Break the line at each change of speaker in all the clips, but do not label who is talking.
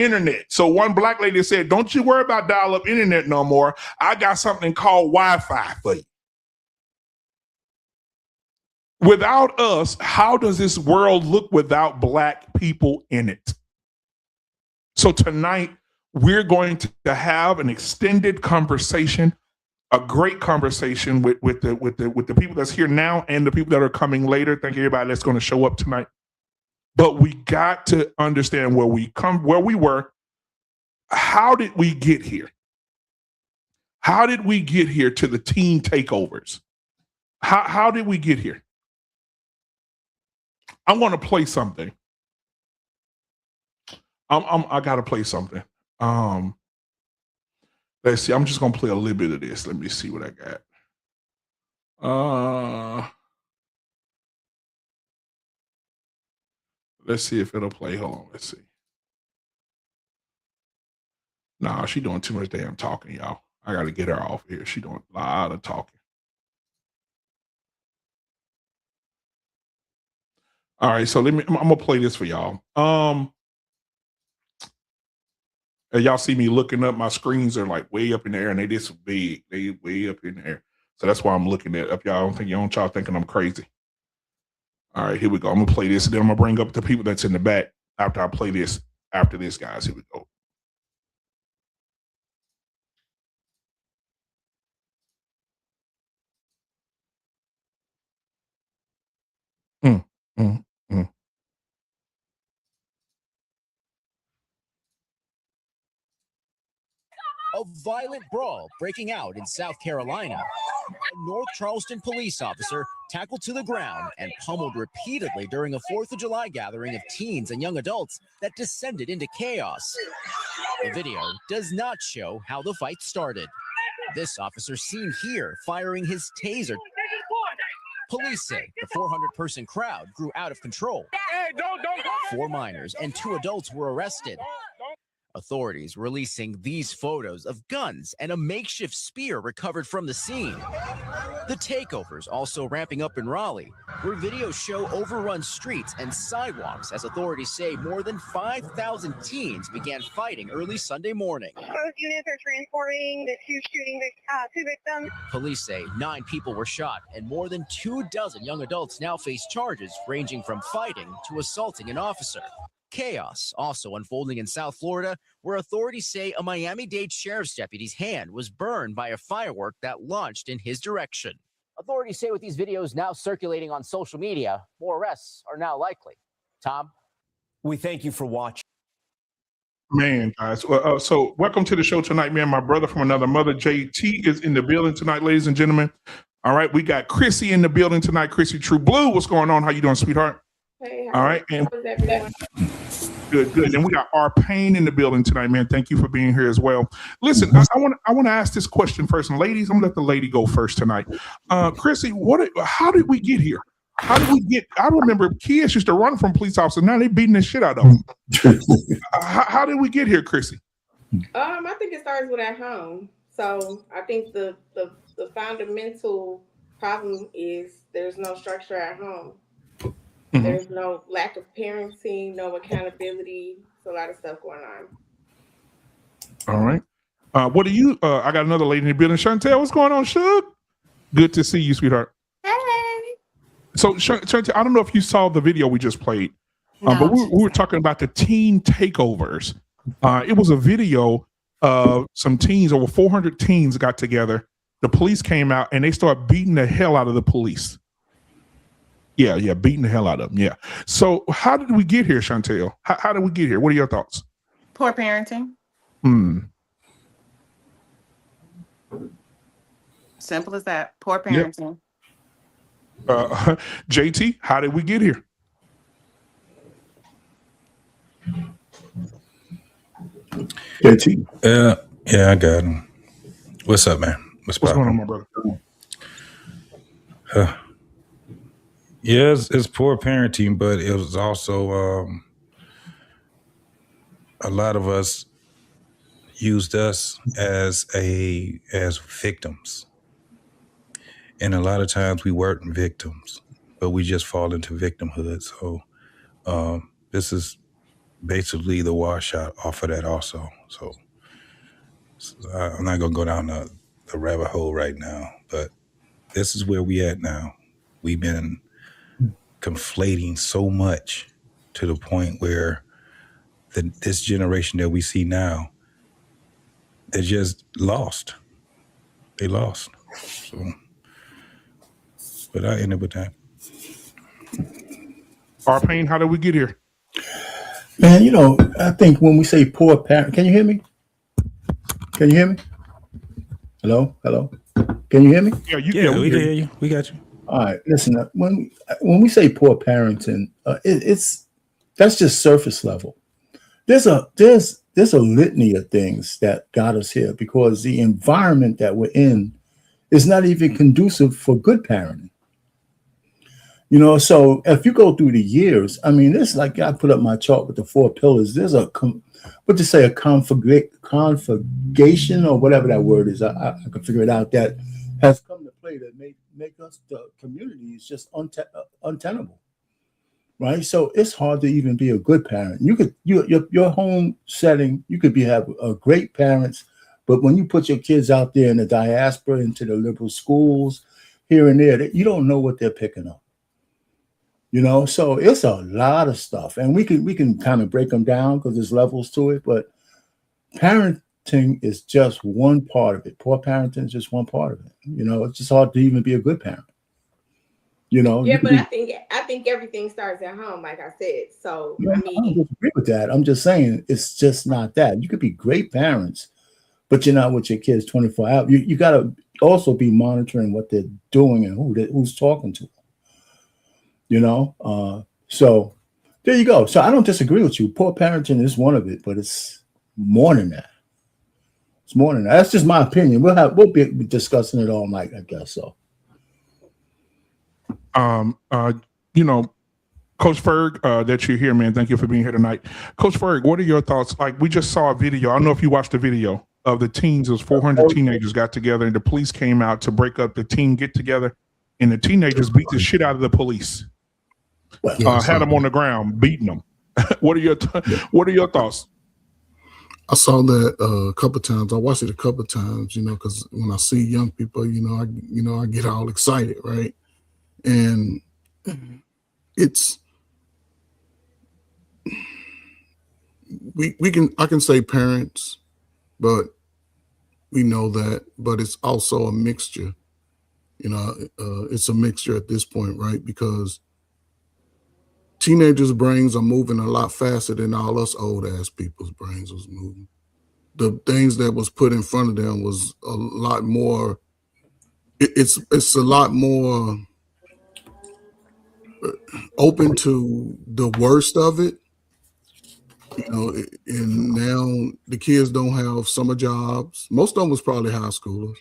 internet. So one black lady said, don't you worry about dial-up internet no more. I got something called Wi-Fi for you. Without us, how does this world look without black people in it? So tonight, we're going to have an extended conversation, a great conversation with the people that's here now and the people that are coming later. Thank you, everybody that's going to show up tonight. But we got to understand where we were. How did we get here? How did we get here to the teen takeovers? How did we get here? I want to play something. I got to play something. Let's see. I'm just gonna play a little bit of this. Let me see what I got. Let's see if it'll play. Hold on. Let's see. Nah, she doing too much damn talking, y'all. I got to get her off here. She doing a lot of talking. All right, so I'm gonna play this for y'all. Y'all see me looking up. My screens are like way up in the air, and they this big. They way up in the air. So that's why I'm looking at up. Y'all y'all thinking I'm crazy. All right, here we go. I'm gonna play this, and then I'm gonna bring up the people that's in the back after I play this. After this, guys, here we go. Mm, mm, mm.
A violent brawl breaking out in South Carolina. A North Charleston police officer tackled to the ground and pummeled repeatedly during a 4th of July gathering of teens and young adults that descended into chaos. The video does not show how the fight started. This officer seen here firing his taser. Police say the 400-person crowd grew out of control. 4 minors and 2 adults were arrested. Authorities releasing these photos of guns and a makeshift spear recovered from the scene. The takeovers also ramping up in Raleigh, where videos show overrun streets and sidewalks as authorities say more than 5,000 teens began fighting early Sunday morning.
Both units are transporting the 2 victims.
Police say 9 people were shot and more than 24 young adults now face charges ranging from fighting to assaulting an officer. Chaos also unfolding in South Florida, where authorities say a Miami-Dade sheriff's deputy's hand was burned by a firework that launched in his direction. Authorities say with these videos now circulating on social media, more arrests are now likely. Tom?
We thank you for watching.
Man, guys. So welcome to the show tonight, man. My brother from another mother, JT, is in the building tonight, ladies and gentlemen. All right, we got Chrissy in the building tonight. Chrissy True Blue, what's going on? How you doing, sweetheart?
Hey,
all right, and good. And we got our Payne in the building tonight, man. Thank you for being here as well. Listen, I want to ask this question first, and ladies, I'm gonna let the lady go first tonight. Chrissy, how did we get here? How did we get? I remember kids used to run from police officers. Now they beating the shit out of them. How did we get here, Chrissy?
I think it starts with at home. So I think the fundamental problem is there's no structure at home. Mm-hmm. There's no lack of parenting, no accountability. There's a lot of stuff going on.
All right. What do you? I got another lady in the building. Chantel, what's going on, Shug? Good to see you, sweetheart.
Hey.
So, Chantel, I don't know if you saw the video we just played, but we were talking about the teen takeovers. It was a video of some teens, over 400 teens got together. The police came out and they started beating the hell out of the police. Yeah, beating the hell out of them. Yeah. So how did we get here, Chantel? How did we get here? What are your thoughts?
Poor parenting. Simple as that. Poor parenting.
Yep. JT, how did we get here?
JT. Yeah, I got him. What's up, man? What's
going on, my brother?
Yeah, it's poor parenting, but it was also a lot of us used us as victims, and a lot of times we weren't victims, but we just fall into victimhood. So this is basically the washout off of that also. So I'm not gonna go down the rabbit hole right now, but this is where we at now. We've been conflating so much to the point where this generation that we see now, they just lost. They lost. So, but I ended with that.
Arpane, how did we get here?
Man, I think when we say poor parent, can you hear me? Can you hear me? Hello? Can you hear me?
Yeah,
we can hear you. We got you.
All right, listen. When we say poor parenting, that's just surface level. There's a litany of things that got us here because the environment that we're in is not even conducive for good parenting. So if you go through the years, I mean, this like I put up my chart with the 4 pillars. There's a conflagration or whatever that word is. I can figure it out. That has come to play that make us the community is just untenable, right? So it's hard to even be a good parent. You could your home setting, you could have a great parents, but when you put your kids out there in the diaspora into the liberal schools here and there, you don't know what they're picking up. So it's a lot of stuff, and we can kind of break them down because there's levels to it. But parenting is just one part of it. Poor parenting is just one part of it. It's just hard to even be a good parent.
Yeah, but I think everything starts at home, like I said. So
I don't disagree with that. I'm just saying it's just not that. You could be great parents, but you're not with your kids 24 hours. You got to also be monitoring what they're doing and who's talking to them. So there you go. So I don't disagree with you. Poor parenting is one of it, but it's more than that. It's more than that. That's just my opinion. We'll be discussing it all night, I guess. So,
Coach Ferg, that you're here, man. Thank you for being here tonight. Coach Ferg, what are your thoughts? Like, we just saw a video. I don't know if you watched the video of the teens. It was 400 teenagers got together, and the police came out to break up the teen get together, and the teenagers beat the shit out of the police. Had them on the ground, beating them. What are your thoughts?
I saw that a couple of times. I watched it a couple of times, because when I see young people, I get all excited, right? And I can say parents, but we know that, but it's also a mixture. It's a mixture at this point, right? Because teenagers' brains are moving a lot faster than all us old ass people's brains was moving. The things that was put in front of them was a lot more. It's a lot more open to the worst of it. And now the kids don't have summer jobs. Most of them was probably high schoolers.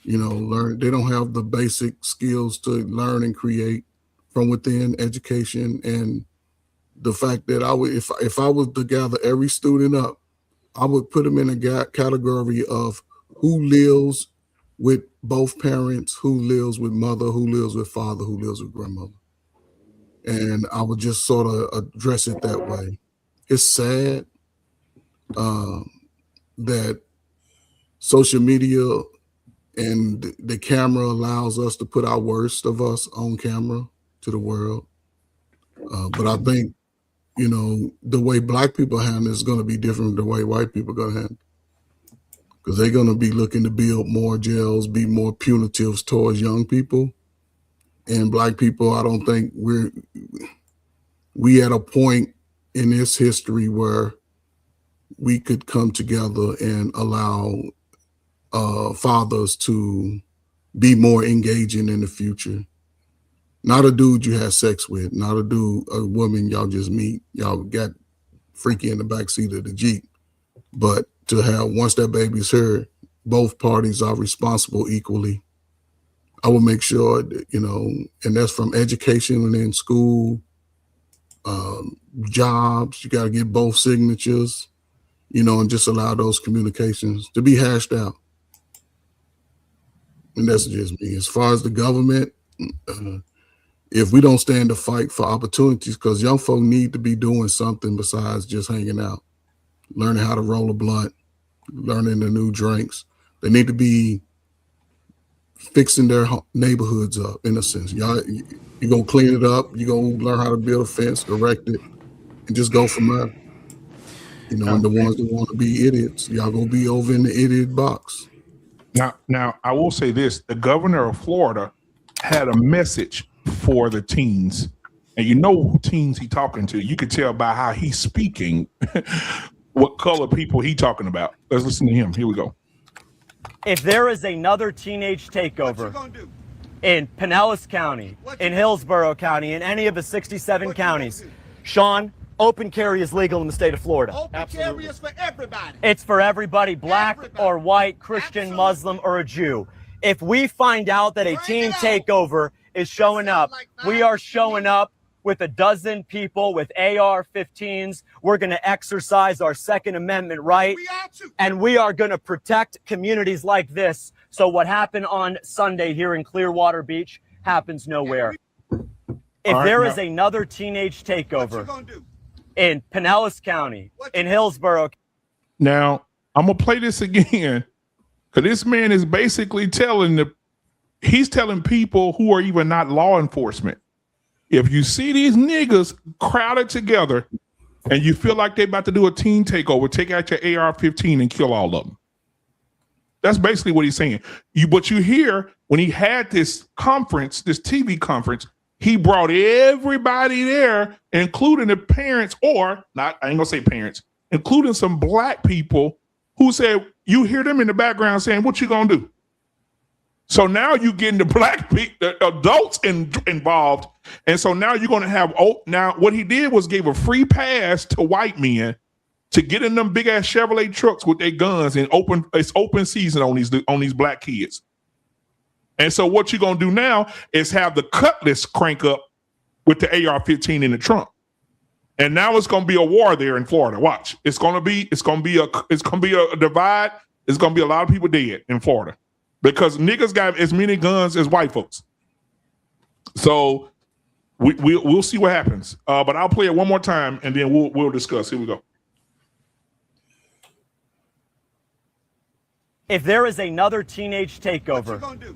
They don't have the basic skills to learn and create from within education. And the fact that if I was to gather every student up, I would put them in a category of who lives with both parents, who lives with mother, who lives with father, who lives with grandmother. And I would just sort of address it that way. It's sad that social media and the camera allows us to put our worst of us on camera to the world. But I think, the way Black people handle it is going to be different than the way white people are going to handle it. Because they're going to be looking to build more jails, be more punitive towards young people. And Black people, I don't think we at a point in this history where we could come together and allow fathers to be more engaging in the future. Not a dude you had sex with, not a woman y'all just meet, y'all got freaky in the backseat of the Jeep. But to have, once that baby's here, both parties are responsible equally. I will make sure that, and that's from education and in school, jobs, you got to get both signatures, and just allow those communications to be hashed out. And that's just me. As far as the government, if we don't stand to fight for opportunities, because young folk need to be doing something besides just hanging out, learning how to roll a blunt, learning the new drinks. They need to be fixing their neighborhoods up, in a sense. Y'all, you're going to clean it up. You're going to learn how to build a fence, erect it, and just go from there. You know, and the ones that want to be idiots, y'all going to be over in the idiot box.
Now, I will say this. The governor of Florida had a message for the teens. And you know who teens he talking to. You can tell by how he's speaking what color people he talking about. Let's listen to him. Here we go.
If there is another teenage takeover in Pinellas County, in Hillsborough County, in any of the 67 counties, Sean, open carry is legal in the state of Florida.
Open carry is for everybody.
It's for everybody, black or white, Christian, Muslim, or a Jew. If we find out that a teen takeover is showing up, we are showing up with a dozen people with AR-15s. We're going to exercise our Second Amendment right, and we are going to protect communities like this. So what happened on Sunday here in Clearwater Beach happens nowhere. If there is another teenage takeover in Pinellas County, in Hillsborough.
Now, I'm going to play this again, because this man is basically he's telling people who are even not law enforcement, if you see these niggas crowded together and you feel like they're about to do a teen takeover, take out your AR-15 and kill all of them. That's basically what he's saying. But you hear when he had this conference, this TV conference, he brought everybody there, including the parents, or not, I ain't gonna say parents, including some black people who said, you hear them in the background saying, what you gonna do? So now you getting the black people, the adults involved. And so now you're gonna have, now what he did was gave a free pass to white men to get in them big ass Chevrolet trucks with their guns and it's open season on these black kids. And so what you're gonna do now is have the cutlass crank up with the AR-15 in the trunk. And now it's gonna be a war there in Florida. Watch. It's gonna be a divide. It's gonna be a lot of people dead in Florida because niggas got as many guns as white folks. So we'll see what happens. But I'll play it one more time and then we'll discuss. Here we go.
If there is another teenage takeover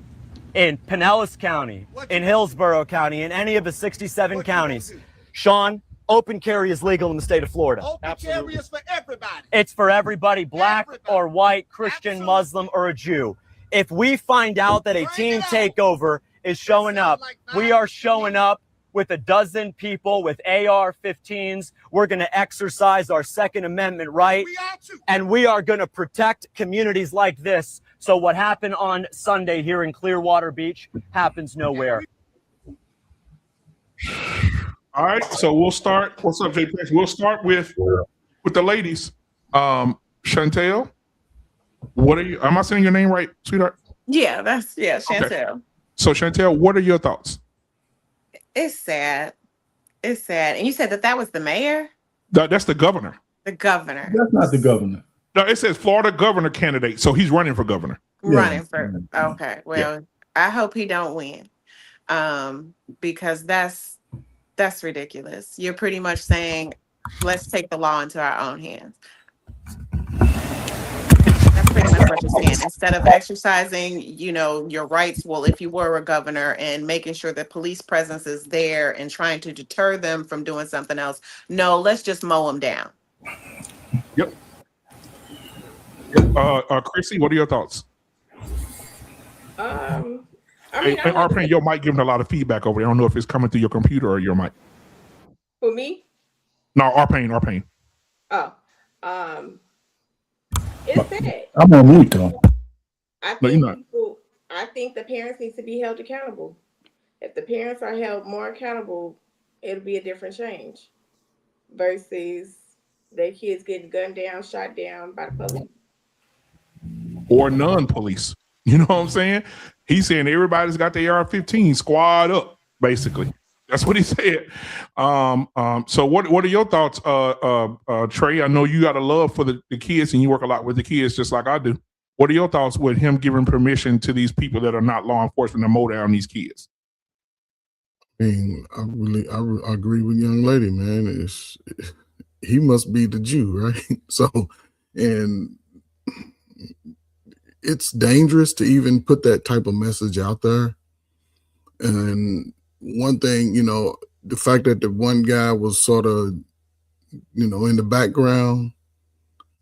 in Pinellas County, in Hillsborough County, in any of the 67 counties, Sean, open carry is legal in the state of Florida.
Open carry is for everybody.
It's for everybody, black or white, Christian, Muslim, or a Jew. If we find out that a teen takeover is showing up, we are showing up with a dozen people with AR-15s. We're going to exercise our Second Amendment right, and we are going to protect communities like this. So what happened on Sunday here in Clearwater Beach happens nowhere.
All right, so we'll start. What's up, Jay Prince? We'll start with the ladies. Chantel, what are you? Am I saying your name right, sweetheart?
Yeah, Chantel.
Okay. So Chantel, what are your thoughts?
It's sad. It's sad. And you said that was the mayor?
That's the governor.
The governor.
That's not the governor.
No, it says Florida governor candidate, so he's running for governor.
Running for. Okay. Well, I hope he don't win, because that's ridiculous. You're pretty much saying, let's take the law into our own hands. That's pretty much what you're saying. Instead of exercising, your rights, well, if you were a governor and making sure that police presence is there and trying to deter them from doing something else, no, let's just mow them down.
Yep. Chrissy, what are your thoughts? Arpane, your mic giving a lot of feedback over there. I don't know if it's coming through your computer or your mic.
For me?
No, Arpane.
Oh, it's sad.
I'm on mute though.
I think the parents need to be held accountable. If the parents are held more accountable, it'll be a different change versus their kids getting gunned down, shot down by the police.
Or non-police. You know what I'm saying? He's saying everybody's got the AR-15 squad up, basically. That's what he said. So what are your thoughts, Trey? I know you got a love for the kids and you work a lot with the kids just like I do. What are your thoughts with him giving permission to these people that are not law enforcement to mow down these kids?
mean, I agree with young lady, man. He must be the Jew, right? So, and it's dangerous to even put that type of message out there. And one thing, the fact that the one guy was sort of, in the background,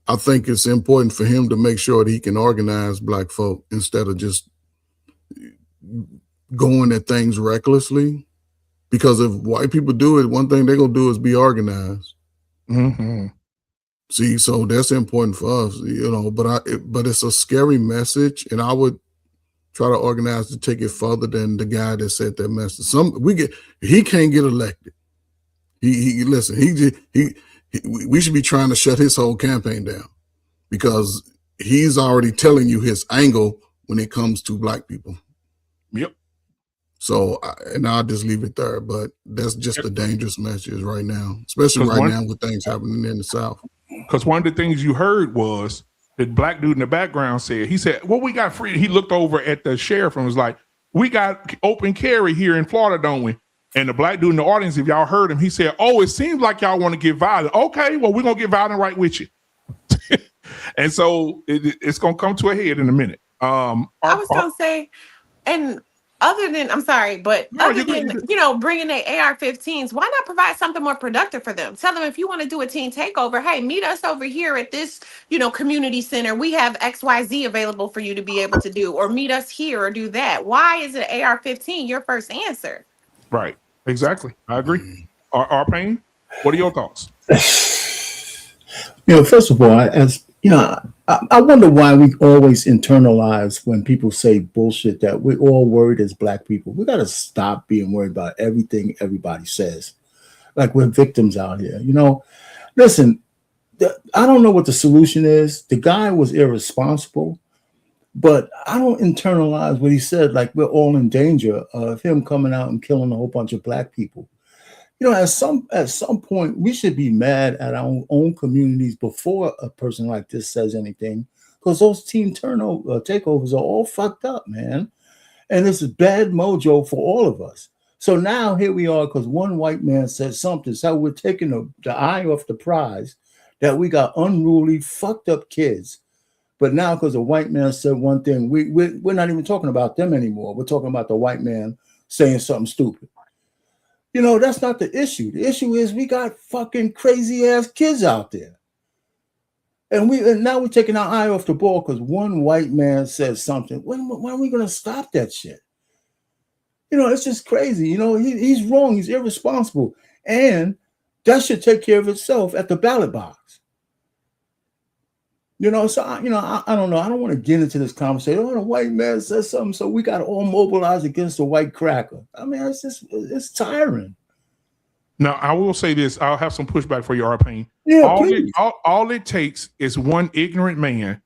I think it's important for him to make sure that he can organize Black folk instead of just going at things recklessly. Because if white people do it, one thing they're going to do is be organized.
Mm-hmm.
See, so that's important for us, but it's a scary message, and I would try to organize to take it further than the guy that said that message. He can't get elected. We should be trying to shut his whole campaign down because he's already telling you his angle when it comes to Black people.
Yep.
So, and I'll just leave it there, but that's just a dangerous message right now, especially right now with things happening in the South.
Because one of the things you heard was the Black dude in the background he said, well, we got free. He looked over at the sheriff and was like, we got open carry here in Florida, don't we? And the Black dude in the audience, if y'all heard him, he said, oh, it seems like y'all want to get violent. Okay, well, we're going to get violent right with you. And so it's going to come to a head in a minute.
I was going to say, and other than, I'm sorry, but other than, bringing the AR-15s, why not provide something more productive for them? Tell them if you want to do a teen takeover, hey, meet us over here at this, community center. We have XYZ available for you to be able to do, or meet us here or do that. Why is it AR-15 your first answer?
Right. Exactly. I agree. R-Pain, what are your thoughts?
First of all, I wonder why we always internalize when people say bullshit that we're all worried as Black people. We got to stop being worried about everything everybody says. Like we're victims out here. Listen, I don't know what the solution is. The guy was irresponsible, but I don't internalize what he said. Like we're all in danger of him coming out and killing a whole bunch of Black people. At some point, we should be mad at our own communities before a person like this says anything, because those team takeovers are all fucked up, man. And this is bad mojo for all of us. So now here we are, because one white man said something, so we're taking the eye off the prize that we got unruly, fucked up kids. But now, because a white man said one thing, we're not even talking about them anymore. We're talking about the white man saying something stupid. That's not the issue. The issue is we got fucking crazy ass kids out there. And now we're taking our eye off the ball because one white man says something. When are we going to stop that shit? It's just crazy. He's wrong. He's irresponsible. And that should take care of itself at the ballot box. So, I don't know. I don't want to get into this conversation. Oh, the white man says something, so we got to all mobilize against the white cracker. I mean, it's tiring.
Now, I will say this. I'll have some pushback for you, R-Pain.
Yeah,
all it takes is one ignorant man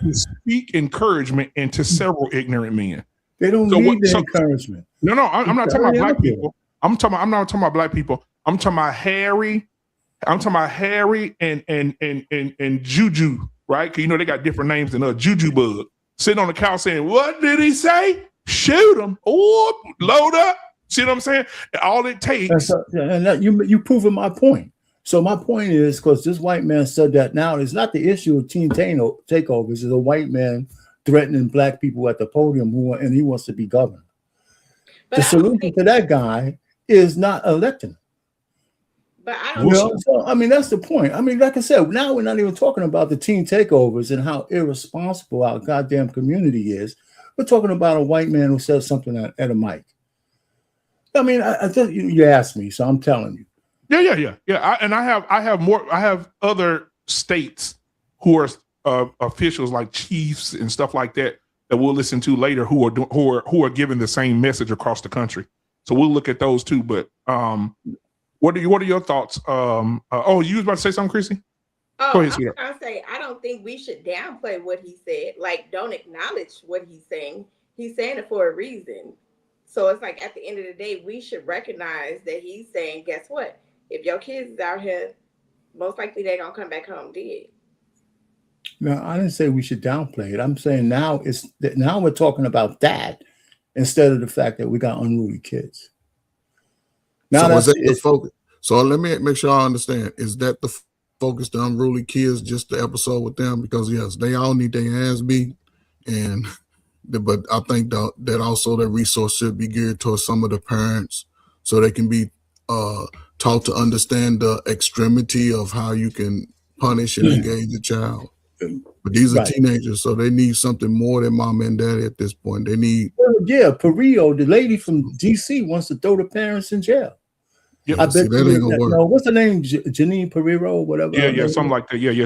to speak encouragement into several ignorant men.
They don't need the encouragement.
No, I'm not talking about Black people. I'm not talking about Black people. I'm talking about Harry. I'm talking about Harry and Juju. Right? Because they got different names than Juju Bug. Sitting on the couch saying, what did he say? Shoot him. Or load up. See what I'm saying? All it takes.
You proving my point. So my point is, because this white man said that now, it's not the issue of teen takeovers. It's a white man threatening Black people at the podium and he wants to be governor. But the solution to that guy is not electing him.
But I don't
so that's the point. Like I said, now we're not even talking about the teen takeovers and how irresponsible our goddamn community is. We're talking about a white man who says something at a mic. I think you asked me, so I'm telling you.
Yeah. I have other states who are officials like chiefs and stuff like that we'll listen to later who are giving the same message across the country. So we'll look at those too. But what are your thoughts? You was about to say something, Chrissy?
Go ahead, sweetheart. I was gonna say I don't think we should downplay what he said. Like, don't acknowledge what he's saying. He's saying it for a reason. So it's like at the end of the day, we should recognize that he's saying, guess what? If your kids is out here, most likely they're gonna come back home dead.
No, I didn't say we should downplay it. I'm saying now we're talking about that instead of the fact that we got unruly kids. Now
so is
that's
that the focus? So let me make sure I understand. Is that the focus, the unruly kids, just the episode with them? Because yes, they all need their ass beat, but I think that also that resource should be geared towards some of the parents so they can be taught to understand the extremity of how you can punish and engage a child. But these are teenagers, so they need something more than mom and daddy at this point. They need
Perillo, the lady from DC, wants to throw the parents in jail.
Yep.
I bet
that ain't gonna work.
No, what's her name? Janine Perillo or whatever.
Yeah, something like that. Yeah.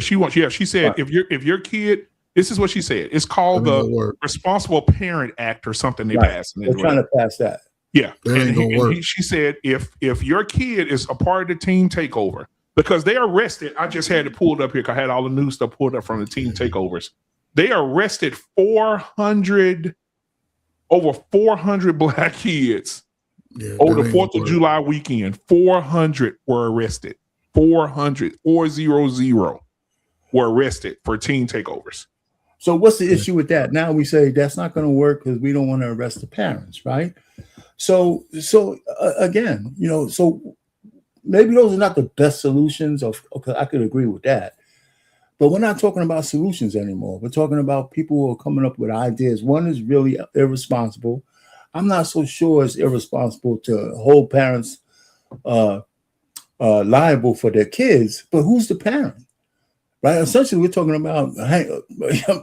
She said if your kid, this is what she said. It's called the Responsible Parent Act or something they passed.
They're trying to pass that.
Yeah.
That ain't gonna work.
She said if your kid is a part of the teen takeover, because they arrested, I just had it pulled up here because I had all the new stuff pulled up from the teen takeovers. They arrested over 400 black kids over the 4th of July weekend. 400 were arrested. 400 were arrested for teen takeovers.
So what's the issue with that? Now we say that's not going to work because we don't want to arrest the parents, right? So again, so maybe those are not the best solutions. Okay, I could agree with that. But we're not talking about solutions anymore. We're talking about people who are coming up with ideas. One is really irresponsible. I'm not so sure it's irresponsible to hold parents liable for their kids, but who's the parent? Right? Essentially, we're talking about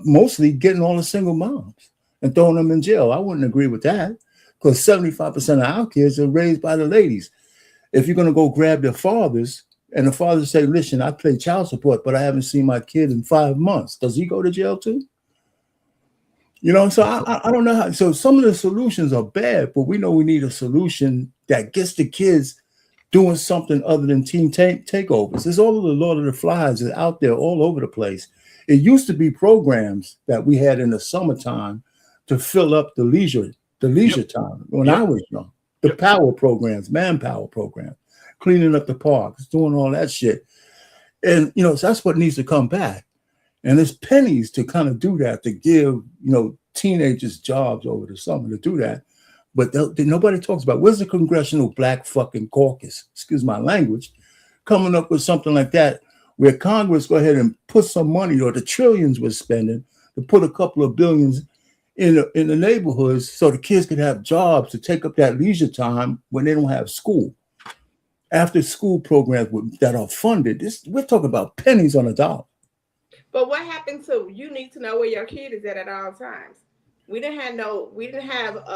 mostly getting all the single moms and throwing them in jail. I wouldn't agree with that because 75% of our kids are raised by the ladies. If you're going to go grab their fathers and the fathers say, listen, I pay child support, but I haven't seen my kid in 5 months. Does he go to jail too? So I don't know how. So some of the solutions are bad, but we know we need a solution that gets the kids doing something other than teen takeovers. There's all of the Lord of the Flies is out there all over the place. It used to be programs that we had in the summertime to fill up the leisure time when I was young. The power programs, manpower programs, cleaning up the parks, doing all that shit. And, so that's what needs to come back. And there's pennies to kind of do that, to give, teenagers jobs over the summer to do that. But nobody talks about where's the Congressional Black fucking Caucus, excuse my language, coming up with something like that, where Congress go ahead and put some money, or the trillions we're spending, to put a couple of billions in the neighborhoods so the kids can have jobs to take up that leisure time when they don't have school. After school programs that are funded, we're talking about pennies on a dollar.
But what happened to you need to know where your kid is at all times. We didn't have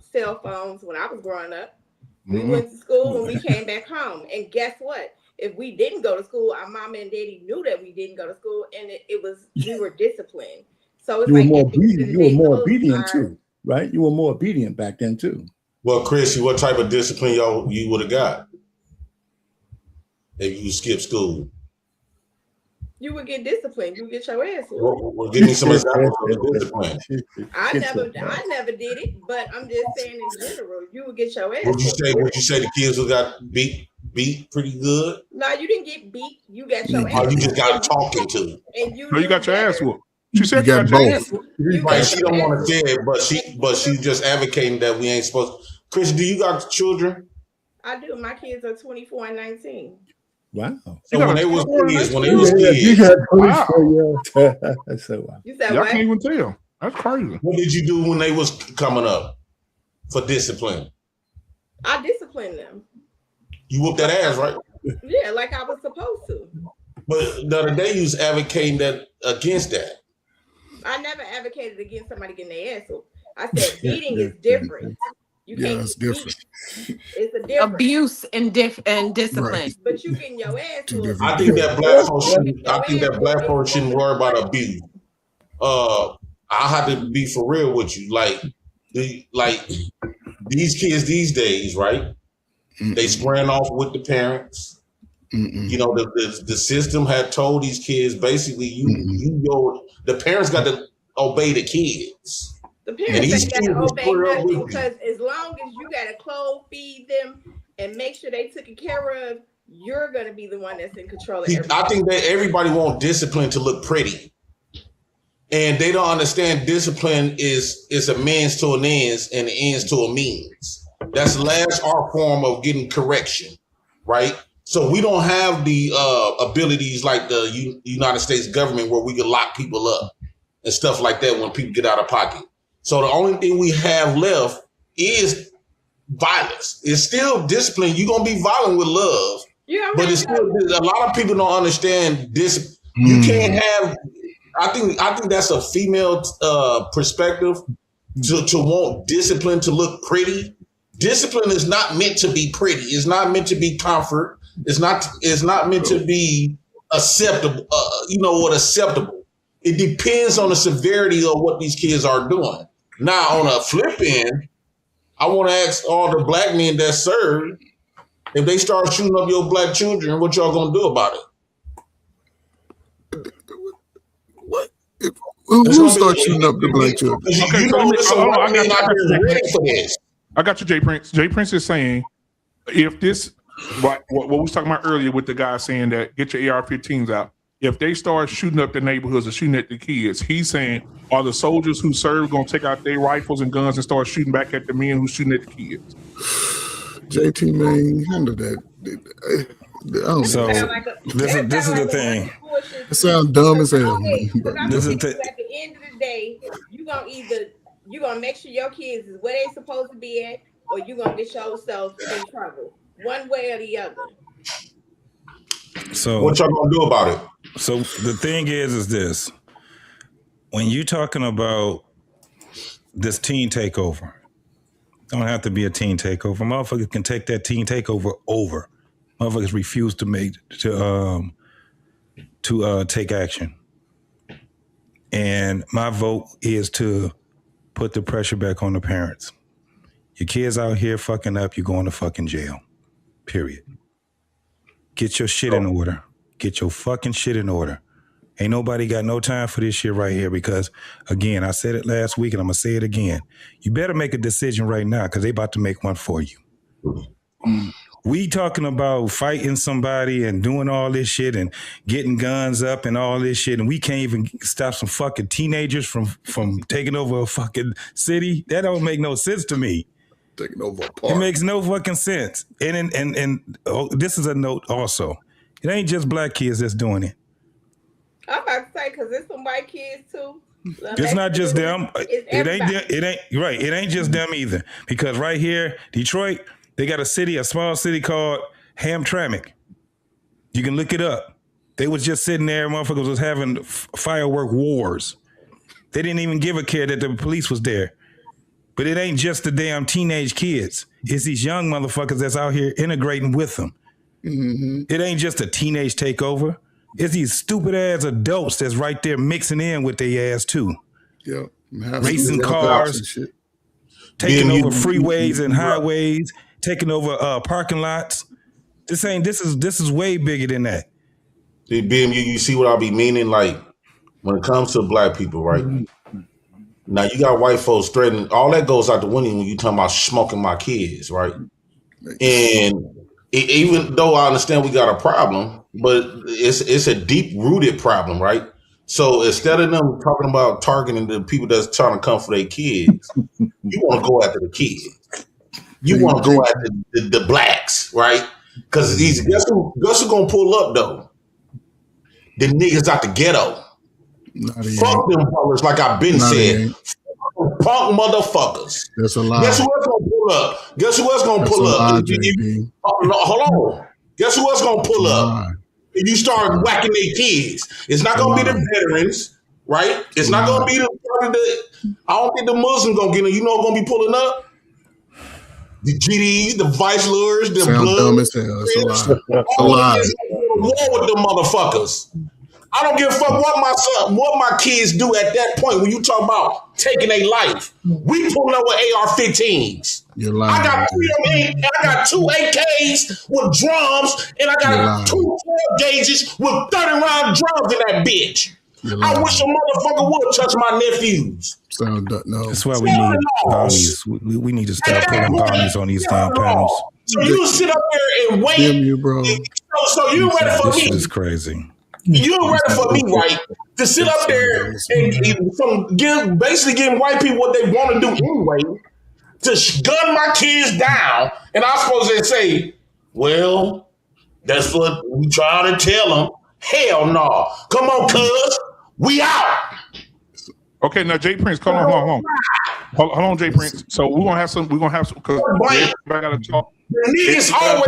cell phones when I was growing up. We went to school and we came back home. And guess what? If we didn't go to school, our mama and daddy knew that we didn't go to school, and we were disciplined. So it's
you were more obedient too, right? You were more obedient back then too.
Well, Chris, what type of discipline you would have got if you skipped school?
You would get disciplined. You would get your ass whooped.
Well, give me some examples of discipline.
I never did it, but I'm just saying in general, you would get your ass.
Would you say the kids who got beat pretty good?
No, you didn't get beat. You got your ass.
You just got talking to.
And you
got your ass whooped. She said you got your ass whooped.
Right, she don't want to say it, but she just advocating that we ain't supposed. Chris, do you got children?
I do. My kids are 24 and 19.
Wow.
So when they was kids,
you got 24-year-olds.
Wow. You said
y'all
what?
can't even tell. That's crazy.
What did you do when they was coming up for discipline?
I disciplined them.
You whooped that ass, right?
Yeah, like I was supposed to.
But the other day you was advocating that against that.
I never advocated against somebody getting their ass whooped. I said beating is different. You can't.
It's different.
It's a different
Abuse and discipline.
Right.
But you getting your ass whooped.
I think that black folks shouldn't worry about abuse. I have to be for real with you. Like these kids these days, right? They squaring off with the parents. The system had told these kids basically the parents got to obey the kids.
The parents ain't got to obey nothing, because as long as you got to clothe, feed them, and make sure they taken care of, you're going to be the one that's in control of everything.
I think that everybody wants discipline to look pretty. And they don't understand discipline is a means to an ends and an ends to a means. That's the last art form of getting correction, right? So we don't have the abilities like the United States government where we can lock people up and stuff like that when people get out of pocket. So the only thing we have left is violence. It's still discipline. You're going to be violent with love, but it's still, a lot of people don't understand this. You can't have, I think that's a female perspective to want discipline to look pretty. Discipline is not meant to be pretty. It's not meant to be comfort. It's not meant to be acceptable. Acceptable. It depends on the severity of what these kids are doing. Now, on a flip end, I want to ask all the black men that serve, if they start shooting up your black children, what y'all gonna do about it?
What? Who start shooting up the black children?
Okay, I got you, Jay Prince. Jay Prince is saying, if this, what we was talking about earlier with the guy saying that get your AR-15s out, if they start shooting up the neighborhoods or shooting at the kids, he's saying, are the soldiers who serve going to take out their rifles and guns and start shooting back at the men who's shooting at the kids?
JT, man, handle that.
So this is the thing.
It sounds dumb as hell.
This is at the end of the day, you're gonna make sure your kids is where they supposed to be at, or you're gonna get yourself in trouble. One way or the other.
So
what y'all gonna do about it?
So the thing is this: when you're talking about this teen takeover, don't have to be a teen takeover. Motherfuckers can take that teen takeover over. Motherfuckers refuse to take action. And my vote is to put the pressure back on the parents. Your kids out here fucking up, you're going to fucking jail. Period. Get your shit in order. Get your fucking shit in order. Ain't nobody got no time for this shit right here because, again, I said it last week and I'm going to say it again. You better make a decision right now because they about to make one for you. We talking about fighting somebody and doing all this shit and getting guns up and all this shit, and we can't even stop some fucking teenagers from taking over a fucking city. That don't make no sense to me.
Taking over a park.
It makes no fucking sense. And this is a note also. It ain't just black kids that's doing it.
I'm about to say because there's some white kids too.
It's not just them. It ain't just them either. Because right here, Detroit. They got a small city called Hamtramck. You can look it up. They was just sitting there, motherfuckers was having firework wars. They didn't even give a care that the police was there. But it ain't just the damn teenage kids. It's these young motherfuckers that's out here integrating with them. Mm-hmm. It ain't just a teenage takeover. It's these stupid ass adults that's right there mixing in with their ass too.
Yep.
Racing cars, taking over freeways and highways, taking over parking lots. This is way bigger than that.
See, BM, you see what I be meaning? Like when it comes to black people, right? Now you got white folks threatening. All that goes out the window when you talking about smoking my kids, right? And even though I understand we got a problem, but it's a deep rooted problem, right? So instead of them talking about targeting the people that's trying to come for their kids, you want to go after the kids. You want to go after the blacks, right? Because guess who gonna pull up though? The niggas out the ghetto. Fuck them brothers, like I've been said. Punk motherfuckers.
That's a lie.
Guess who else gonna pull up? Guess who else gonna pull up? Hold on. Guess who else gonna pull up? If you start whacking their kids, it's not gonna be the veterans, right? It's not gonna be I don't think the Muslims gonna get it. You know what's gonna be pulling up? The GDs, the vice lords, the blood.
Dumb as hell. It's a lie.
War with them motherfuckers. I don't give a fuck what my kids do at that point when you talk about taking a life. We pulling up with AR-15s.
You're lying.
I got two AKs with drums, and I got 2 12 gauges with 30-round drums in that bitch. I wish a motherfucker would touch my nephews.
No.
That's why we need bounties. We need to start putting bounties on these damn panels.
So you sit up there and wait.
You, bro.
So you ready for me?
This shit is crazy.
You're ready for me, right? To sit up there and basically giving white people what they want to do anyway. to gun my kids down, and I'm supposed to say, well, that's what we try to tell them. Hell no. Come on, cuz. We out.
Okay, now Jay Prince, hold on, Jay Prince. So we're gonna have some, because everybody gotta talk.
Niggas always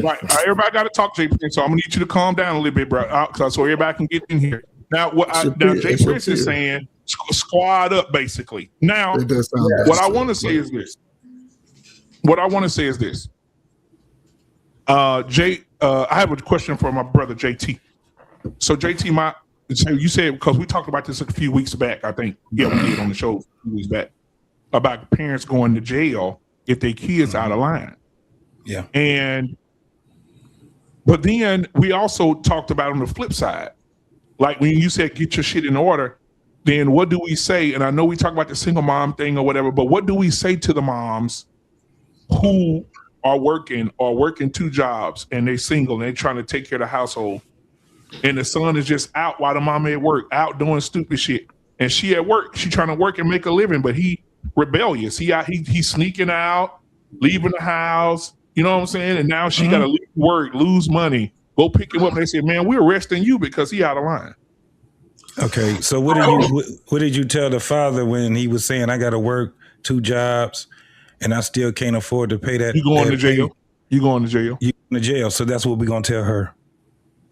right, everybody gotta talk, Jay Prince. So I'm gonna need you to calm down a little bit, bro, so everybody can get in here. Now, Jay Prince is saying squad up, basically. Now, what I want to say is this. Jay, I have a question for my brother JT. So JT, so you said, because we talked about this a few weeks back, I think. Yeah, we did on the show a few weeks back about parents going to jail if their kids out of line.
Yeah.
But then we also talked about on the flip side, like when you said get your shit in order, then what do we say? And I know we talk about the single mom thing or whatever, but what do we say to the moms who are working 2 jobs and they're single and they're trying to take care of the household? And the son is just out while the mom at work, out doing stupid shit. And she at work, she trying to work and make a living, but he rebellious. He's sneaking out, leaving the house. You know what I'm saying? And now she got to leave work, lose money, go pick him up. And they say, man, we're arresting you because he out of line.
Okay, so what did you tell the father when he was saying, I got to work 2 jobs and I still can't afford to pay that?
You going to jail. You going to jail.
You going to jail. So that's what we're going to tell her.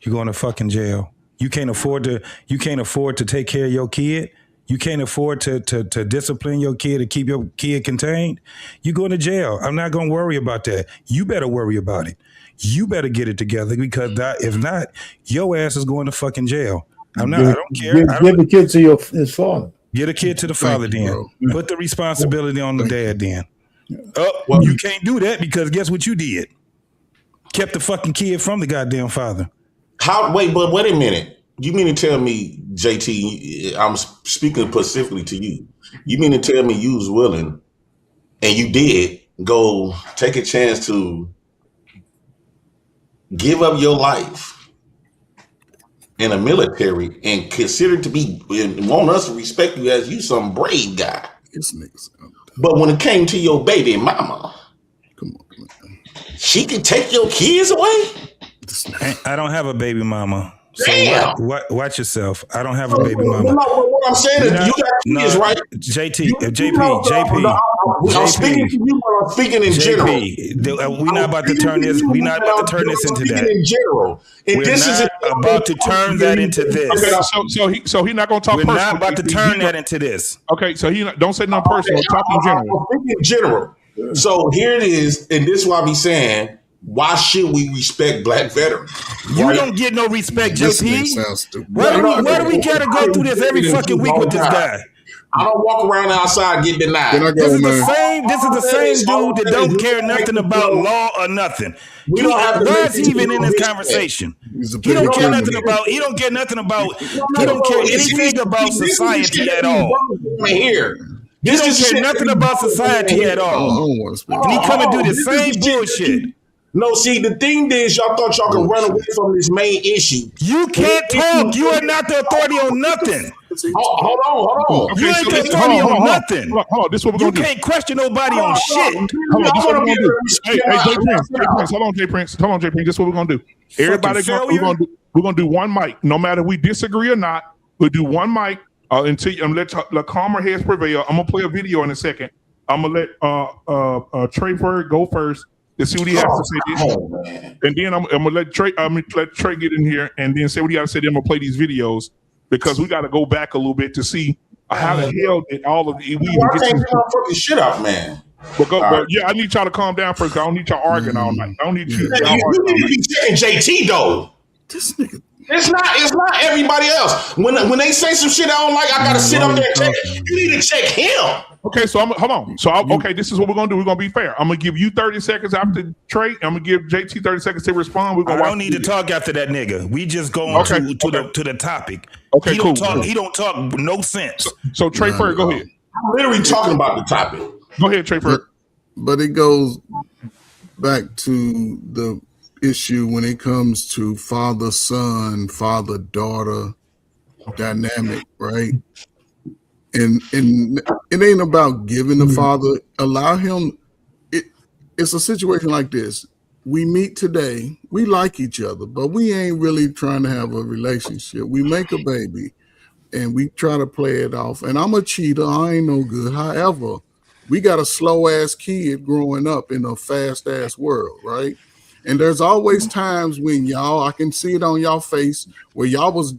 You're going to fucking jail. You can't afford to take care of your kid. You can't afford to discipline your kid, to keep your kid contained. You're going to jail. I'm not going to worry about that. You better worry about it. You better get it together, because if not, your ass is going to fucking jail. I don't care.
Give the kid to his father.
Get a kid to the father then. Put the responsibility on the dad then. You can't do that because guess what you did? Kept the fucking kid from the goddamn father.
Wait a minute. You mean to tell me, JT, I'm speaking specifically to you. You mean to tell me you was willing and you did go take a chance to give up your life in the military and consider to be, and want us to respect you as you some brave guy. But when it came to your baby mama, come on, she could take your kids away?
I don't have a baby mama. So watch yourself. I don't have a baby mama.
No, what I'm saying is you got kids, right?
JP.
I'm speaking to you, but I'm speaking in general.
We're not about to turn this. We're not about to turn this into that.
In general,
we're not about to turn that into this.
Okay, so he's not going to talk.
We're not about to turn that into this.
Okay, so don't say nothing personal. Talk in general.
In general. So here it is, and this is why I be saying, why should we respect black veterans?
You don't get no respect, JP. Why do we gotta go through this every fucking week with this guy?
I don't walk around outside and get denied.
This is the same dude that don't care nothing about law or nothing. Why is he even in this conversation? He don't care nothing about. He don't care anything about society at all.
Here.
He don't care nothing about society at all. And he come and do the same bullshit.
No, see, the thing is, y'all thought y'all could run away from this main issue.
You can't talk. You are not the authority on nothing.
Hold on.
Okay, you ain't the authority on nothing.
Hold on. This is what we're going to do.
You can't question nobody on shit.
Hold on, this is what we're going to do. Hey, Jay Prince. Hold on, Jay Prince. This is what we're going to do. Everybody, we're going to do one mic. No matter we disagree or not, we'll do one mic until let calmer heads prevail. I'm going to play a video in a second. I'm going to let Trey Ferg go first to see what he has to say. And then I'm gonna let Trey get in here and then say what he has to say. Then I'm gonna play these videos because we got to go back a little bit to see how the hell did all of the
I can't get my fucking shit out, man.
But yeah, I need y'all to calm down first. I don't need y'all arguing all night. I don't need you.
You need to be checking JT though. This nigga. It's not everybody else. When they say some shit I don't like, I gotta sit up there and check it. You need to check him.
Okay, so hold on. So this is what we're gonna do. We're gonna be fair. I'm gonna give you 30 seconds after Trey. I'm gonna give JT 30 seconds to respond.
I don't need to talk after that nigga. We just going to the topic.
Okay, cool.
He don't talk no sense.
So Trey Ferg, go ahead.
I'm literally talking about the topic.
Go ahead, Trey Ferg.
But it goes back to the issue when it comes to father-son, father-daughter dynamic, right? And it ain't about giving the father, allow him. It's a situation like this. We meet today, we like each other, but we ain't really trying to have a relationship. We make a baby and we try to play it off. And I'm a cheater, I ain't no good. However, we got a slow ass kid growing up in a fast ass world, right? And there's always times when y'all, I can see it on y'all face, where y'all was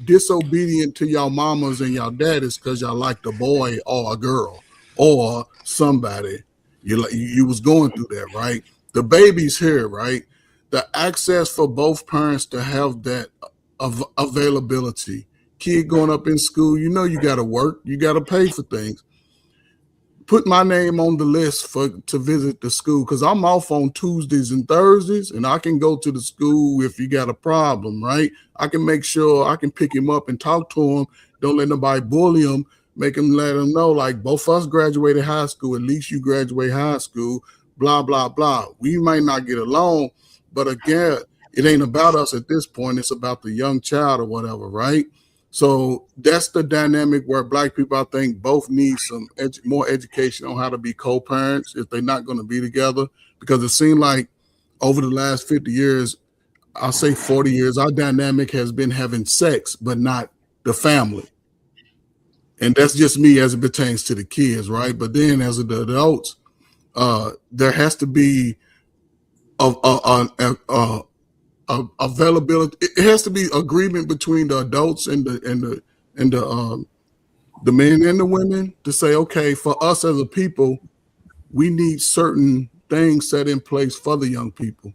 disobedient to y'all mamas and y'all daddies because y'all liked a boy or a girl or somebody. You was going through that, right? The baby's here, right? The access for both parents to have that availability. Kid going up in school, you know you got to work, you got to pay for things. Put my name on the list to visit the school, because I'm off on Tuesdays and Thursdays, and I can go to the school if you got a problem, right? I can make sure I can pick him up and talk to him. Don't let nobody bully him. Let him know, like, both of us graduated high school. At least you graduate high school, blah, blah, blah. We might not get along, but again, it ain't about us at this point. It's about the young child or whatever, right? So that's the dynamic where Black people, I think, both need some more education on how to be co-parents if they're not going to be together. Because it seemed like over the last 50 years, I'll say 40 years, our dynamic has been having sex, but not the family. And that's just me as it pertains to the kids, right? But then as the adults, there has to be availability. It has to be agreement between the adults and the men and the women to say, okay, for us as a people, we need certain things set in place for the young people.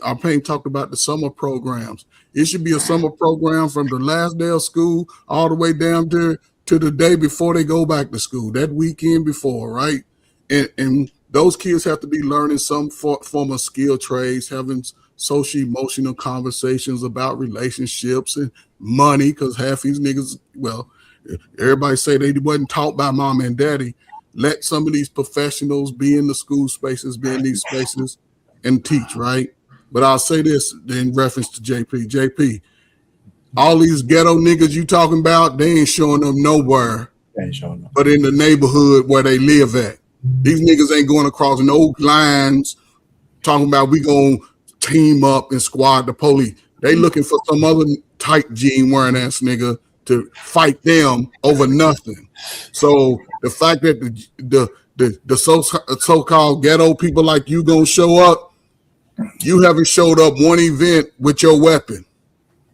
Our pain talked about the summer programs. It should be a summer program from the last day of school all the way down to the day before they go back to school, that weekend before, right? And those kids have to be learning some form of skill trades, having social emotional conversations about relationships and money, because half these niggas, well, everybody say they wasn't taught by mom and daddy. Let some of these professionals be in the school spaces, be in these spaces and teach, right? But I'll say this in reference to JP. JP, all these ghetto niggas you talking about, they ain't showing up nowhere but in the neighborhood where they live at. These niggas ain't going across no lines talking about we gonna team up and squad the police. They looking for some other tight jean wearing ass nigga to fight them over nothing. So the fact that the so-called ghetto people like you gonna show up, you haven't showed up one event with your weapon.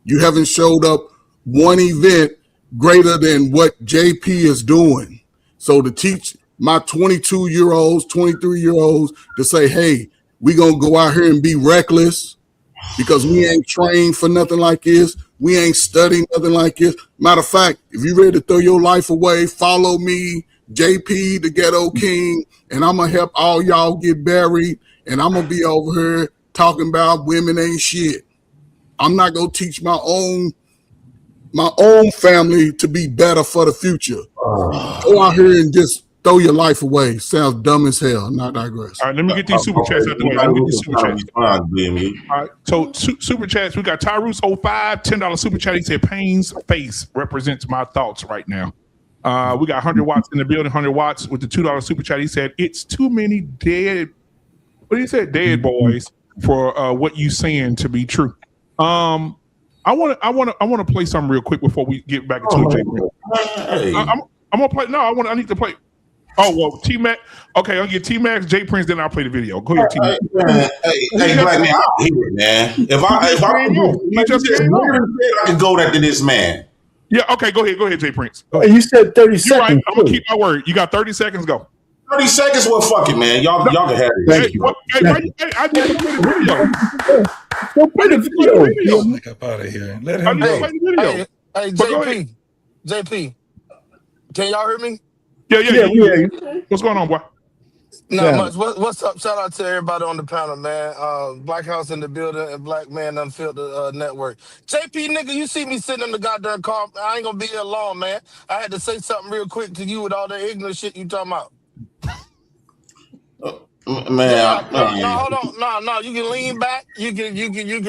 You haven't showed up one event greater than what JP is doing. So to teach my 22-year-olds, 23-year-olds to say, hey, we gonna go out here and be reckless because we ain't trained for nothing like this. We ain't studying nothing like this. Matter of fact, if you ready to throw your life away, follow me, JP, the Ghetto King, and I'm gonna help all y'all get buried, and I'm gonna be over here talking about women ain't shit. I'm not gonna teach my own family to be better for the future. Go out here and just throw your life away. Sounds dumb as hell. Not digress.
All right, let me get these super chats out the way. Let me get these super chats. All right, so super chats. We got Tyrus 05, $10 super chat. He said, Payne's face represents my thoughts right now. We got 100 watts in the building, 100 watts with the $2 super chat. He said, it's too many dead, what he said, dead boys for what you saying to be true. I want to play something real quick before we get back into it. I'm gonna play. No, I need to play. Oh well, T Mac. Okay, I'll get T Max, J Prince, then I'll play the video. Go ahead, T Mac.
Hey, Black Man, I'll hear it, man. If I can go to this man.
Yeah. Okay. Go ahead, J Prince.
You said 30 seconds.
Right. I'm gonna keep my word. You got 30 seconds. Go.
30 seconds. Well, fuck it, man. Y'all can have it.
Thank you.
I need to play the video.
Go play the video.
Get up out of here. Let him go.
Hey, JP. Can y'all hear me?
Yeah. What's going on, boy?
Not much. What's up? Shout out to everybody on the panel, man. Black House in the building and Black Man Unfiltered Network. JP, nigga, you see me sitting in the goddamn car. I ain't gonna be here long, man. I had to say something real quick to you with all the ignorant shit you talking about.
Man,
no, hold on. No, you can lean back. You can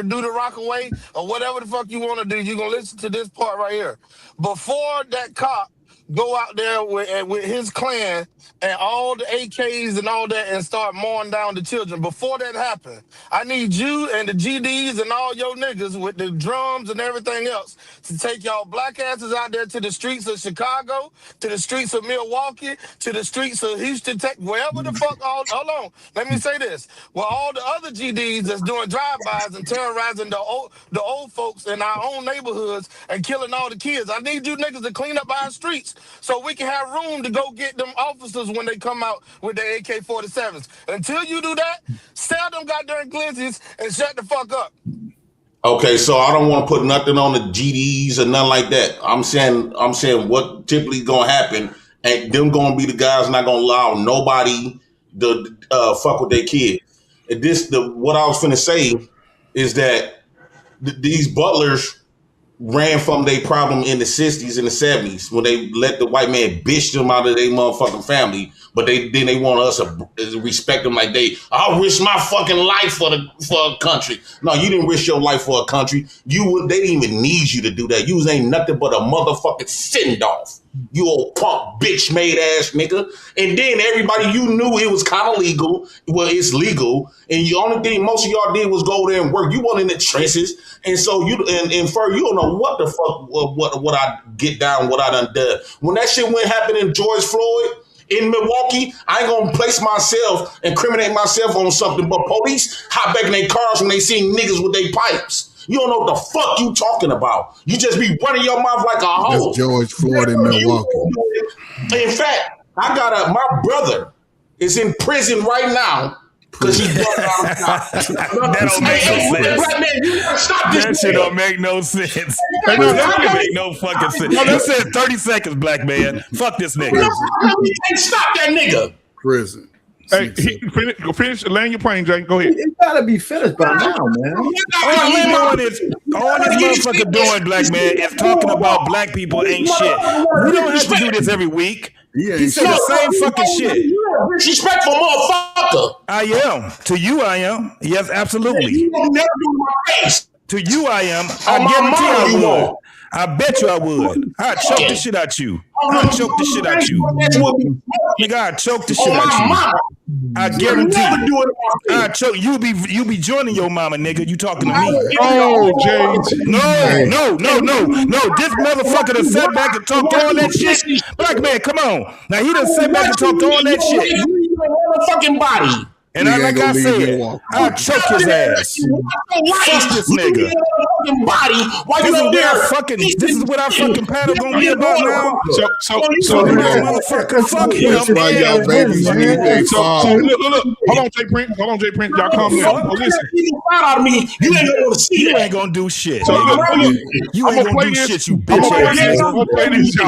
do the rock away or whatever the fuck you want to do. You gonna listen to this part right here. Before that cop go out there with his clan and all the AKs and all that and start mowing down the children. Before that happens, I need you and the GDs and all your niggas with the drums and everything else to take y'all black asses out there to the streets of Chicago, to the streets of Milwaukee, to the streets of Houston, wherever the fuck. Hold on, let me say this. Well, all the other GDs that's doing drive-bys and terrorizing the old folks in our own neighborhoods and killing all the kids. I need you niggas to clean up our streets so we can have room to go get them officers when they come out with their AK-47s. Until you do that, sell them goddamn glizzies and shut the fuck up.
Okay, so I don't want to put nothing on the GDs or nothing like that. I'm saying what typically gonna happen, and them gonna be the guys not gonna allow nobody to fuck with their kids. And what I was finna say is that these butlers ran from their problem in the 60s and the 70s when they let the white man bitch them out of their motherfucking family, but then they want us to respect them like I'll risk my fucking life for a country. No, you didn't risk your life for a country. They didn't even need you to do that. You ain't nothing but a motherfucking send-off. You old punk bitch made ass nigga. And then everybody, you knew it was kind of legal. Well, it's legal. And the only thing most of y'all did was go there and work. You weren't in the trenches. And so you don't know what the fuck, what I get down, what I done done. When that shit went happen in George Floyd in Milwaukee, I ain't gonna place myself, incriminate myself on something, but police hop back in their cars when they see niggas with their pipes. You don't know what the fuck you talking about. You just be running your mouth like a hoe.
That's George Floyd in Milwaukee.
In fact, my brother is in prison right now because he done
That don't make no sense.
Black man, you gotta stop this.
That shit don't make no sense. That don't make no fucking sense. You said 30 seconds, black man. Fuck this nigga.
Stop that nigga.
Prison.
Hey, finish, land your plane, Jay. Go ahead.
It gotta be finished by now, man.
All this motherfucker doing, black man, is talking about black people ain't shit. We don't have to do this every week. He said the same fucking shit.
Disrespectful motherfucker.
I am. To you, I am. Yes, absolutely.
You will never do my face.
To you, I am. I guarantee I would. I bet you I would. I'd choke the shit out you. I'd choke the shit out you. Nigga, I'd choke the shit out you. I guarantee. I'd choke. You be joining your mama, nigga. You talking to me.
Oh, James.
No. This motherfucker done sat back and talked all that shit. Black man, come on. Now he done sat back and talked all that shit.
Fucking body.
And like I said, I'll choke his ass. Fuck this nigga. This is what our fucking panel gonna be about now. So motherfucker, fuck him.
Look. Hold on, Jay Prince. Y'all calm down. Listen.
You ain't gonna do shit. You ain't gonna do shit, you bitch ass nigga.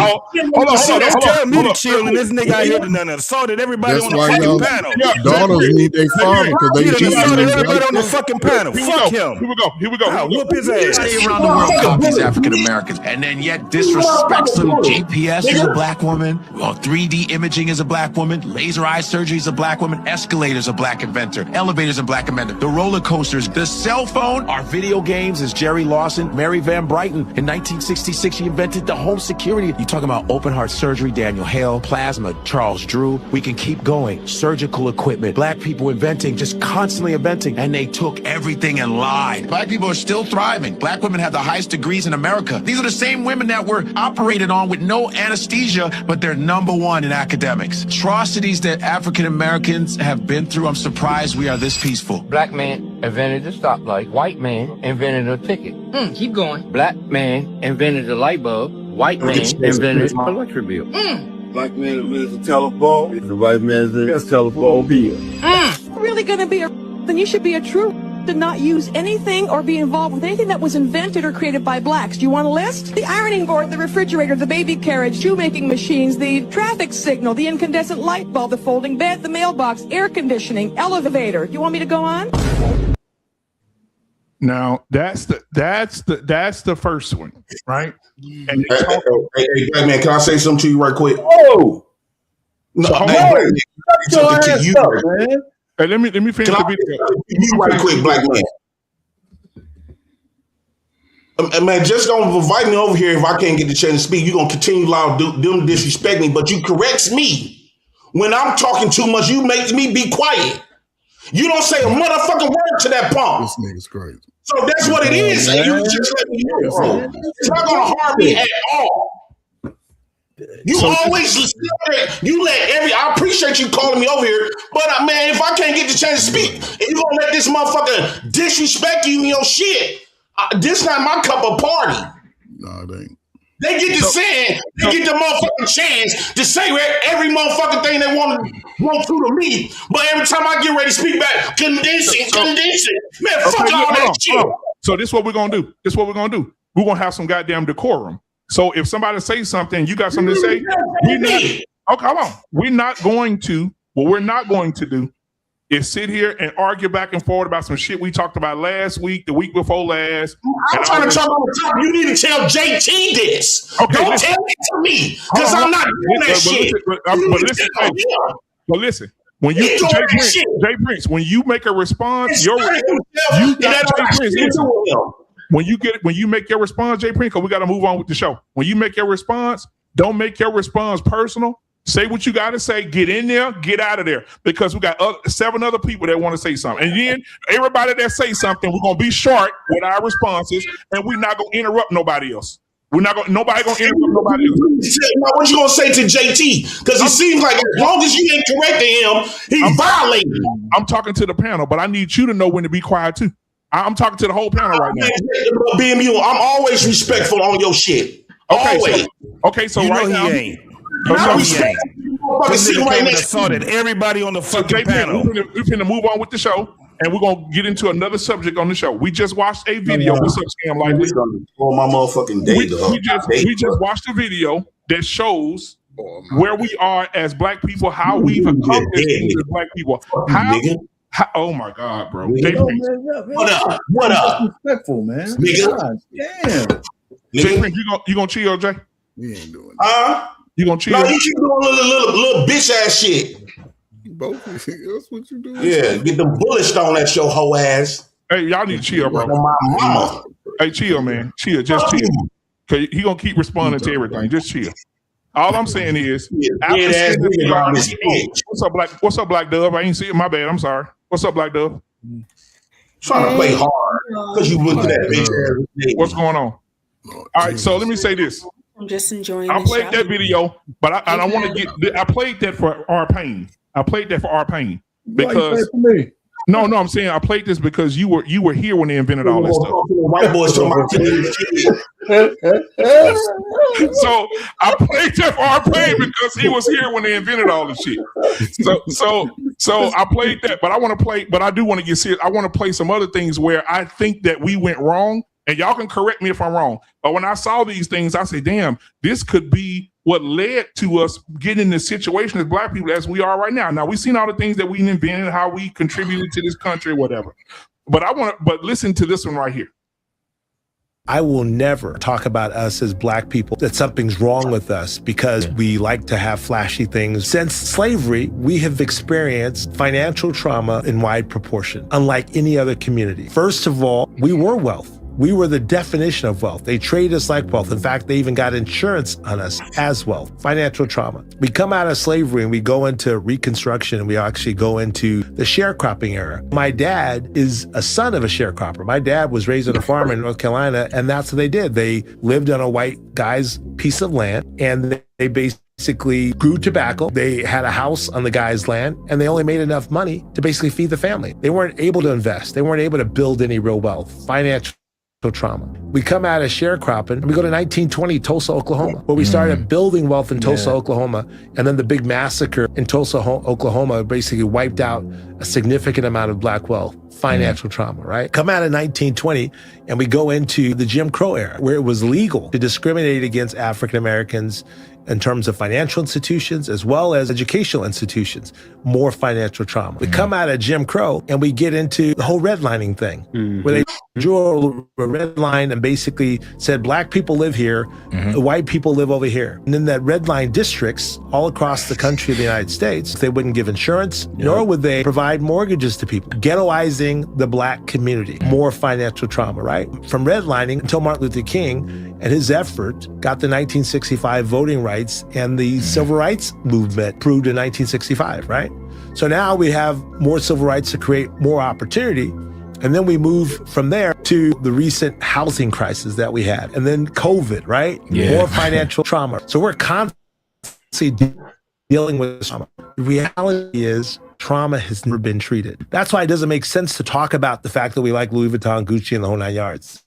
Hold on.
That's telling me to chill, and this nigga out here done assaulted everybody on the fucking panel.
Daughters need they father because they cheating.
Everybody on the fucking panel. Fuck him.
Here we go.
I'll whoop his ass.
Stay around the world copies African Americans and then yet disrespects them. GPS is a black woman. 3D imaging is a black woman. Laser eye surgery is a black woman. Escalators a black inventor. Elevators a black inventor. The roller coasters, the cell phone, our video games is Jerry Lawson, Mary Van Brighton. In 1966, she invented the home security. You talking about open heart surgery, Daniel Hale, plasma, Charles Drew. We can keep going. Surgical equipment. Black people inventing, just constantly inventing, and they took everything and lied. Black people are still thriving. Black women have the highest degrees in America. These are the same women that were operated on with no anesthesia, but they're #1 in academics. Atrocities that African Americans have been through, I'm surprised we are this peaceful.
Black man invented the stoplight. White man invented a ticket. Keep going. Black man invented the light bulb. White man invented the electric bill.
Black man invented the telephone. The white man invented the telephone bill.
Really gonna be then you should be a true to not use anything or be involved with anything that was invented or created by blacks. Do you want a list? The ironing board, the refrigerator, the baby carriage, shoemaking machines, the traffic signal, the incandescent light bulb, the folding bed, the mailbox, air conditioning, elevator. You want me to go on?
Now that's the first one, right? And
hey, Black man, can I say something to you right quick?
Oh,
no,
to you, man.
Hey, let me finish the video.
You right quick, Black man. Man, just don't invite me over here if I can't get the chance to speak. You're going to continue to them disrespect me, but you correct me. When I'm talking too much, you make me be quiet. You don't say a motherfucking word to that punk.
This nigga's crazy.
So that's what it is. And you just let me know, bro. It's not going to harm me at all. You always I appreciate you calling me over here, but man, if I can't get the chance to speak, and you gonna let this motherfucker disrespect you in your shit, this not my cup of party.
No, it ain't.
They get get the motherfucking chance to say every motherfucking thing they want to me, but every time I get ready to speak back, condensing. Man, fuck all that shit.
So this is what we're gonna do. We're gonna have some goddamn decorum. So if somebody says something, you got something to say, come on. We're not going to, what we're not going to do is sit here and argue back and forth about some shit we talked about last week, the week before last.
I'm trying to talk on top. You need to tell JT this. Okay, don't tell it to me, because I'm not doing that shit.
But listen, when you Jay Prince, when you make a response, when you make your response, Jay Prince, because we got to move on with the show. When you make your response, don't make your response personal. Say what you got to say. Get in there. Get out of there. Because we got 7 other people that want to say something. And then everybody that say something, we're going to be short with our responses, and we're not going to interrupt nobody else. Nobody going to interrupt nobody else.
What you going to say to JT? Because it seems like as long as you ain't correcting him, he's violating.
I'm talking to the panel, but I need you to know when to be quiet too. I'm talking to the whole panel right now.
BMU, I'm always respectful on your shit.
Okay, so right now,
he ain't. Assaulted everybody on the fucking panel.
We're going to move on with the show, and we're going to get into another subject on the show. We just watched a video. What's up, Scam Lightly?
My motherfucking day,
we just watched a video that shows where we are as Black people, how we've accomplished things as Black people. Oh my God, bro!
What up?
Respectful, man.
Nigga.
Damn.
Jay Prince, you gonna chill, Jay?
You ain't doing that.
You gonna chill?
No, you keep doing little bitch ass shit.
Both. That's what you do.
Yeah, get them bullish on that show, hoe ass.
Hey, y'all need to chill, bro.
My mama.
Hey, chill, man. Chill, just chill. Cause he gonna keep responding to everything. Just chill. All I'm saying is, what's up, Black Dove? I ain't see it. My bad. I'm sorry. What's up, Black Dove?
Trying to play hard because you went to that bitch.
What's going on? All right, so let me say this.
I'm just enjoying.
I played that video, but I want to get. I played that for our pain. Because no, I'm saying I played this because you were here when they invented all that stuff.
White boys talking about
So I played that for our pain because he was here when they invented all this shit. So I played that, but I do want to get serious. I want to play some other things where I think that we went wrong. And y'all can correct me if I'm wrong. But when I saw these things, I said, damn, this could be what led to us getting in this situation as Black people as we are right now. Now, we've seen all the things that we invented, how we contributed to this country, whatever. But listen to this one right here.
I will never talk about us as Black people, that something's wrong with us because we like to have flashy things. Since slavery, we have experienced financial trauma in wide proportion, unlike any other community. First of all, we were wealth. We were the definition of wealth. They treated us like wealth. In fact, they even got insurance on us as wealth. Financial trauma. We come out of slavery and we go into Reconstruction and we actually go into the sharecropping era. My dad is a son of a sharecropper. My dad was raised on a farm in North Carolina, and that's what they did. They lived on a white guy's piece of land, and they basically grew tobacco. They had a house on the guy's land, and they only made enough money to basically feed the family. They weren't able to invest. They weren't able to build any real wealth. Financial trauma. We come out of sharecropping and we go to 1920 Tulsa, Oklahoma, where we started building wealth in Tulsa, Oklahoma. And then the big massacre in Tulsa, Oklahoma basically wiped out a significant amount of Black wealth. Financial trauma, right? Come out of 1920 and we go into the Jim Crow era, where it was legal to discriminate against African Americans in terms of financial institutions as well as educational institutions. More financial trauma. We come out of Jim Crow and we get into the whole redlining thing, where they drew a red line and basically said Black people live here, the white people live over here. And in that red line districts all across the country of the United States, they wouldn't give insurance, nor would they provide mortgages to people. Ghettoizing victimizing the black community, more financial trauma, right? From redlining until Martin Luther King and his effort got the 1965 voting rights and the civil rights movement proved in 1965, right? So now we have more civil rights to create more opportunity. And then we move from there to the recent housing crisis that we had. And then COVID, right?
Yeah.
More financial trauma. So we're constantly dealing with trauma. The reality is trauma has never been treated. That's why it doesn't make sense to talk about the fact that we like Louis Vuitton, Gucci, and the whole 9 yards.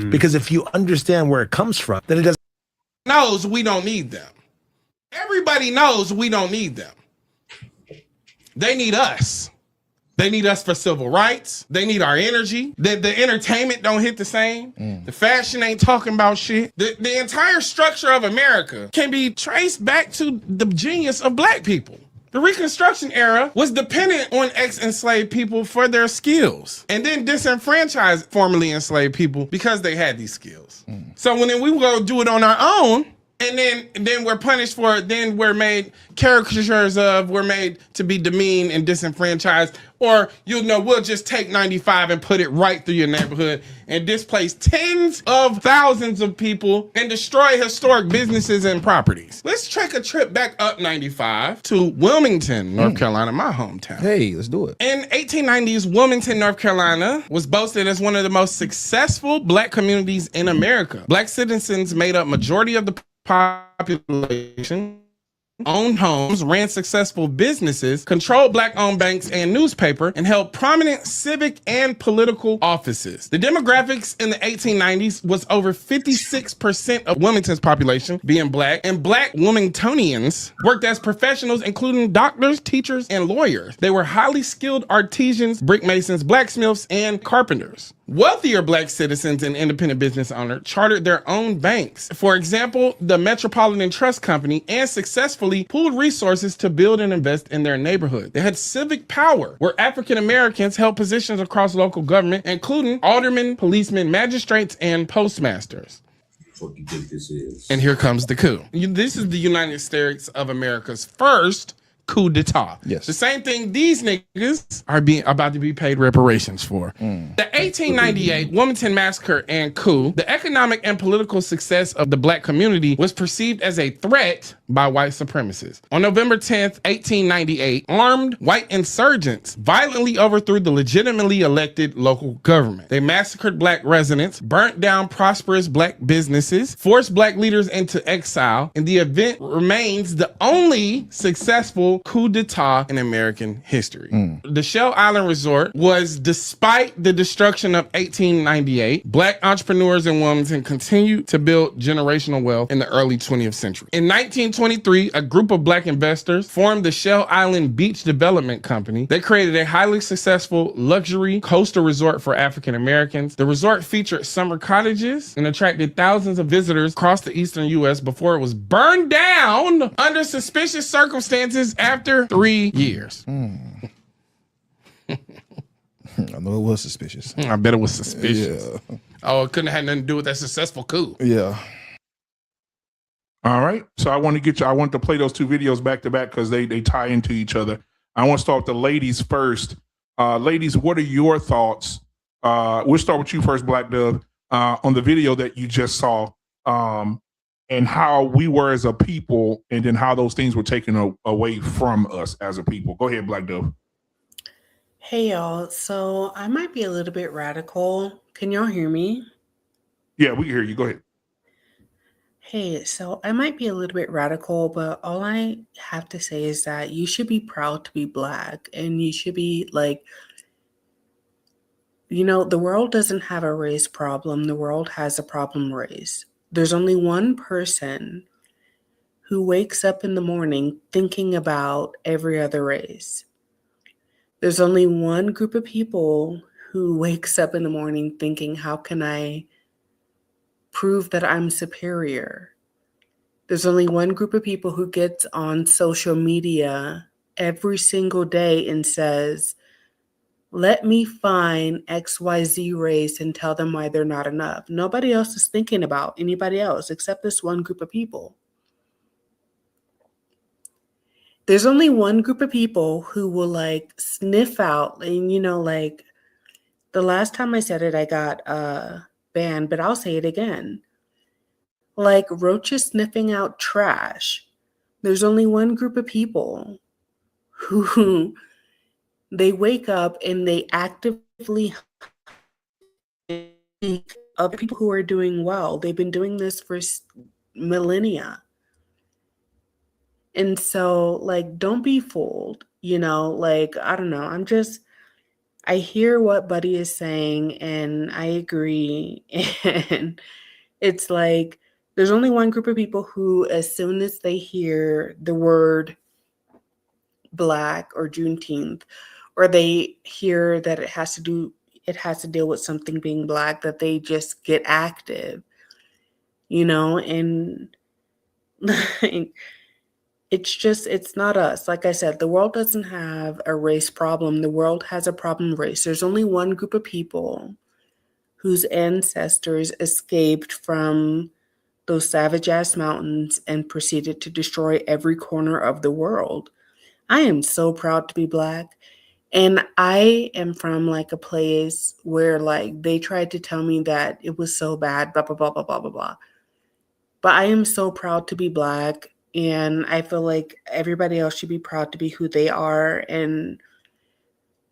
Because if you understand where it comes from, then it doesn't.
Knows we don't need them. Everybody knows we don't need them. They need us. They need us for civil rights. They need our energy. The entertainment don't hit the same. The fashion ain't talking about shit. The entire structure of America can be traced back to the genius of black people. The Reconstruction era was dependent on ex-enslaved people for their skills, and then disenfranchised formerly enslaved people because they had these skills. So when we go do it on our own, and then we're punished for it, then we're made caricatures of, we're made to be demeaned and disenfranchised, or we'll just take 95 and put it right through your neighborhood and displace tens of thousands of people and destroy historic businesses and properties. Let's take a trip back up 95 to Wilmington, North Carolina, my hometown.
Hey, let's do it.
In 1890s, Wilmington, North Carolina was boasted as one of the most successful black communities in America. Black citizens made up majority of the population, owned homes, ran successful businesses, controlled black-owned banks and newspaper, and held prominent civic and political offices. The demographics in the 1890s was over 56% of Wilmington's population being black, and black Wilmingtonians worked as professionals, including doctors, teachers, and lawyers. They were highly skilled artisans, brick masons, blacksmiths, and carpenters. Wealthier black citizens and independent business owners chartered their own banks. For example, the Metropolitan Trust Company, and successfully pooled resources to build and invest in their neighborhood. They had civic power, where African Americans held positions across local government, including aldermen, policemen, magistrates, and postmasters.
What do you think this is?
And here comes the coup. This is the United States of America's first coup d'etat.
Yes.
The same thing these niggas are about to be paid reparations for. The 1898 Wilmington Massacre and coup, the economic and political success of the black community was perceived as a threat by white supremacists. On November 10th, 1898, armed white insurgents violently overthrew the legitimately elected local government. They massacred black residents, burnt down prosperous black businesses, forced black leaders into exile, and the event remains the only successful coup d'etat in American history. The Shell Island Resort was, despite the destruction of 1898, black entrepreneurs in Wilmington continued to build generational wealth in the early 20th century. In 1923, a group of black investors formed the Shell Island Beach Development Company. They created a highly successful luxury coastal resort for African Americans. The resort featured summer cottages and attracted thousands of visitors across the eastern U.S. before it was burned down under suspicious circumstances after 3 years.
I know it was suspicious.
I bet it was suspicious.
Yeah.
Oh, it couldn't have had nothing to do with that successful coup.
Yeah.
All right. So I want to play those two videos back to back because they tie into each other. I want to start with the ladies first. Ladies, what are your thoughts? We'll start with you first, Black Dove, on the video that you just saw, and how we were as a people, and then how those things were taken away from us as a people. Go ahead, Black Dove.
Hey, y'all. So I might be a little bit radical. Can y'all hear me?
Yeah, we can hear you. Go ahead.
Hey, so I might be a little bit radical, but all I have to say is that you should be proud to be Black, and you should be like, the world doesn't have a race problem. The world has a problem race. There's only one person who wakes up in the morning thinking about every other race. There's only one group of people who wakes up in the morning thinking, how can I prove that I'm superior? There's only one group of people who gets on social media every single day and says, let me find XYZ race and tell them why they're not enough. Nobody else is thinking about anybody else except this one group of people. There's only one group of people who will sniff out and, The last time I said it, I got banned, but I'll say it again. Like roaches sniffing out trash. There's only one group of people who they wake up and they actively seek other people who are doing well. They've been doing this for millennia. And so, like, don't be fooled, you know, like, I don't know. I hear what Buddy is saying and I agree. And it's like, there's only one group of people who, as soon as they hear the word Black or Juneteenth, or they hear that it has to deal with something being Black, that they just get active, you know, and like, it's not us. Like I said, the world doesn't have a race problem. The world has a problem race. There's only one group of people whose ancestors escaped from those savage ass mountains and proceeded to destroy every corner of the world. I am so proud to be Black. And I am from like a place where like they tried to tell me that it was so bad, blah, blah, blah, blah, blah, blah, blah. But I am so proud to be Black. And I feel like everybody else should be proud to be who they are and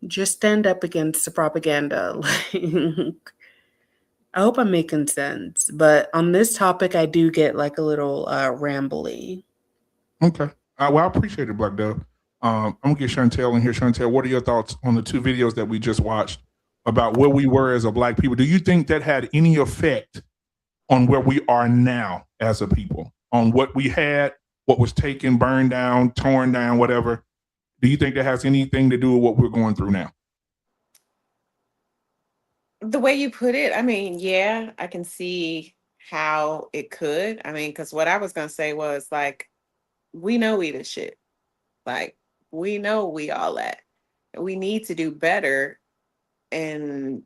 just stand up against the propaganda. Like, I hope I'm making sense. But on this topic, I do get like a little rambly.
Okay. Well, I appreciate it, Black Dove. I'm gonna get Chantel in here. Chantel, what are your thoughts on the two videos that we just watched about where we were as a Black people? Do you think that had any effect on where we are now as a people? On what we had, what was taken, burned down, torn down, whatever? Do you think that has anything to do with what we're going through now?
The way you put it, I mean, yeah, I can see how it could. I mean, because what I was gonna say was like, we know we the shit. Like, we know we all that. We need to do better and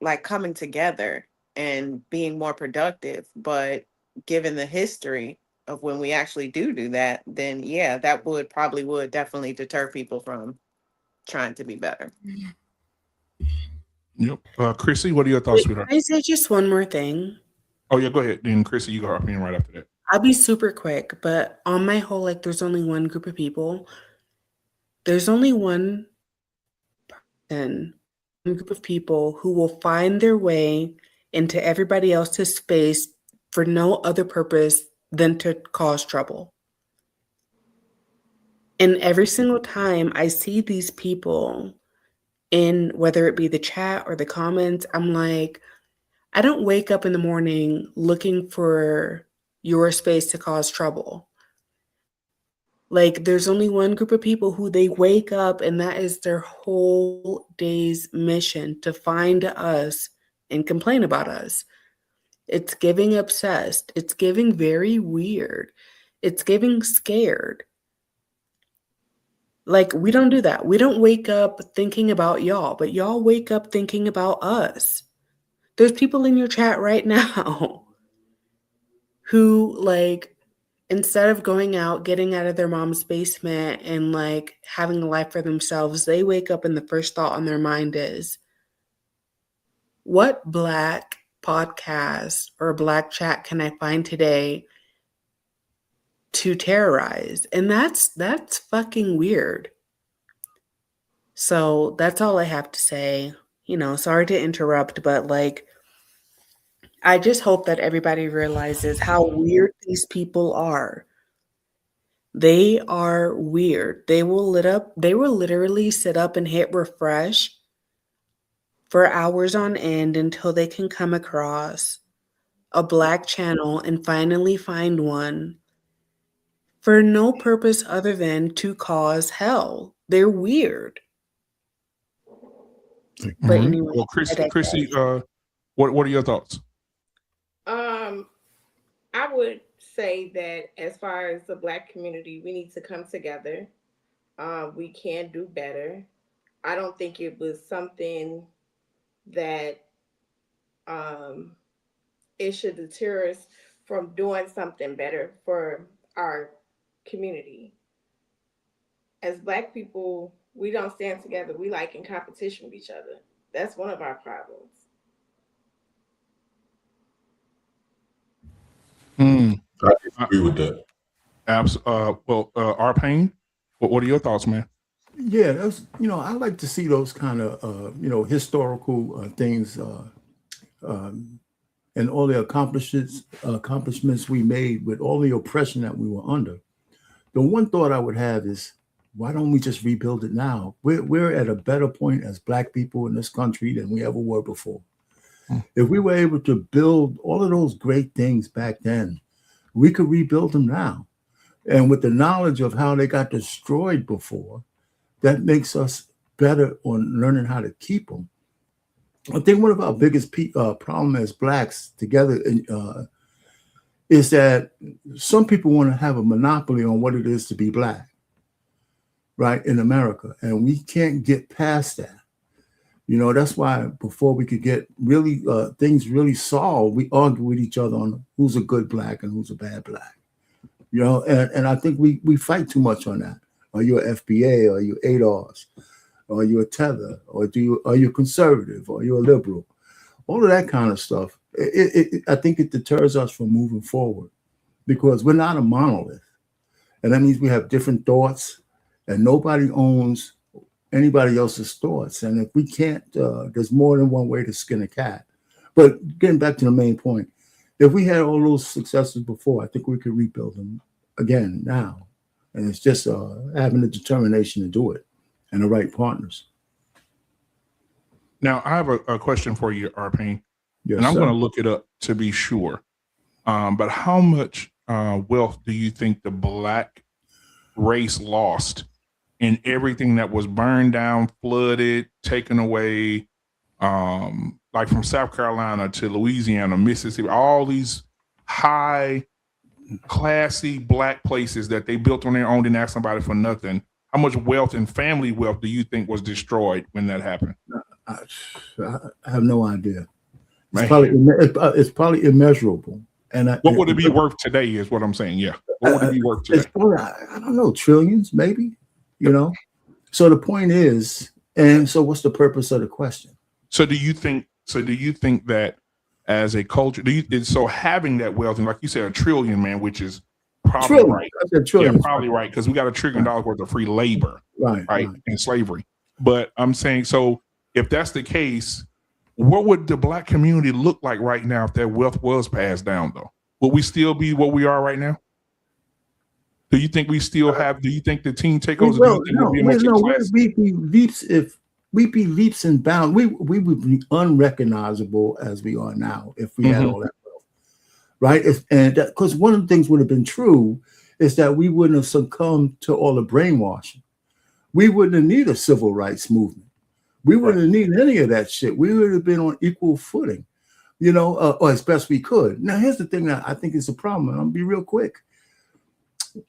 like coming together and being more productive. But given the history of when we actually do that, then yeah, that would definitely deter people from trying to be better.
Yep. Chrissy, what are your thoughts, sweetheart?
Can I say just one more thing?
Oh yeah, go ahead. Then Chrissy, you go hop in right after that.
I'll be super quick, but on my whole, like, there's only one group of people. There's only one person, one group of people who will find their way into everybody else's space for no other purpose than to cause trouble. And every single time I see these people in, whether it be the chat or the comments, I'm like, I don't wake up in the morning looking for your space to cause trouble. Like, there's only one group of people who they wake up and that is their whole day's mission, to find us and complain about us. It's giving obsessed. It's giving very weird. It's giving scared. Like, we don't do that. We don't wake up thinking about y'all, but y'all wake up thinking about us. There's people in your chat right now who, like, instead of going out, getting out of their mom's basement and like having a life for themselves, they wake up and the first thought on their mind is, what Black podcast or Black chat can I find today to terrorize? And that's fucking weird. So that's all I have to say. You know, sorry to interrupt, but like, I just hope that everybody realizes how weird these people are. They are weird. They will literally sit up and hit refresh for hours on end until they can come across a Black channel and finally find one for no purpose other than to cause hell. They're weird. But anyway,
well, Chrissy, what are your thoughts?
I would say that as far as the Black community, we need to come together. We can do better. I don't think it was something that it should deter us from doing something better for our community. As Black people, we don't stand together. We like in competition with each other. That's one of our problems.
I disagree with that.
Our pain. What are your thoughts, man?
Yeah, that's, I like to see those kind of historical things and all the accomplishments we made with all the oppression that we were under. The one thought I would have is, why don't we just rebuild it now? We're at a better point as Black people in this country than we ever were before. If we were able to build all of those great things back then, we could rebuild them now. And with the knowledge of how they got destroyed before, that makes us better on learning how to keep them. I think one of our biggest problem as Blacks together is that some people want to have a monopoly on what it is to be Black, right, in America. And we can't get past that. That's why before we could get really things really solved, we argue with each other on who's a good Black and who's a bad Black. And I think we fight too much on that. Are you an FBA? Are you ADOS? Are you a tether? Or are you conservative? Or are you a liberal? All of that kind of stuff. I think it deters us from moving forward because we're not a monolith. And that means we have different thoughts and nobody owns anybody else's thoughts. And if we can't, there's more than one way to skin a cat. But getting back to the main point, if we had all those successes before, I think we could rebuild them again now. And it's just having the determination to do it and the right partners.
Now, I have a question for you, Arpane.
Yes,
and I'm
sir.
going to look it up to be sure. But how much wealth do you think the Black race lost in everything that was burned down, flooded, taken away, like from South Carolina to Louisiana, Mississippi, all these high, classy Black places that they built on their own, didn't ask somebody for nothing? How much wealth and family wealth do you think was destroyed when that happened?
I have no idea. It's probably immeasurable. And
what would it be worth today is what I'm saying. Yeah. What would it be worth today?
It's probably, I don't know, trillions, maybe, So the point is, and so what's the purpose of the question?
So do you think that as a culture, so having that wealth, and like you said, $1 trillion, man, which is probably right.
I said trillion.
Yeah, probably right, because we got $1 trillion worth of free labor, right, in slavery. But I'm saying, so if that's the case, what would the Black community look like right now if that wealth was passed down, though? Would we still be what we are right now? Do you think we still have? Do you think the teen takeovers?
We'd be leaps and bounds. We would be unrecognizable as we are now if we had all that wealth, right? And because one of the things would have been true is that we wouldn't have succumbed to all the brainwashing. We wouldn't have needed a civil rights movement. We wouldn't have needed any of that shit. We would have been on equal footing, or as best we could. Now, here's the thing that I think is a problem, and I'll be real quick.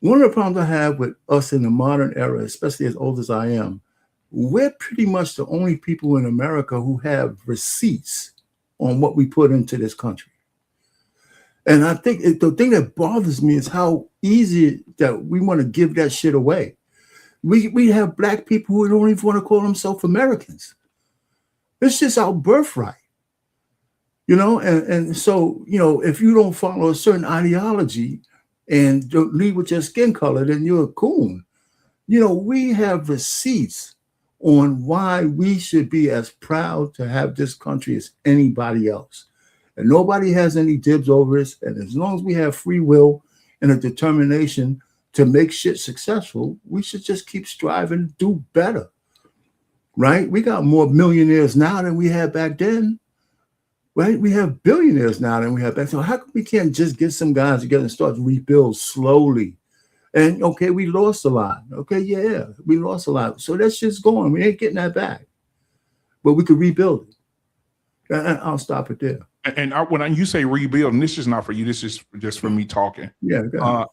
One of the problems I have with us in the modern era, especially as old as I am, we're pretty much the only people in America who have receipts on what we put into this country. And I think the thing that bothers me is how easy that we want to give that shit away. We have Black people who don't even want to call themselves Americans. It's just our birthright, and so, if you don't follow a certain ideology and don't lead with your skin color, then you're a coon. We have receipts on why we should be as proud to have this country as anybody else. And nobody has any dibs over us. And as long as we have free will and a determination to make shit successful, we should just keep striving to do better, right? We got more millionaires now than we had back then, right? We have billionaires now than we had back then. So how come we can't just get some guys together and start to rebuild slowly? And okay, we lost a lot. Okay, yeah, we lost a lot. So that shit's going. We ain't getting that back, but we could rebuild it. And I'll stop it there.
And when you say rebuild, and this is not for you, this is just for me talking.
Yeah,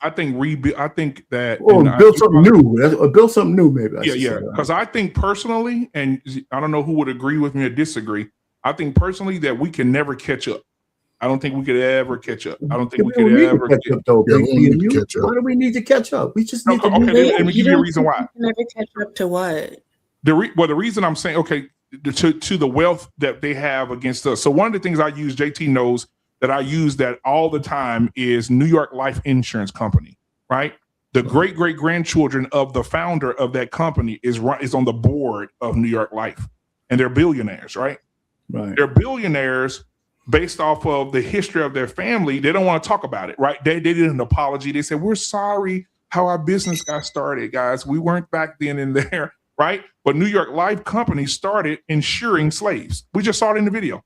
I think rebuild. I think that
build something new. Build something new, maybe.
Yeah. Because I think personally, and I don't know who would agree with me or disagree. I think personally that we can never catch up. I don't think we could ever catch up. I don't think we could ever
catch up, though. Why do we need to catch up? We just need to.
Okay, let me give you a reason why.
Never catch up to what?
The reason I'm saying, okay, to the wealth that they have against us. So one of the things I use, JT knows that I use that all the time, is New York Life Insurance Company, right? The great grandchildren of the founder of that company is on the board of New York Life, and they're billionaires, right?
Right.
They're billionaires based off of the history of their family. They don't want to talk about it, right? They did an apology. They said, we're sorry how our business got started, guys. We weren't back then in there, right? But New York Life Company started insuring slaves. We just saw it in the video.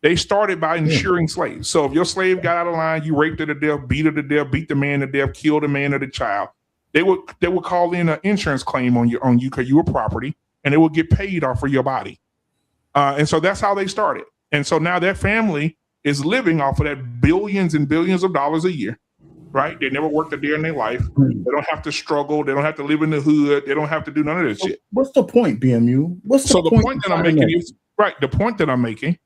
They started by insuring slaves. So if your slave got out of line, you raped her to death, beat her to death, beat the man to death, killed the man or the child, they would call in an insurance claim on you because you were property, and they would get paid off for your body. And so that's how they started. And so now their family is living off of that billions and billions of dollars a year, right? They never worked a day in their life. They don't have to struggle. They don't have to live in the hood. They don't have to do none of this shit.
What's the point, BMU? The
point that I'm making is, right, the point that I'm making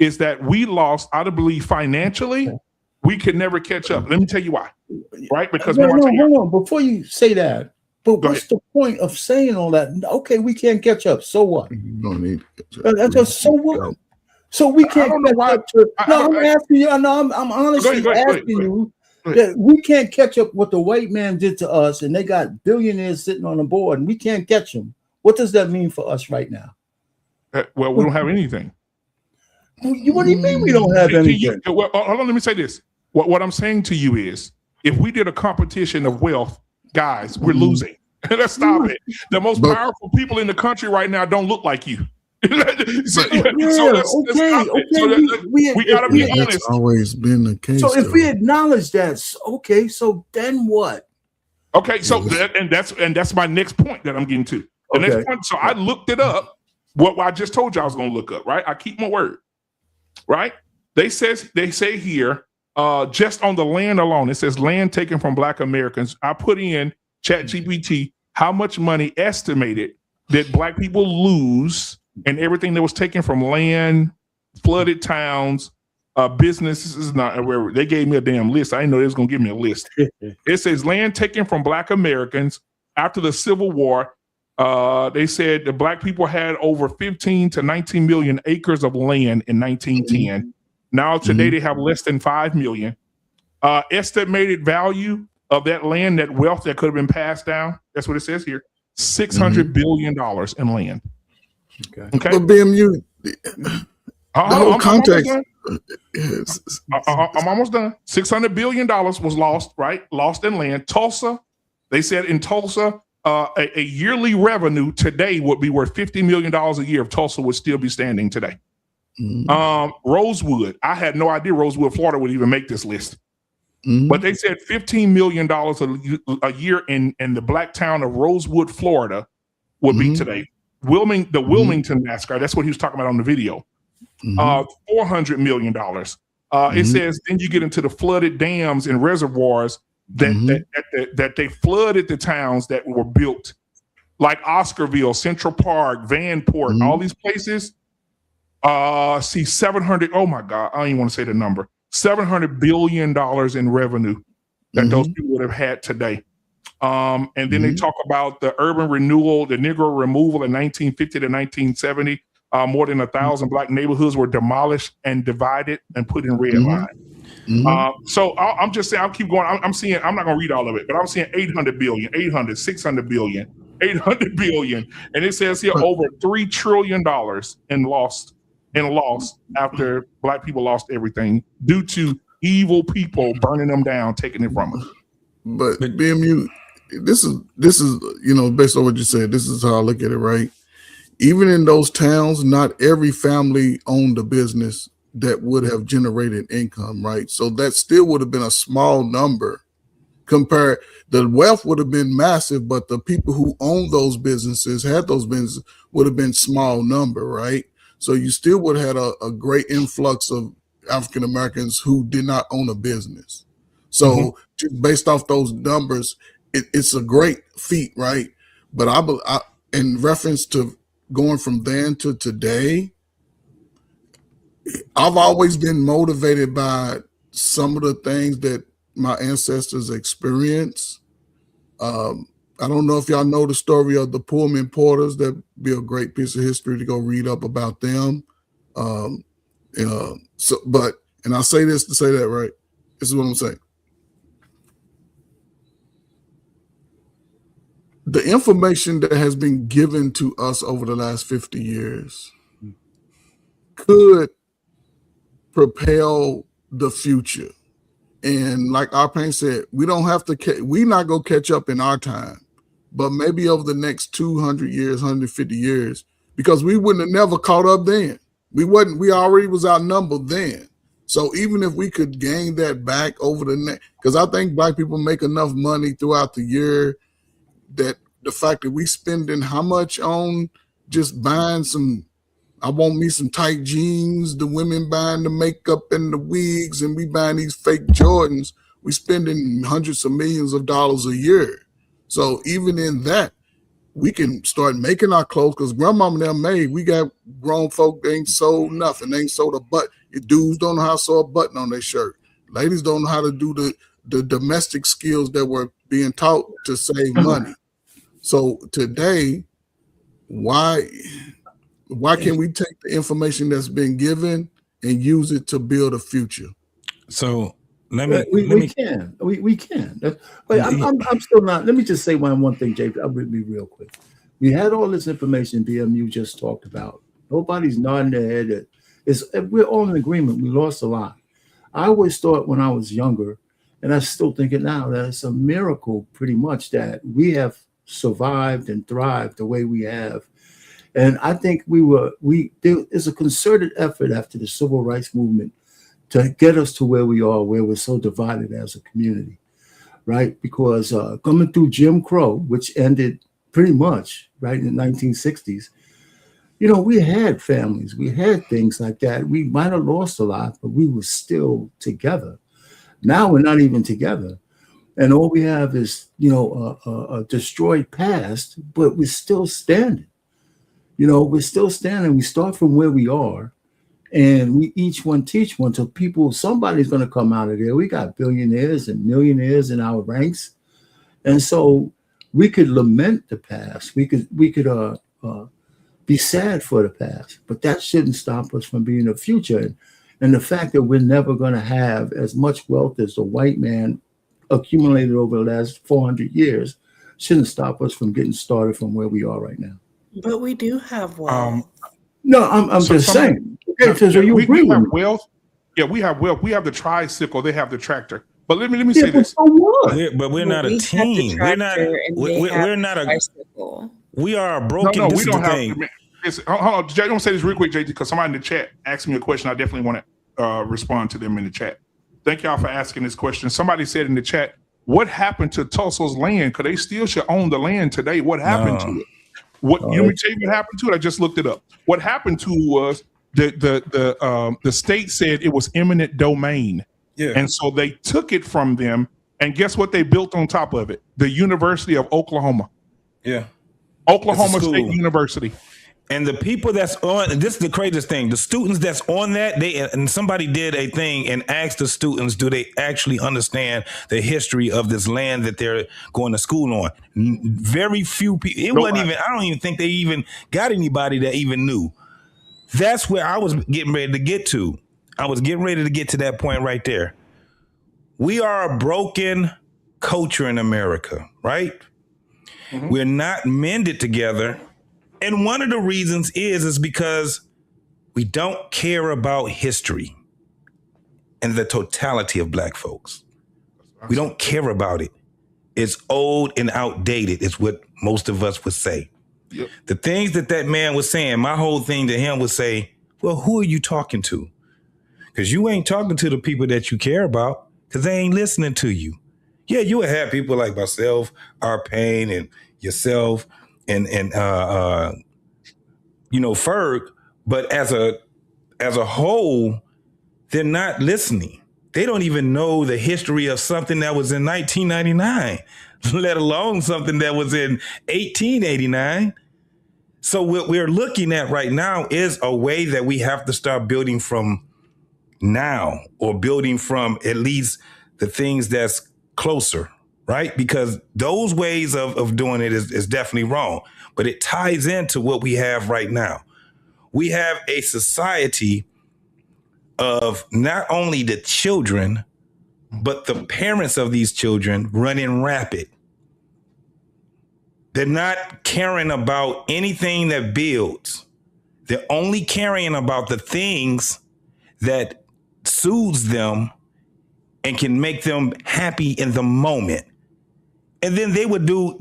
is that we lost, I believe, financially, we could never catch up. Let me tell you why, right? Because
hold on. Before you say that, but what's the point of saying all that? Okay, we can't catch up. So what?
You don't need to
That's just so what? So we can't catch up to. I'm asking you. No, I'm honestly asking you that we can't catch up what the white man did to us, and they got billionaires sitting on the board, and we can't catch them. What does that mean for us right now?
Well, we don't have anything.
What do you mean we don't have anything?
Well, hold on, let me say this. What I'm saying to you is, if we did a competition of wealth, guys, we're losing. Let's stop it. The most powerful people in the country right now don't look like you. We gotta be honest.
That's always been the case.
So if we acknowledge that, okay, so then what?
Okay, so that's my next point that I'm getting to. The next point. So I looked it up. What I just told you I was going to look up. Right, I keep my word. Right? They say here, just on the land alone, it says land taken from Black Americans. I put in ChatGPT how much money estimated that Black people lose and everything that was taken from land, flooded towns, businesses. Not where they gave me a damn list. I didn't know they was gonna give me a list. It says land taken from Black Americans after the Civil War. They said the Black people had over 15 to 19 million acres of land in 1910. Now today they have less than 5 million. Estimated value of that land, that wealth that could have been passed down. That's what it says here. $600 billion in land. Okay.
But BMU, the whole context.
I'm almost done. $600 billion was lost, right? Lost in land. Tulsa, they said in Tulsa, a yearly revenue today would be worth $50 million a year if Tulsa would still be standing today. Rosewood, I had no idea Rosewood, Florida would even make this list. But they said $15 million a year in the Black town of Rosewood, Florida would be today. The Wilmington massacre, that's what he was talking about on the video. $400 million. It says then you get into the flooded dams and reservoirs that they flooded the towns that were built, like Oscarville, Central Park, Vanport, all these places. See 700. Oh my God, I don't even want to say the number. $700 billion in revenue that those people would have had today. And then they talk about the urban renewal, the Negro removal in 1950 to 1970. More than 1,000 Black neighborhoods were demolished and divided and put in red line. So I'm just saying, I'll keep going. I'm seeing, I'm not going to read all of it, but I'm seeing 800 billion, 800, 600 billion, 800 billion. And it says here over $3 trillion in loss after Black people lost everything due to evil people burning them down, taking it from them.
But BMU, this is based on what you said, this is how I look at it, right? Even in those towns, not every family owned a business that would have generated income, right? So that still would have been a small number compared. The wealth would have been massive, but the people who owned those businesses, had those businesses, would have been small number, right? So you still would have had a great influx of African Americans who did not own a business. So based off those numbers, it's a great feat, right? But I in reference to going from then to today, I've always been motivated by some of the things that my ancestors experienced. I don't know if y'all know the story of the Pullman Porters. That'd be a great piece of history to go read up about them. And I say this to say that, right? This is what I'm saying. The information that has been given to us over the last 50 years could propel the future. And like Arpane said, we're not going to catch up in our time, but maybe over the next 200 years, 150 years, because we wouldn't have never caught up then. We already was outnumbered then. So even if we could gain that back over the next, because I think Black people make enough money throughout the year that the fact that we spending how much on just buying I want me some tight jeans, the women buying the makeup and the wigs, and we buying these fake Jordans, we spending hundreds of millions of dollars a year. So even in that, we can start making our clothes, because grandmama them made, we got grown folk that ain't sold nothing. They ain't sold a button. Dudes don't know how to sew a button on their shirt. Ladies don't know how to do the domestic skills that were being taught to save money. So today, why can't we take the information that's been given and use it to build a future?
So
we can. But I'm still not. Let me just say one thing, JP. I'll be real quick. We had all this information BMU just talked about. Nobody's nodding their head. We're all in agreement. We lost a lot. I always thought when I was younger, and I still think it now, that it's a miracle pretty much that we have survived and thrived the way we have. And I think there is a concerted effort after the civil rights movement to get us to where we are, where we're so divided as a community, right? Because coming through Jim Crow, which ended pretty much right in the 1960s, we had families, we had things like that. We might have lost a lot, but we were still together. Now we're not even together. And all we have is, a destroyed past, but we're still standing. We're still standing. We start from where we are, and we each one teach one. So somebody's going to come out of there. We got billionaires and millionaires in our ranks, and so we could lament the past. We could be sad for the past, but that shouldn't stop us from being a future. And the fact that we're never going to have as much wealth as the white man accumulated over the last 400 years shouldn't stop us from getting started from where we are right now.
But we do have wealth.
No, I'm just saying. Okay, so you agree
we have
with me?
wealth. Yeah, we have wealth. We have the tricycle. They have the tractor. But let me say this.
We're not a team. We're not a
bicycle.
We are a broken.
No, we don't have. Hold on, Jay. Don't say this real quick, JT, because somebody in the chat asked me a question. I definitely want to respond to them in the chat. Thank y'all for asking this question. Somebody said in the chat, "What happened to Tulsa's land? Because they still should own the land today. What happened to it? Let me tell you what happened to it. I just looked it up. What happened to it was the state said it was eminent domain, and so they took it from them. And guess what they built on top of it? The University of Oklahoma.
Yeah,
Oklahoma State University.
And the people that's on, this is the craziest thing, the students that's on that, and somebody did a thing and asked the students, do they actually understand the history of this land that they're going to school on? Very few people. It wasn't even, I don't even think they even got anybody that even knew. That's where I was getting ready to get to. I was getting ready to get to that point right there. We are a broken culture in America, right? Mm-hmm. We're not mended together. And one of the reasons is because we don't care about history and the totality of Black folks. We don't care about it. It's old and outdated is what most of us would say. Yep. The things that man was saying, my whole thing to him would say, well, who are you talking to? Because you ain't talking to the people that you care about because they ain't listening to you. Yeah, you would have people like myself, Arpane, and yourself, and Ferg, but as a whole, they're not listening. They don't even know the history of something that was in 1999, let alone something that was in 1889. So what we're looking at right now is a way that we have to start building from now, or building from at least the things that's closer. right? Because those ways of doing it is definitely wrong. But it ties into what we have right now. We have a society of not only the children, but the parents of these children running rapid. They're not caring about anything that builds. They're only caring about the things that soothes them and can make them happy in the moment. And then they would do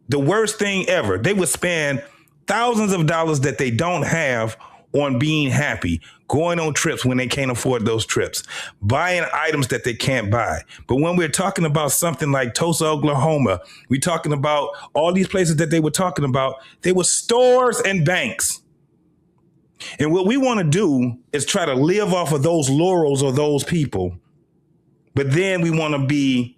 the worst thing ever. They would spend thousands of dollars that they don't have on being happy, going on trips when they can't afford those trips, buying items that they can't buy. But when we're talking about something like Tulsa, Oklahoma, we're talking about all these places that they were talking about, they were stores and banks. And what we want to do is try to live off of those laurels of those people. But then we want to be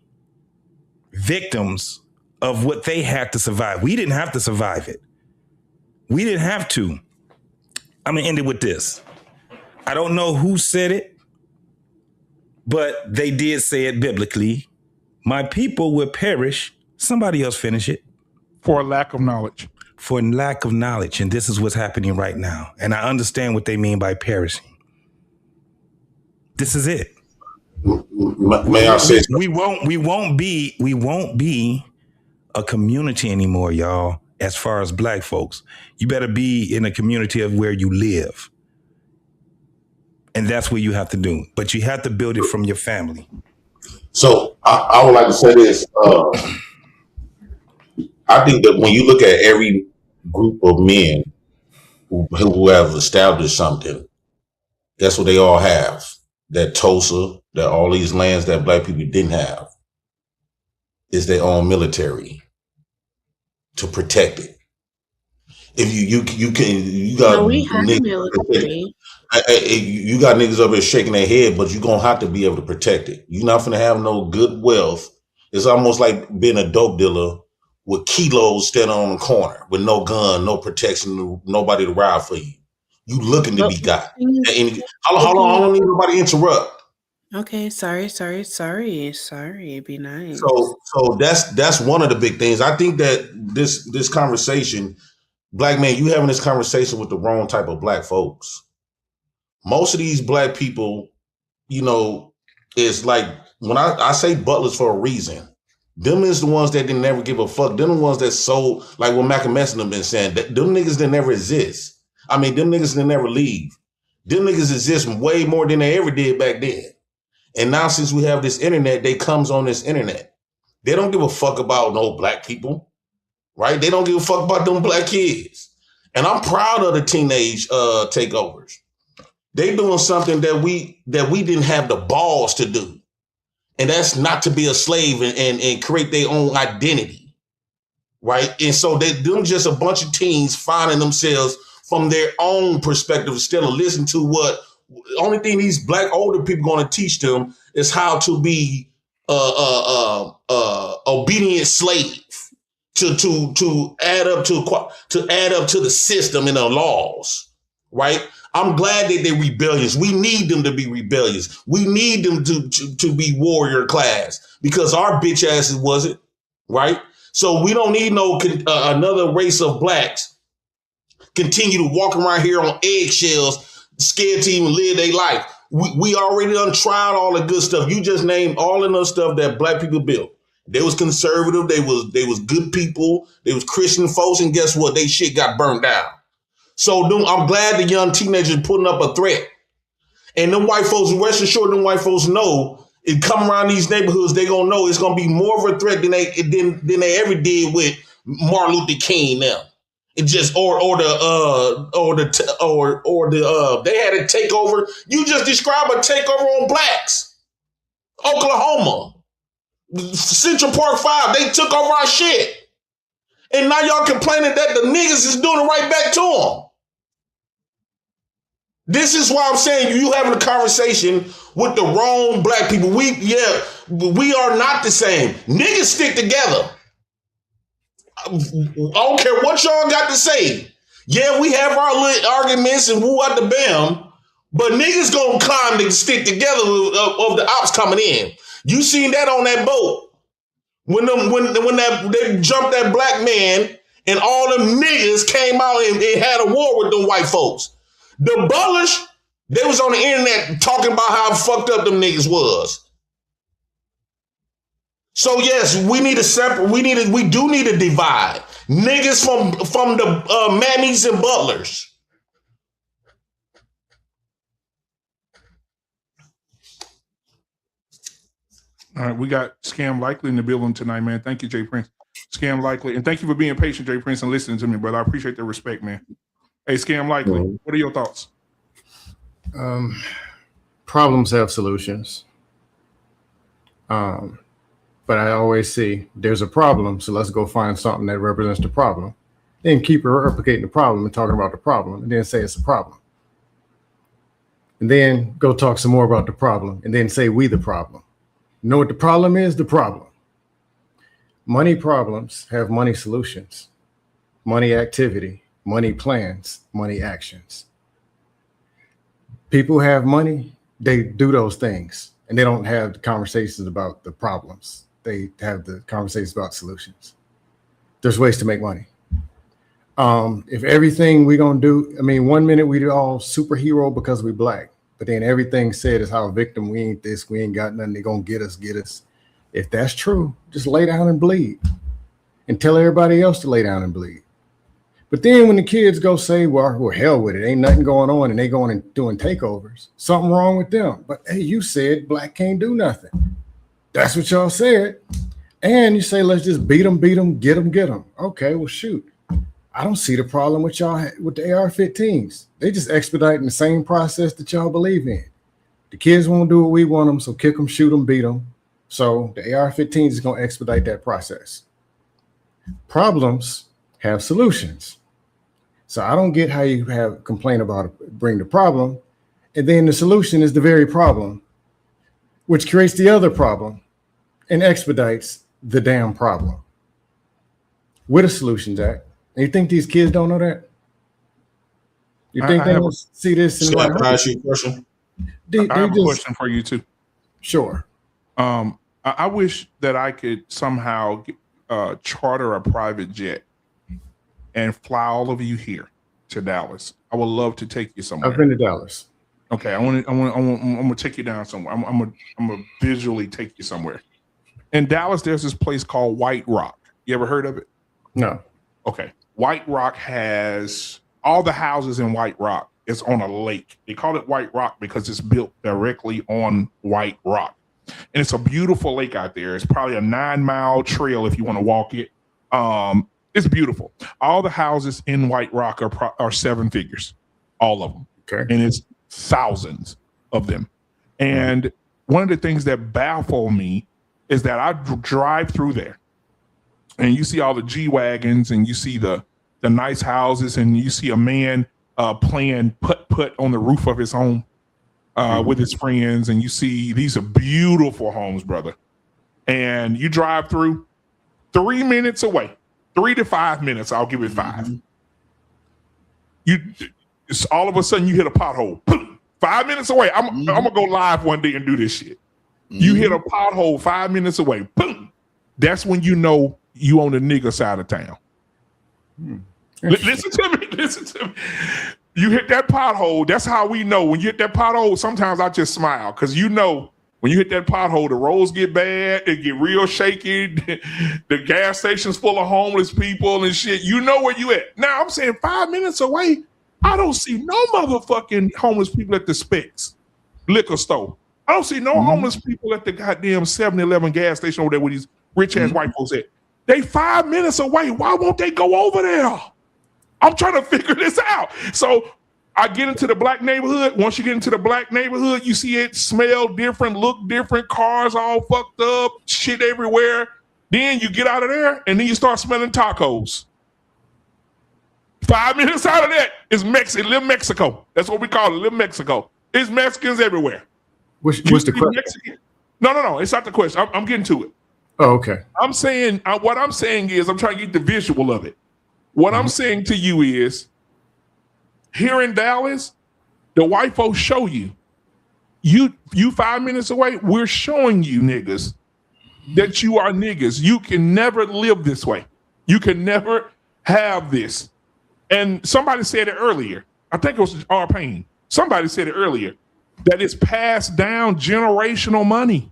victims of what they had to survive. We didn't have to survive it. We didn't have to. I'm going to end it with this. I don't know who said it, but they did say it biblically. My people will perish. Somebody else finish it.
For a lack of knowledge.
For lack of knowledge. And this is what's happening right now. And I understand what they mean by perishing. This is it.
May I say
we won't be a community anymore, y'all, as far as black folks. You better be in a community of where you live. And that's what you have to do. But you have to build it from your family.
So I would like to say this. I think that when you look at every group of men who have established something, that's what they all have. That Tulsa, that all these lands that black people didn't have, is their own military to protect it. If you got
we have a military.
You got niggas over here shaking their head, but you're gonna have to be able to protect it. You're not gonna have no good wealth. It's almost like being a dope dealer with kilos standing on the corner with no gun, no protection, nobody to ride for you. You looking to be got. Hold on, I don't need nobody to interrupt.
Okay, sorry. Be nice.
So that's one of the big things. I think that this conversation, black man, you having this conversation with the wrong type of black folks. Most of these black people, is like, when I say butlers for a reason, them is the ones that didn't never give a fuck. Them the ones that sold, like what Malcolm X have been saying, that them niggas didn't never exist. I mean, them niggas didn't never leave. Them niggas exist way more than they ever did back then. And now since we have this internet, they comes on this internet. They don't give a fuck about no black people, right? They don't give a fuck about them black kids. And I'm proud of the teenage takeovers. They doing something that we didn't have the balls to do. And that's not to be a slave and create their own identity, right? And so them just a bunch of teens finding themselves from their own perspective instead of listening to what only thing these black older people going to teach them is how to be obedient slave to add up to the system and the laws, right? I'm glad that they're rebellious. We need them to be rebellious. We need them to be warrior class because our bitch asses wasn't, right? So we don't need no another race of blacks continue to walk around here on eggshells, scared to even live their life. We already done tried all the good stuff. You just named all of the stuff that black people built. They was conservative. They was good people. They was Christian folks. And guess what? They shit got burned down. So I'm glad the young teenagers putting up a threat. And them white folks, rest assured, them white folks know it come around these neighborhoods, they gonna know it's gonna be more of a threat than they ever did with Martin Luther King now. It just they had a takeover. You just described a takeover on blacks. Oklahoma. Central Park 5, they took over our shit. And now y'all complaining that the niggas is doing it right back to them. This is why I'm saying you having a conversation with the wrong black people. We are not the same. Niggas stick together. I don't care what y'all got to say. Yeah, we have our little arguments and woo at the bam, but niggas gonna climb to stick together of the ops coming in. You seen that on that boat. When they jumped that black man and all them niggas came out and had a war with them white folks. The Butlers, they was on the internet talking about how fucked up them niggas was. So yes, we need to separate. We do need to divide niggas from the mammies and butlers.
All right, we got Scam Likely in the building tonight, man. Thank you, Jay Prince. Scam Likely, and thank you for being patient, Jay Prince, and listening to me, brother. I appreciate the respect, man. Hey, Scam Likely, what are your thoughts?
Problems have solutions. But I always see there's a problem, so let's go find something that represents the problem. Then keep replicating the problem and talking about the problem, and then say it's a problem. And then go talk some more about the problem, and then say we the problem. You know what the problem is? The problem. Money problems have money solutions, money activity, money plans, money actions. People have money, they do those things, and they don't have the conversations about the problems. They have the conversations about solutions. There's ways to make money. If everything we gonna do, 1 minute we all superhero because we black, but then everything said is how a victim, we ain't this, we ain't got nothing, they gonna get us. If that's true, just lay down and bleed and tell everybody else to lay down and bleed. But then when the kids go say, well, hell with it, ain't nothing going on, and they going and doing takeovers, something wrong with them. But hey, you said black can't do nothing. That's what y'all said. And you say, let's just beat them, get them. Okay, well, shoot. I don't see the problem with y'all with the AR-15s. They just expediting the same process that y'all believe in. The kids won't do what we want them, so kick them, shoot them, beat them. So the AR-15s is going to expedite that process. Problems have solutions. So I don't get how you have complain about bring the problem, and then the solution is the very problem, which creates the other problem and expedites the damn problem. With a solutions act. And you think these kids don't know that? You think they don't see this?
So I can ask you a question?
I have a question for you too.
Sure.
I wish that I could somehow charter a private jet and fly all of you here to Dallas. I would love to take you somewhere.
I've been to Dallas.
Okay, I'm gonna take you down somewhere. I'm gonna visually take you somewhere. In Dallas, there's this place called White Rock. You ever heard of it?
No.
Okay. White Rock has all the houses in White Rock is on a lake. They call it White Rock because it's built directly on White Rock. And it's a beautiful lake out there. It's probably a 9-mile trail if you want to walk it. It's beautiful. All the houses in White Rock are 7 figures, all of them.
Okay.
And it's thousands of them. And one of the things that baffle me is that I drive through there and you see all the G-Wagons and you see the nice houses and you see a man playing putt-putt on the roof of his home with his friends, and you see these are beautiful homes, brother. And you drive through 3 minutes away, 3 to 5 minutes, I'll give it 5. It's all of a sudden you hit a pothole. 5 minutes away. I'm gonna go live one day and do this shit. You hit a pothole 5 minutes away. Boom. That's when you know you on the nigger side of town. Listen to me. You hit that pothole. That's how we know. When you hit that pothole, sometimes I just smile because you know when you hit that pothole, the roads get bad. They get real shaky. The gas station's full of homeless people and shit. You know where you at. Now, I'm saying 5 minutes away, I don't see no motherfucking homeless people at the Specs liquor store. I don't see no homeless people at the goddamn 7-Eleven gas station over there where these rich-ass white folks at. They 5 minutes away. Why won't they go over there? I'm trying to figure this out. So I get into the black neighborhood. Once you get into the black neighborhood, you see it smell different, look different, cars all fucked up, shit everywhere. Then you get out of there, and then you start smelling tacos. 5 minutes out of that is Mexico, Little Mexico. That's what we call it, Little Mexico. It's Mexicans everywhere.
What's the question?
No. It's not the question. I'm getting to it.
Oh, okay.
I'm saying, what I'm saying is, I'm trying to get the visual of it. What I'm saying to you is, here in Dallas, the white folks show you 5 minutes away, we're showing you niggas that you are niggas. You can never live this way. You can never have this. And somebody said it earlier. I think it was R. Payne. Somebody said it earlier that it's passed down generational money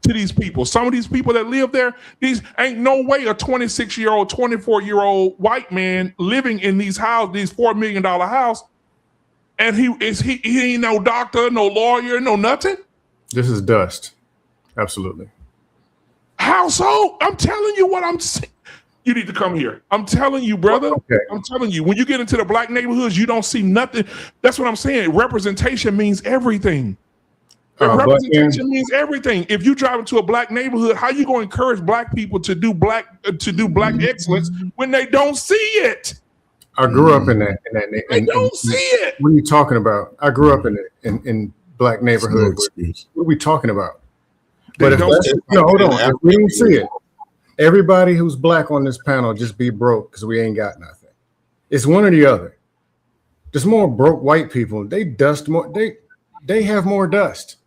to these people. Some of these people that live there, these ain't no way a 26-year-old, 24-year-old white man living in these houses, these $4 million house, and he ain't no doctor, no lawyer, no nothing.
This is dust. Absolutely.
How so? I'm telling you what I'm saying. You need to come here. I'm telling you, brother.
Okay.
I'm telling you, when you get into the black neighborhoods, you don't see nothing. That's what I'm saying. Representation means everything. Representation means everything. If you drive into a black neighborhood, how you going to encourage black people to do black excellence when they don't see it?
I grew up in that.
They don't see it.
What are you talking about? I grew up in black neighborhoods. What are we talking about? But hold on. If we don't see it, everybody who's black on this panel just be broke because we ain't got nothing. It's one or the other. There's more broke white people. They dust more. They have more dust.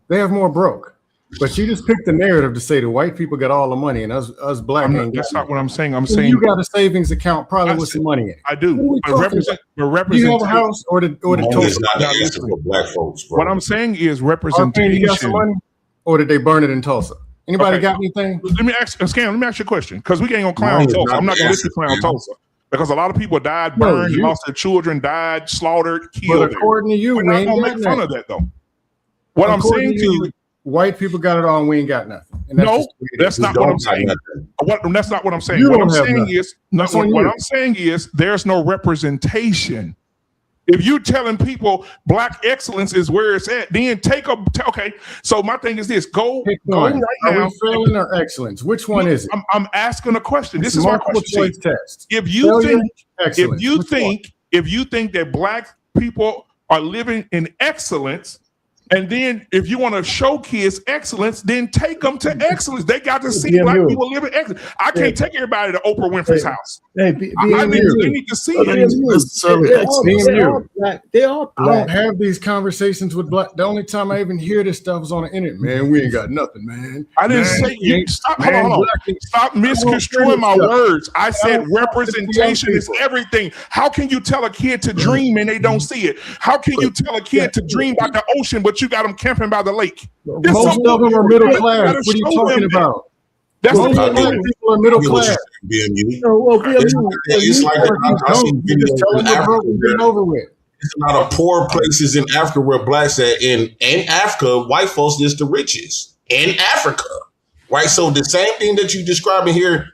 They have more broke. But you just picked the narrative to say the white people got all the money and us black ain't got.
That's not what I'm saying. I'm saying
you got a savings account probably with some money in it.
I do.
Do you have a house or the
It's not the answer for black folks, bro.
What I'm saying is
You got some money, or did they burn it in Tulsa? Anybody got anything?
Let me ask you a question, because we ain't gonna clown Tulsa. I'm not gonna let you clown Tulsa. Because a lot of people died, burned, lost their children, died, slaughtered, killed.
But according to you,
we're not gonna make fun of that though. What I'm saying to you,
white people got it all and we ain't got nothing. And
that's not what I'm saying. That's not what I'm saying. What I'm saying is there's no representation. If you're telling people black excellence is where it's at, then okay. So my thing is this: go right now.
Are we failing or excellence? Which one is it?
I'm asking a question. This is
my
question.
Choice test.
If you think that black people are living in excellence, and then if you want to show kids excellence, then take them to excellence. They got to see black people living excellence. I can't take everybody to Oprah Winfrey's house. They need to see it.
They all black. I don't have these conversations with black. The only time I even hear this stuff is on the internet. Man, we ain't got nothing, man.
I didn't say you. Stop misconstruing my words. I said representation is everything. How can you tell a kid to dream and they don't see it? How can you tell a kid to dream about the ocean, but you got them camping by the lake?
Most of them are middle class. What are you talking about?
That's
most black people are middle class.
It's like it's a lot of poor places in Africa where blacks at. In Africa, white folks is the richest in Africa, right? So the same thing that you describing here,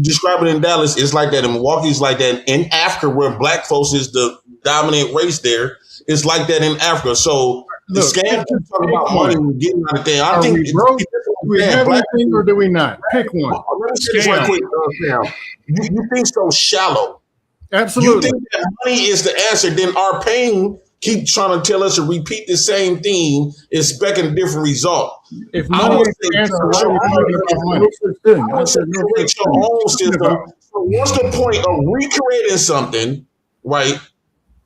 describing in Dallas, is like that in Milwaukee. Is like that in Africa, where black folks is the dominant race. There, it's like that in Africa. So the scam talking about money and getting out of there. I think
do we have anything or do we not? Pick one.
Let me say this right quick, you think so shallow.
Absolutely.
You think that money is the answer, then our pain keep trying to tell us to repeat the same thing, expecting a different result.
If money is the answer, why are we talking about money?
Create your own system. So what's the point of recreating something, right?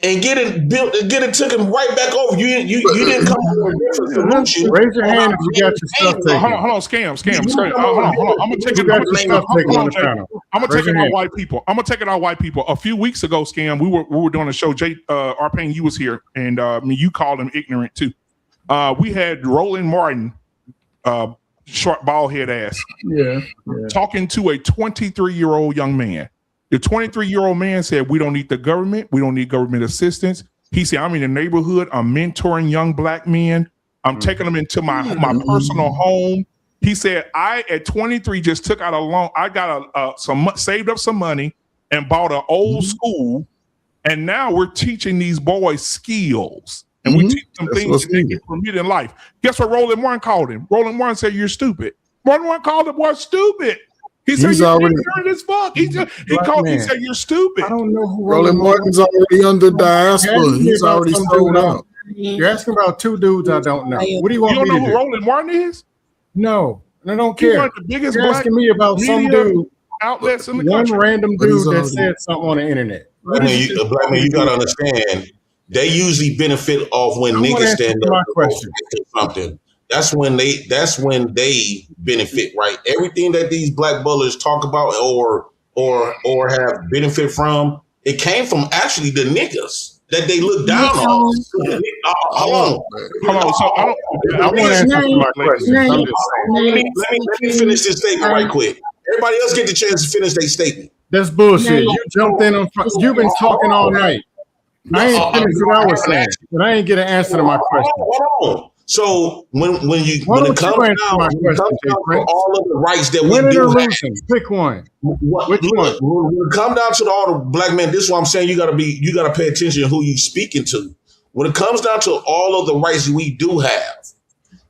And get it built, get it taken right back over. You didn't come up with a different solution.
Raise your hand if you got your stuff taken.
Hold on, scam. Hold on. I'm gonna take it on white people. A few weeks ago, scam, we were doing a show. R. Payne, you was here, and you called him ignorant too. We had Roland Martin, short bald head ass, talking to a 23-year-old young man. The 23-year-old man said, we don't need the government. We don't need government assistance. He said, I'm in the neighborhood. I'm mentoring young black men. I'm taking them into my personal home. He said, I, at 23, just took out a loan. I got saved up some money and bought an old school. And now we're teaching these boys skills. And we teach them things that they get from it in life. Guess what Roland Martin called him? Roland Martin said, you're stupid. Roland Martin called the boy stupid. He said, you're ignorant as fuck. He said, you're stupid.
I don't know who
Roland Martin's already under diaspora. He's already sold out.
You're asking about two dudes I don't know. What do you want me to do?
You don't know who Roland Martin is?
No, I don't care. You're asking me about some dude,
outlets in the country.
One random dude that said something on the internet.
Black man, you gotta understand. They usually benefit off when niggas stand up for something. That's when they benefit, right? Everything that these black bullets talk about or have benefit from, it came from actually the niggas that they look down on. Hold on. So I want to answer my question. Let me finish this statement right quick. Everybody else get the chance to finish their statement.
That's bullshit. You jumped in on. You've been talking all night. I ain't finished what I was saying, but I ain't get an answer to my question.
Hold on. So when it comes down to all of the rights that we do have,
pick one.
Which one? When it comes down to all the black men, this is what I'm saying. You gotta pay attention to who you speaking to. When it comes down to all of the rights we do have,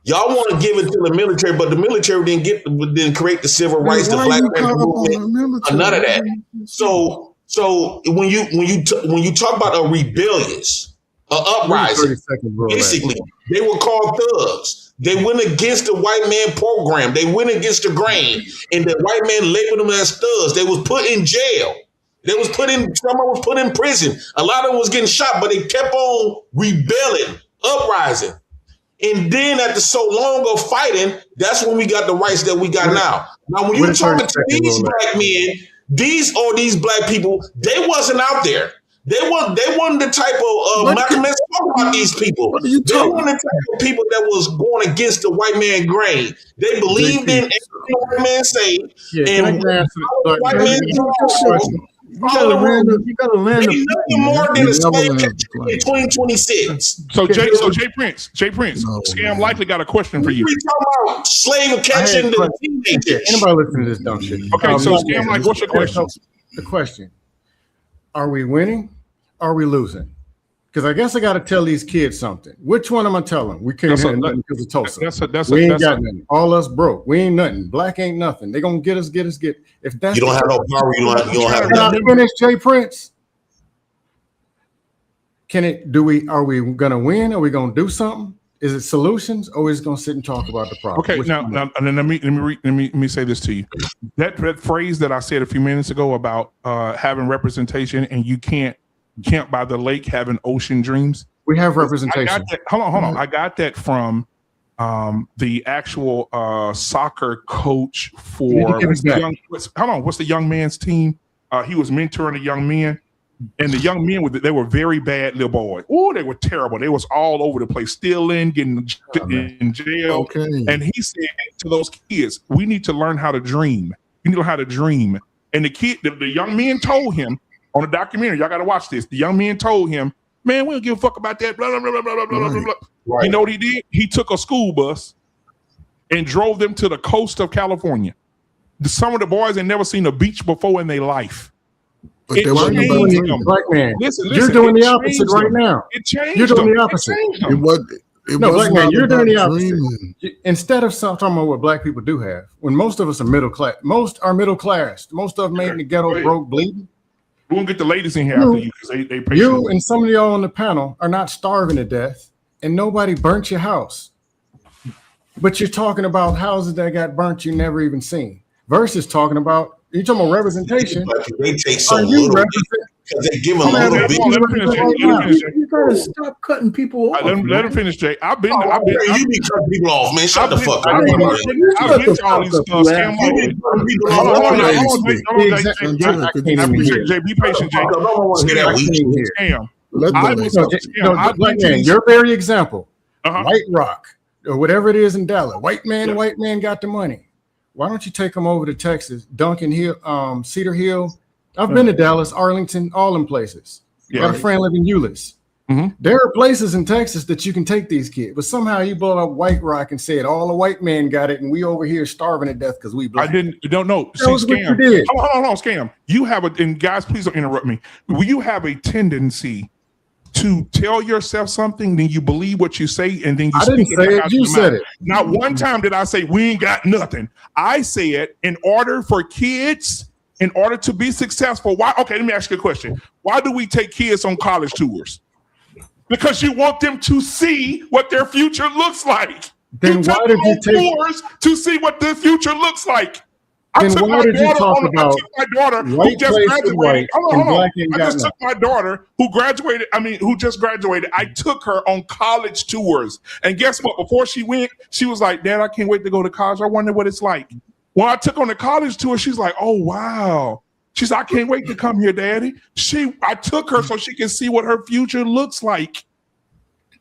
y'all want to give it to the military, but the military didn't create the civil rights, the black man movement, none of that. So when you talk about a rebellious, uprising, basically they were called thugs. They went against the white man program. They went against the grain, and the white man labeled them as thugs. They was put in jail. Someone was put in prison. A lot of them was getting shot, but they kept on rebelling, uprising. And then after so long of fighting, that's when we got the rights that we got now. Now, when you're talking to these black men, these black people, they wasn't out there. They weren't the type of Malcolm X talk about these people. They weren't the type of people that was going against the white man grain. They believed in everything the white man said. And the white man
you gotta land
nothing more than a slave catcher in 2026.
So Jay Prince, Scam likely got a question for you.
We talking about slave catching the teenagers.
Anybody listening to this dumb shit?
Okay, so Scam, like, what's your question?
The question: are we winning? Are we losing? Because I guess I got to tell these kids something. Which one am I telling? We can't have nothing because of Tulsa. We ain't got nothing. All us broke. We ain't nothing. Black ain't nothing. They gonna get us. If that's
you don't have no power, you don't have nothing.
Finish, Jay Prince. Are we gonna win? Are we gonna do something? Is it solutions, or is it gonna sit and talk about the problem?
Okay, now and then let me say this to you. That phrase that I said a few minutes ago about having representation, and you can't camp by the lake having ocean dreams.
We have representation.
Hold on. I got that from the actual soccer coach for what's the young man's team? He was mentoring the young men, and the young men they were very bad little boys. Oh, they were terrible. They was all over the place, stealing, getting in jail.
Okay.
And he said to those kids, "We need to learn how to dream. You know how to dream." And the young men told him on the documentary, y'all got to watch this. The young men told him, "Man, we don't give a fuck about that." Blah blah blah blah blah blah blah blah. Right. You know what he did? He took a school bus and drove them to the coast of California. Some of the boys had never seen a beach before in their life.
But Black man, you're doing the opposite right now.
It changed.
You're doing the opposite. Black man, you're doing the opposite. Instead of talking about what black people do have, when most of us are middle class, most of them made in the ghetto, broke, bleeding.
We won't get the ladies in here after you because they pay.
You and some of y'all on the panel are not starving to death, and nobody burnt your house. But you're talking about houses that got burnt you never even seen. Versus talking about you're talking about representation.
They take so little because they give them a little bit.
You gotta stop cutting people off.
Let him finish, Jay. I've been.
You be cutting people off, man. Shut the fuck up.
I've been to all these scam. I appreciate Jay. Be patient, Jay.
Black man, your very example. White Rock or whatever it is in Dallas. White man got the money. Why don't you take them over to Texas, Duncan Hill, Cedar Hill? I've been to Dallas, Arlington, all them places. Got a friend living in Euless. There are places in Texas that you can take these kids, but somehow you blow up White Rock and said all the white men got it, and we over here starving to death because we black.
Don't know.
That was what you did.
Hold on, Scam. You have and guys, please don't interrupt me. You have a tendency to tell yourself something, then you believe what you say, and then you
I didn't say it. You said it.
Not one time did I say we ain't got nothing. I said in order for kids, in order to be successful, why? Okay, let me ask you a question. Why do we take kids on college tours? Because you want them to see what their future looks like.
Then why did you take
tours to see what their future looks like? I
Then
took
why
my
did you
daughter
talk
on. I
about
took my daughter who
white
just
place with
graduated.
white
Hold
and
on.
black ain't
I
got
just took
nothing?
my daughter who graduated. Who just graduated. I took her on college tours, and guess what? Before she went, she was like, "Dad, I can't wait to go to college. I wonder what it's like." When I took on the college tour, she's like, "Oh wow." She's like, "I can't wait to come here, Daddy." I took her so she can see what her future looks like.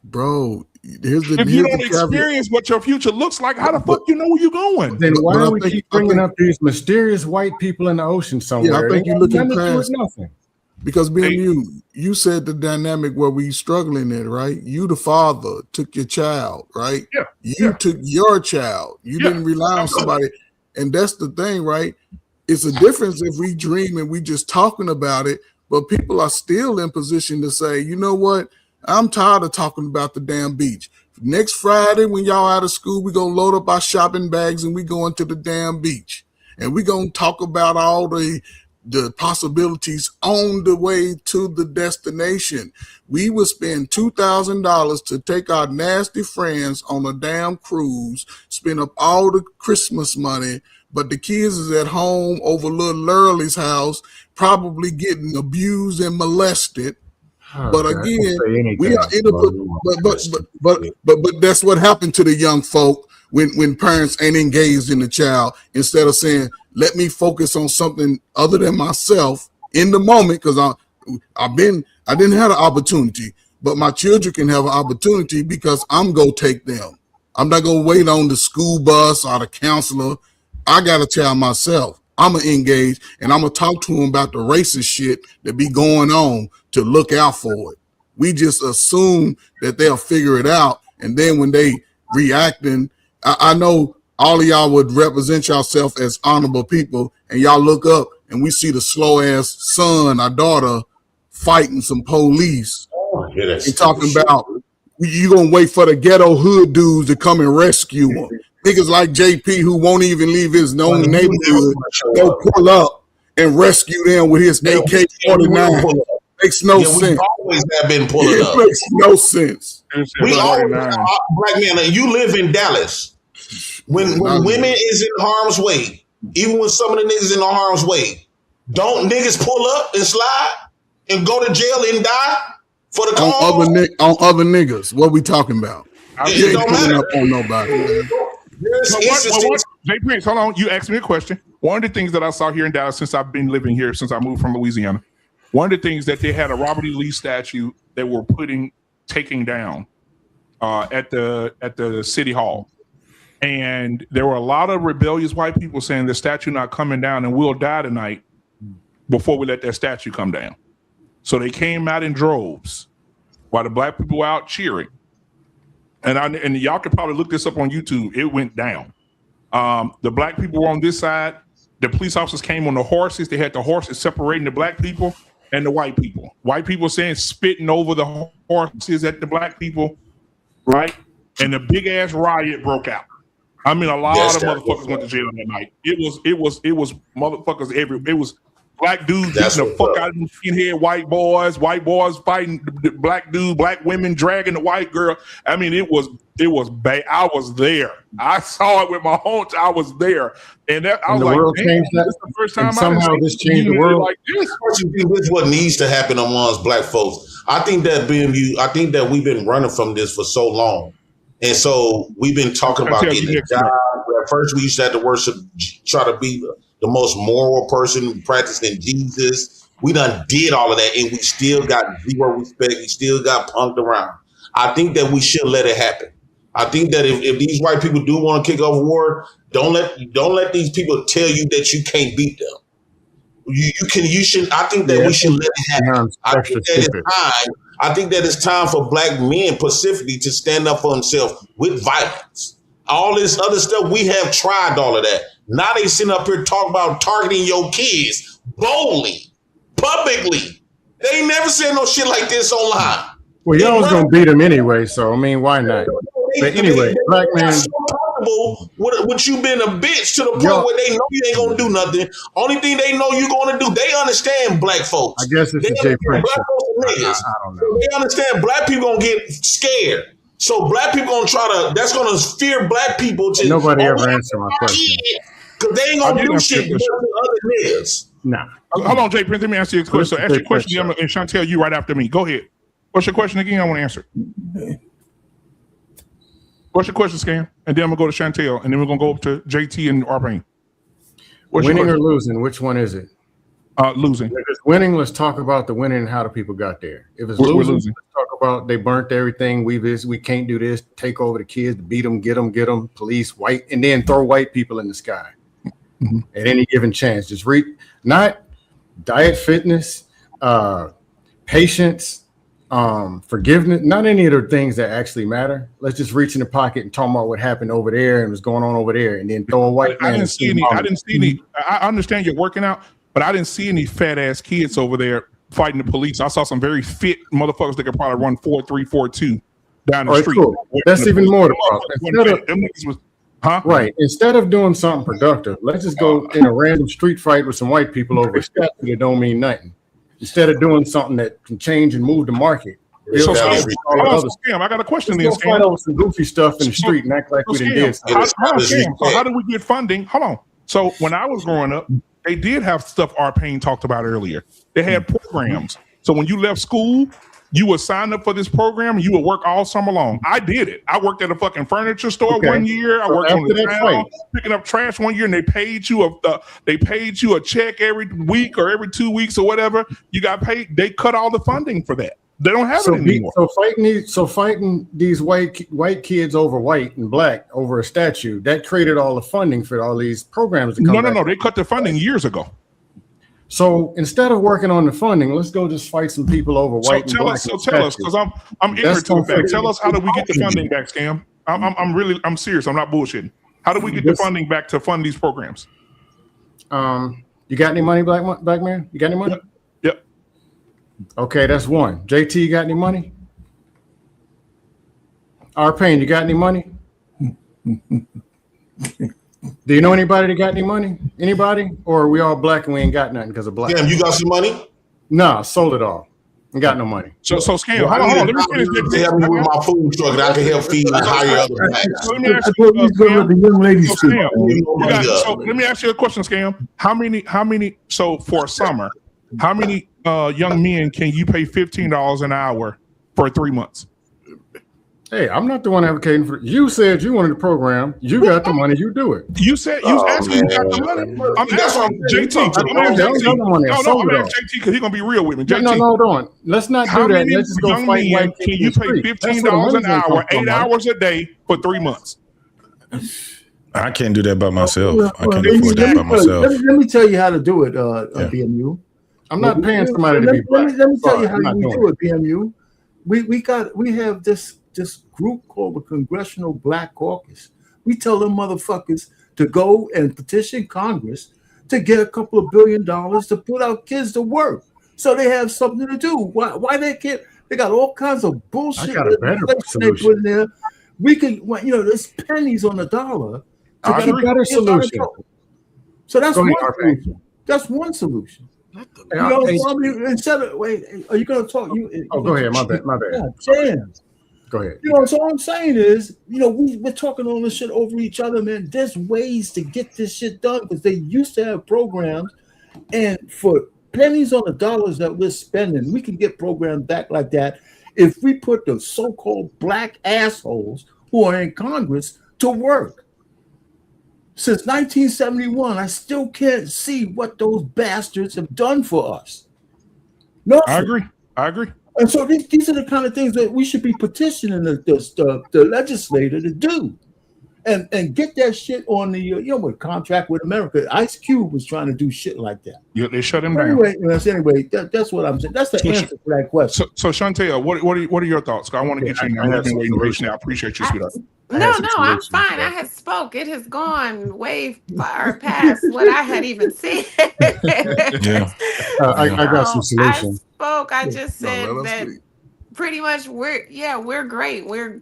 Bro, here's
If you don't experience what your future looks like, how the fuck you know where you're going?
Then why do we keep bringing up these mysterious white people in the ocean somewhere?
Yeah, I think
They
you're
got
looking
nothing to do with
past
nothing.
because you said the dynamic where we struggling in, right? You, the father, took your child, right?
Yeah.
You took your child. You didn't rely on somebody. And that's the thing, right? It's a difference if we dream and we just talking about it, but people are still in position to say, you know what? I'm tired of talking about the damn beach. Next Friday, when y'all out of school, we're going to load up our shopping bags and we going to the damn beach. And we're going to talk about all the possibilities on the way to the destination. We would spend $2,000 to take our nasty friends on a damn cruise, spend up all the Christmas money, but the kids is at home over little Lurley's house, probably getting abused and molested. But again, we are in a but that's what happened to the young folk when parents ain't engaged in the child. Instead of saying, "Let me focus on something other than myself in the moment," because I didn't have an opportunity, but my children can have an opportunity because I'm gonna take them. I'm not gonna wait on the school bus or the counselor. I got a child myself. I'm gonna engage and I'm gonna talk to them about the racist shit that be going on to look out for it. We just assume that they'll figure it out, and then when they reacting, I know all of y'all would represent yourself as honorable people, and y'all look up and we see the slow ass son or daughter fighting some police and talking about you gonna wait for the ghetto hood dudes to come and rescue them. Niggas like JP who won't even leave his own neighborhood, go pull up and rescue them with his AK-49. Makes no sense.
We always have been pulling up.
It makes no sense.
We always, Black Man, you live in Dallas. When women is in harm's way, even when some of the niggas in the harm's way, don't niggas pull up and slide and go to jail and die for the cause?
On other niggas. What we talking about?
It don't
pulling
matter.
up on nobody, man.
Jay Prince, hold on. You asked me a question. One of the things that I saw here in Dallas since I've been living here, since I moved from Louisiana, one of the things that they had a Robert E. Lee statue that were taking down at the city hall. And there were a lot of rebellious white people saying the statue not coming down and we'll die tonight before we let that statue come down. So they came out in droves while the black people were out cheering. And y'all could probably look this up on YouTube. It went down. The black people were on this side. The police officers came on the horses. They had the horses separating the black people and the white people. White people saying spitting over the horses at the black people, right? And the big ass riot broke out. I mean, a lot of motherfuckers went to jail that night. It was motherfuckers everywhere. It was black dudes beating the fuck out of them skinhead white boys fighting the black dude, black women dragging the white girl. I mean, it was bad. I was there. I saw it with my own. I was there, and I was like, "Damn, this is the first time
somehow this changed the world."
Like this.
This is what needs to happen amongst black folks. I think that we've been running from this for so long. And so we've been talking about getting a job. At first, we used to have to worship, try to be the most moral person practicing Jesus. We done did all of that, and we still got zero respect. We still got punked around. I think that we should let it happen. I think that if these white people do want to kick off a war, don't let these people tell you that you can't beat them. You should. I think that we should let it happen. I think that it's time for black men specifically to stand up for themselves with violence. All this other stuff, we have tried all of that. Now they sitting up here talking about targeting your kids boldly, publicly. They ain't never said no shit like this online.
Well, y'all was gonna beat them anyway, so I mean, why not? But anyway, Black Man.
So comfortable with you being a bitch to the point where they know you ain't gonna do nothing. Only thing they know you're gonna do, they understand black folks.
I guess it's a Jay Prince.
I don't know. They understand black people gonna get scared. So black people gonna that's gonna fear black people.
Nobody ever answered my question.
Because they ain't gonna do shit with other niggas.
Nah.
Hold on, Jay Prince. Let me ask you a question. So ask your question, and Chantel, you right after me. Go ahead. What's your question again? I want to answer. What's your question, Scam? And then I'm gonna go to Chantel, and then we're gonna go up to JT and Arpain.
Winning or losing? Which one is it?
Losing.
If it's winning, let's talk about the winning and how the people got there. If it's losing, let's talk about they burnt everything. We can't do this. Take over the kids, beat them, get them. Police, white, and then throw white people in the sky at any given chance. Just not diet, fitness, patience, forgiveness. Not any of the things that actually matter. Let's just reach in the pocket and talk about what happened over there and what's going on over there, and then throw a white man.
I didn't see any. I understand you're working out. But I didn't see any fat ass kids over there fighting the police. I saw some very fit motherfuckers that could probably run 4.3, 4.2 down the street.
Cool. That's even more the problem. Right. Instead of doing something productive, let's just go in a random street fight with some white people over a statue that don't mean nothing. Instead of doing something that can change and move the market.
So, Scam, I got a question then, Scam.
Fight over some goofy stuff in the street and act like we didn't do something.
So how do we get funding? Hold on. So when I was growing up, they did have stuff Arpain talked about earlier. They had programs. So when you left school, you would sign up for this program and you would work all summer long. I did it. I worked at a fucking furniture store one year. I worked on the town, picking up trash one year, and they paid you a check every week or every 2 weeks or whatever. You got paid. They cut all the funding for that. They don't have it anymore.
So fighting these white kids over white and black over a statue, that created all the funding for all these programs to come.
No. They cut the funding years ago.
So instead of working on the funding, let's go just fight some people over white and black.
Tell us, because I'm ignorant to the fact. Tell us, how do we get the funding back, Scam? I'm serious. I'm not bullshitting. How do we get the funding back to fund these programs?
You got any money, black man? You got any money?
Yep.
Okay, that's one. JT, you got any money? Arpain, you got any money? Do you know anybody that got any money? Anybody? Or are we all black and we ain't got nothing because of black?
Damn, you got some money?
Nah, sold it all. Ain't got no money.
So Scam, hold on. Let me finish this.
Help me with my food truck and I can help feed and hire other blacks.
So let me ask you, let me ask you a question, Scam. How many, so for summer, how many young men can you pay $15 an hour for 3 months?
Hey, I'm not the one advocating for. You said you wanted the program. You got the money. You do it.
You said you asking you got the money. I'm asking JT. I'm asking JT because he's gonna be real with me. JT,
no, don't. Let's not do that.
How many
Let's just go
young
fight
men can you pay $15 an hour, 8 hours a day for 3 months?
I can't do that by myself. I can't afford that by myself.
Let me tell you how to do it, BMU.
I'm not paying somebody to be black.
Let me tell you how we do it, BMU. We have this group called the Congressional Black Caucus. We tell them motherfuckers to go and petition Congress to get a couple of $1 billion to put our kids to work, so they have something to do. Why they can't? They got all kinds of bullshit.
I got a better solution.
They put in there. We can, there's pennies on the dollar.
I got a better solution.
So that's one solution. That's one solution. Instead of are you going to talk?
Go ahead. My bad.
Damn.
Go ahead.
So all I'm saying is, we're talking all this shit over each other, man. There's ways to get this shit done because they used to have programs, and for pennies on the dollars that we're spending, we can get programs back like that if we put the so-called black assholes who are in Congress to work. Since 1971, I still can't see what those bastards have done for us. No,
I agree.
And so these are the kind of things that we should be petitioning the legislator to do, and get that shit on the with Contract with America. Ice Cube was trying to do shit like that.
Yeah, they shut him down.
Anyway, that's what I'm saying. That's the answer to that question.
So Chantel, what are your thoughts? I want to get you now. I've been waiting patiently. I appreciate you, sweetheart.
No, I'm fine. I had spoke. It has gone way far past what I had even said.
Yeah, I got some solutions.
I just said that pretty much we're great. We're,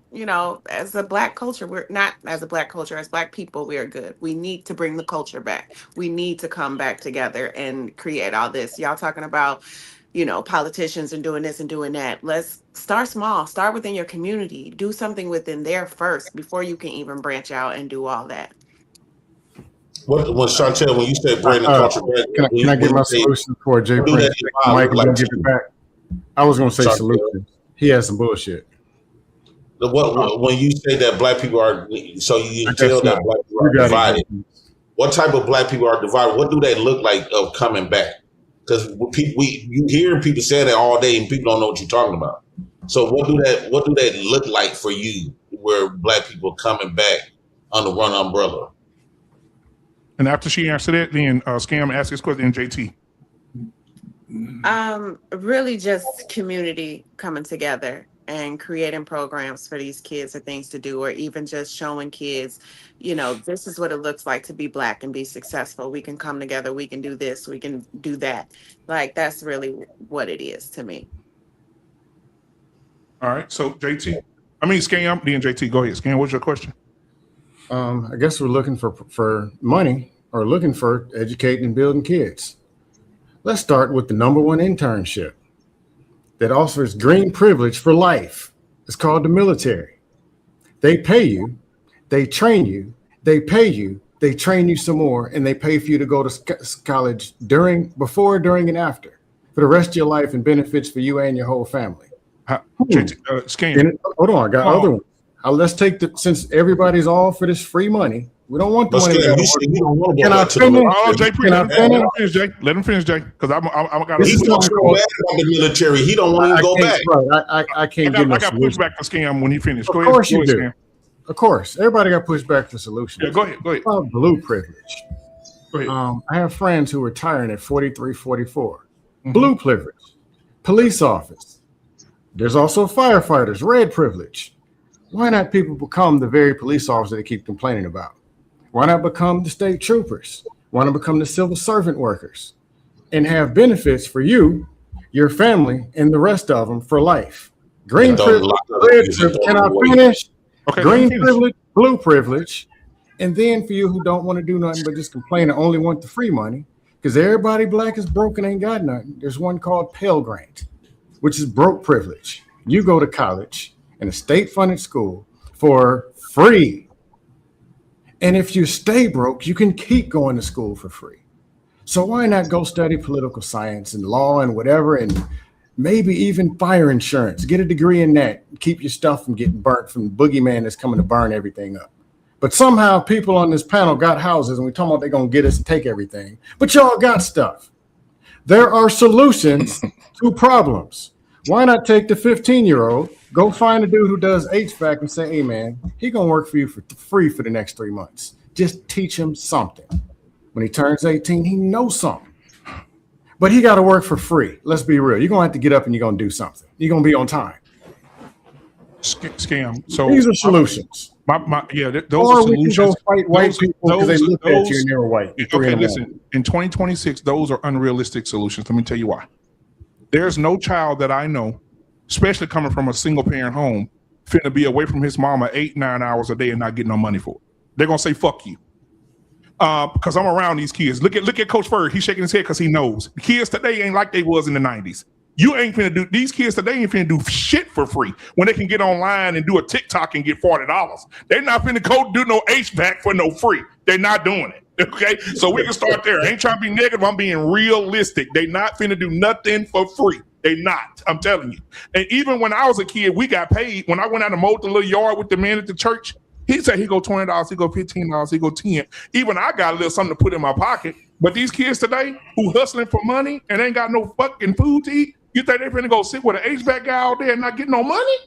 as a black culture, we're not as a black culture, as black people, we are good. We need to bring the culture back. We need to come back together and create all this. Y'all talking about, politicians and doing this and doing that. Let's start small. Start within your community. Do something within there first before you can even branch out and do all that.
When Chantel, when you say bring the culture back,
can I get my solution before Jay Prince Mike and give it back? I was going to say solution. He has some bullshit.
When you say that black people are, so you tell that black people are divided. What type of black people are divided? What do they look like of coming back? Because you hear people say that all day, and people don't know what you're talking about. So what do that look like for you, where black people coming back under one umbrella?
And after she answered it, then Scam asked his question, JT.
Really just community coming together and creating programs for these kids or things to do, or even just showing kids, this is what it looks like to be black and be successful. We can come together, we can do this, we can do that. Like, that's really what it is to me.
All right, so Scam, then JT, go ahead. Scam, what's your question?
I guess we're looking for money, or looking for educating and building kids. Let's start with the number one internship that offers green privilege for life. It's called the military. They pay you, they train you, they pay you, they train you some more, and they pay for you to go to college before, during, and after for the rest of your life, and benefits for you and your whole family. Hold on, I got other ones. Let's take since everybody's all for this free money. We don't want the money. Can I finish?
Oh, Jay, let him finish, Jay, because I'm got.
He's so bad about the military. He don't want to go back.
I can't. I got
pushback for Scam when he finished.
Of course you do. Of course, everybody got pushback for solutions.
Yeah, go ahead.
Blue privilege.
Go ahead.
I have friends who are retiring at 43, 44. Mm-hmm. Blue privilege. Police office. There's also firefighters. Red privilege. Why not people become the very police officer they keep complaining about? Why not become the state troopers? Why not become the civil servant workers and have benefits for you, your family, and the rest of them for life? Green privilege, red privilege. Can I finish?
Okay,
green privilege, blue privilege. And then for you who don't want to do nothing but just complain and only want the free money, because everybody black is broke and ain't got nothing. There's one called Pell Grant, which is broke privilege. You go to college in a state-funded school for free. And if you stay broke, you can keep going to school for free. So why not go study political science and law and whatever, and maybe even fire insurance? Get a degree in that. Keep your stuff from getting burnt from the boogeyman that's coming to burn everything up. But somehow people on this panel got houses, and we're talking about they're going to get us and take everything. But y'all got stuff. There are solutions to problems. Why not take the 15-year-old, go find a dude who does HVAC and say, hey, man, he going to work for you for free for the next 3 months. Just teach him something. When he turns 18, he knows something. But he got to work for free. Let's be real. You're going to have to get up and you're going to do something. You're going to be on time.
Scam. So
these are solutions.
Those
or
are solutions.
We can go fight white people because they look at you and they're white.
Okay, listen. In 2026, those are unrealistic solutions. Let me tell you why. There's no child that I know, especially coming from a single parent home, finna be away from his mama 8-9 hours a day and not get no money for it. They're gonna say fuck you. Because I'm around these kids. Look at Coach Ferg. He's shaking his head because he knows the kids today ain't like they was in the 90s. You ain't finna do, these kids today ain't finna do shit for free when they can get online and do a TikTok and get $40. They're not finna go do no HVAC for no free. They're not doing it. Okay, so we can start there. I ain't trying to be negative. I'm being realistic. They not finna do nothing for free. They not. I'm telling you. And even when I was a kid, we got paid. When I went out and mowed the little yard with the man at the church, he said he go $20, he go $15, he go $10. Even I got a little something to put in my pocket. But these kids today who hustling for money and ain't got no fucking food to eat, you think they finna go sit with an HVAC guy all day and not get no money?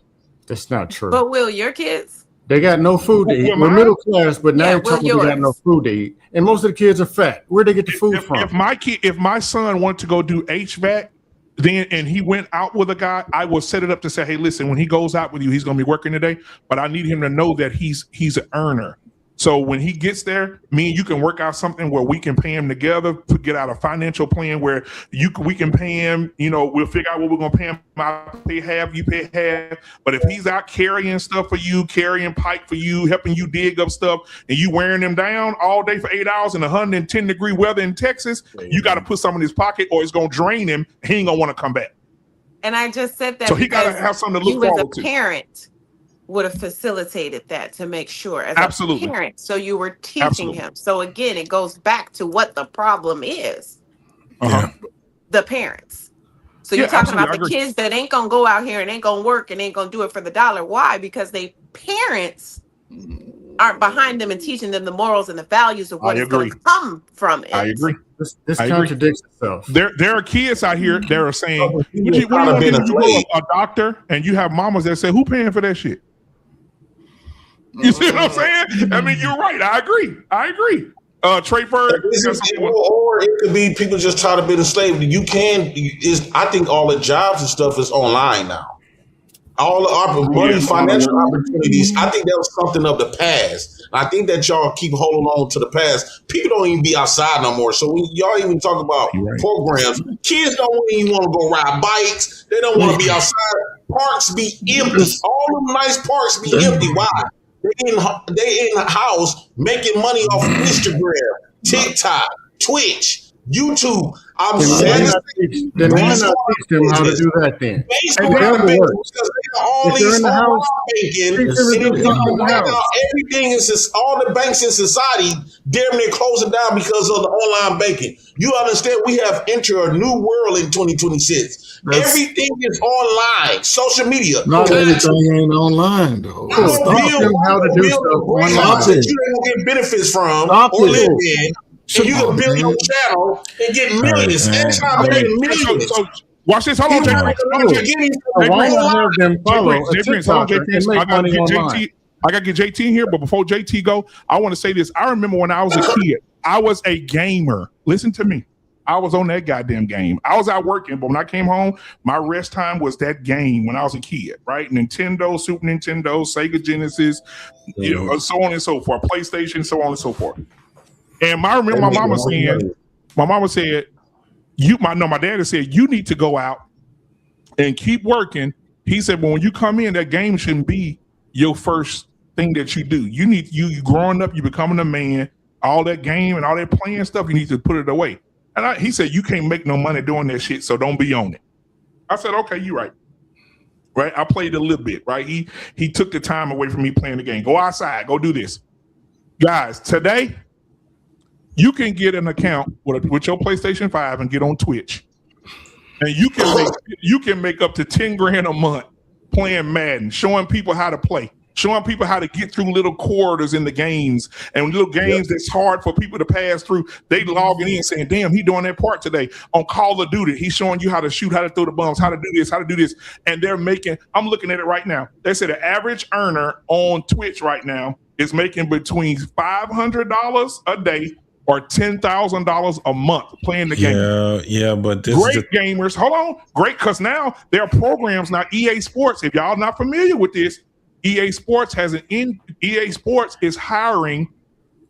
That's not true.
But will your kids?
They got no food to eat. We're middle class, but now you're telling me they got no food to eat. And most of the kids are fat. Where'd they get the food from?
If my son wanted to go do HVAC, and he went out with a guy, I will set it up to say, hey, listen, when he goes out with you, he's gonna be working today, but I need him to know that he's an earner. So when he gets there, me and you can work out something where we can pay him together to get out a financial plan where we can pay him, we'll figure out what we're going to pay him. I pay half, you pay half. But if he's out carrying stuff for you, carrying pipe for you, helping you dig up stuff, and you wearing them down all day for 8 hours in 110-degree weather in Texas, you got to put some in his pocket or it's going to drain him. He ain't going to want to come back.
And I just said that
so he got to have something to look forward to.
You as a parent would have facilitated that to make sure as
Absolutely.
a parent. So you were teaching
Absolutely.
him. So again, it goes back to what the problem is.
Uh-huh.
The parents. So
Yeah,
you're talking
absolutely.
about
I
the
agree.
kids that ain't gonna go out here and ain't gonna work and ain't gonna do it for the dollar. Why? Because they parents aren't behind them and teaching them the morals and the values of what
I
is going
agree.
to come from it.
I agree.
This
I agree.
contradicts itself.
There are kids out here that are saying, what do you
kinda
want to
been
do?
a
You go
slave.
a doctor, and you have mamas that say, who paying for that shit? You see what I'm saying? I mean, you're right. I agree. Trey Bird,
or it could be people just try to be enslaved. I think all the jobs and stuff is online now. All the money, financial opportunities. I think that was something of the past. I think that y'all keep holding on to the past. People don't even be outside no more. So when y'all even talk about programs, kids don't even want to go ride bikes. They don't want to be outside. Parks be empty. All them nice parks be empty. Why? They in the house making money off of Instagram, TikTok, Twitch, YouTube. I'm
Then why not teach them how to do that then? If they're in the house,
banking, right now, everything is just, all the banks in society damn near closing down because of the online banking. You understand? We have entered a new world in 2026. Everything is online, social media.
Not everything ain't online though.
Teach them how to do stuff online.
That you don't get benefits from or live in. So you can build your channel and get millions. Anytime making millions.
So watch this. Hold on, Jay Prince.
Why not have them follow a TikToker and make money online?
I got to get JT in here, but before JT go, I want to say this. I remember when I was a kid, I was a gamer. Listen to me. I was on that goddamn game. I was out working, but when I came home, my rest time was that game when I was a kid, right? Nintendo, Super Nintendo, Sega Genesis, so on and so forth, PlayStation, so on and so forth. And I remember my mama said, my dad said, you need to go out and keep working. He said, well, when you come in, that game shouldn't be your first thing that you do. You need, you growing up, you becoming a man, all that game and all that playing stuff, you need to put it away. And he said, you can't make no money doing that shit, so don't be on it. I said, okay, you're right. Right? I played a little bit, right? He took the time away from me playing the game. Go outside, go do this. Guys, today, you can get an account with your PlayStation 5 and get on Twitch. And you can make up to 10 grand a month playing Madden, showing people how to play, showing people how to get through little corridors in the games and little games that's hard for people to pass through. They logging in saying, damn, he doing that part today. On Call of Duty, he's showing you how to shoot, how to throw the bombs, how to do this. And they're making, I'm looking at it right now. They said the average earner on Twitch right now is making between $500 a day or $10,000 a month playing the game.
Yeah, but this
great gamers. Hold on, great, because now there are programs now. EA Sports. If y'all not familiar with this, EA Sports EA Sports is hiring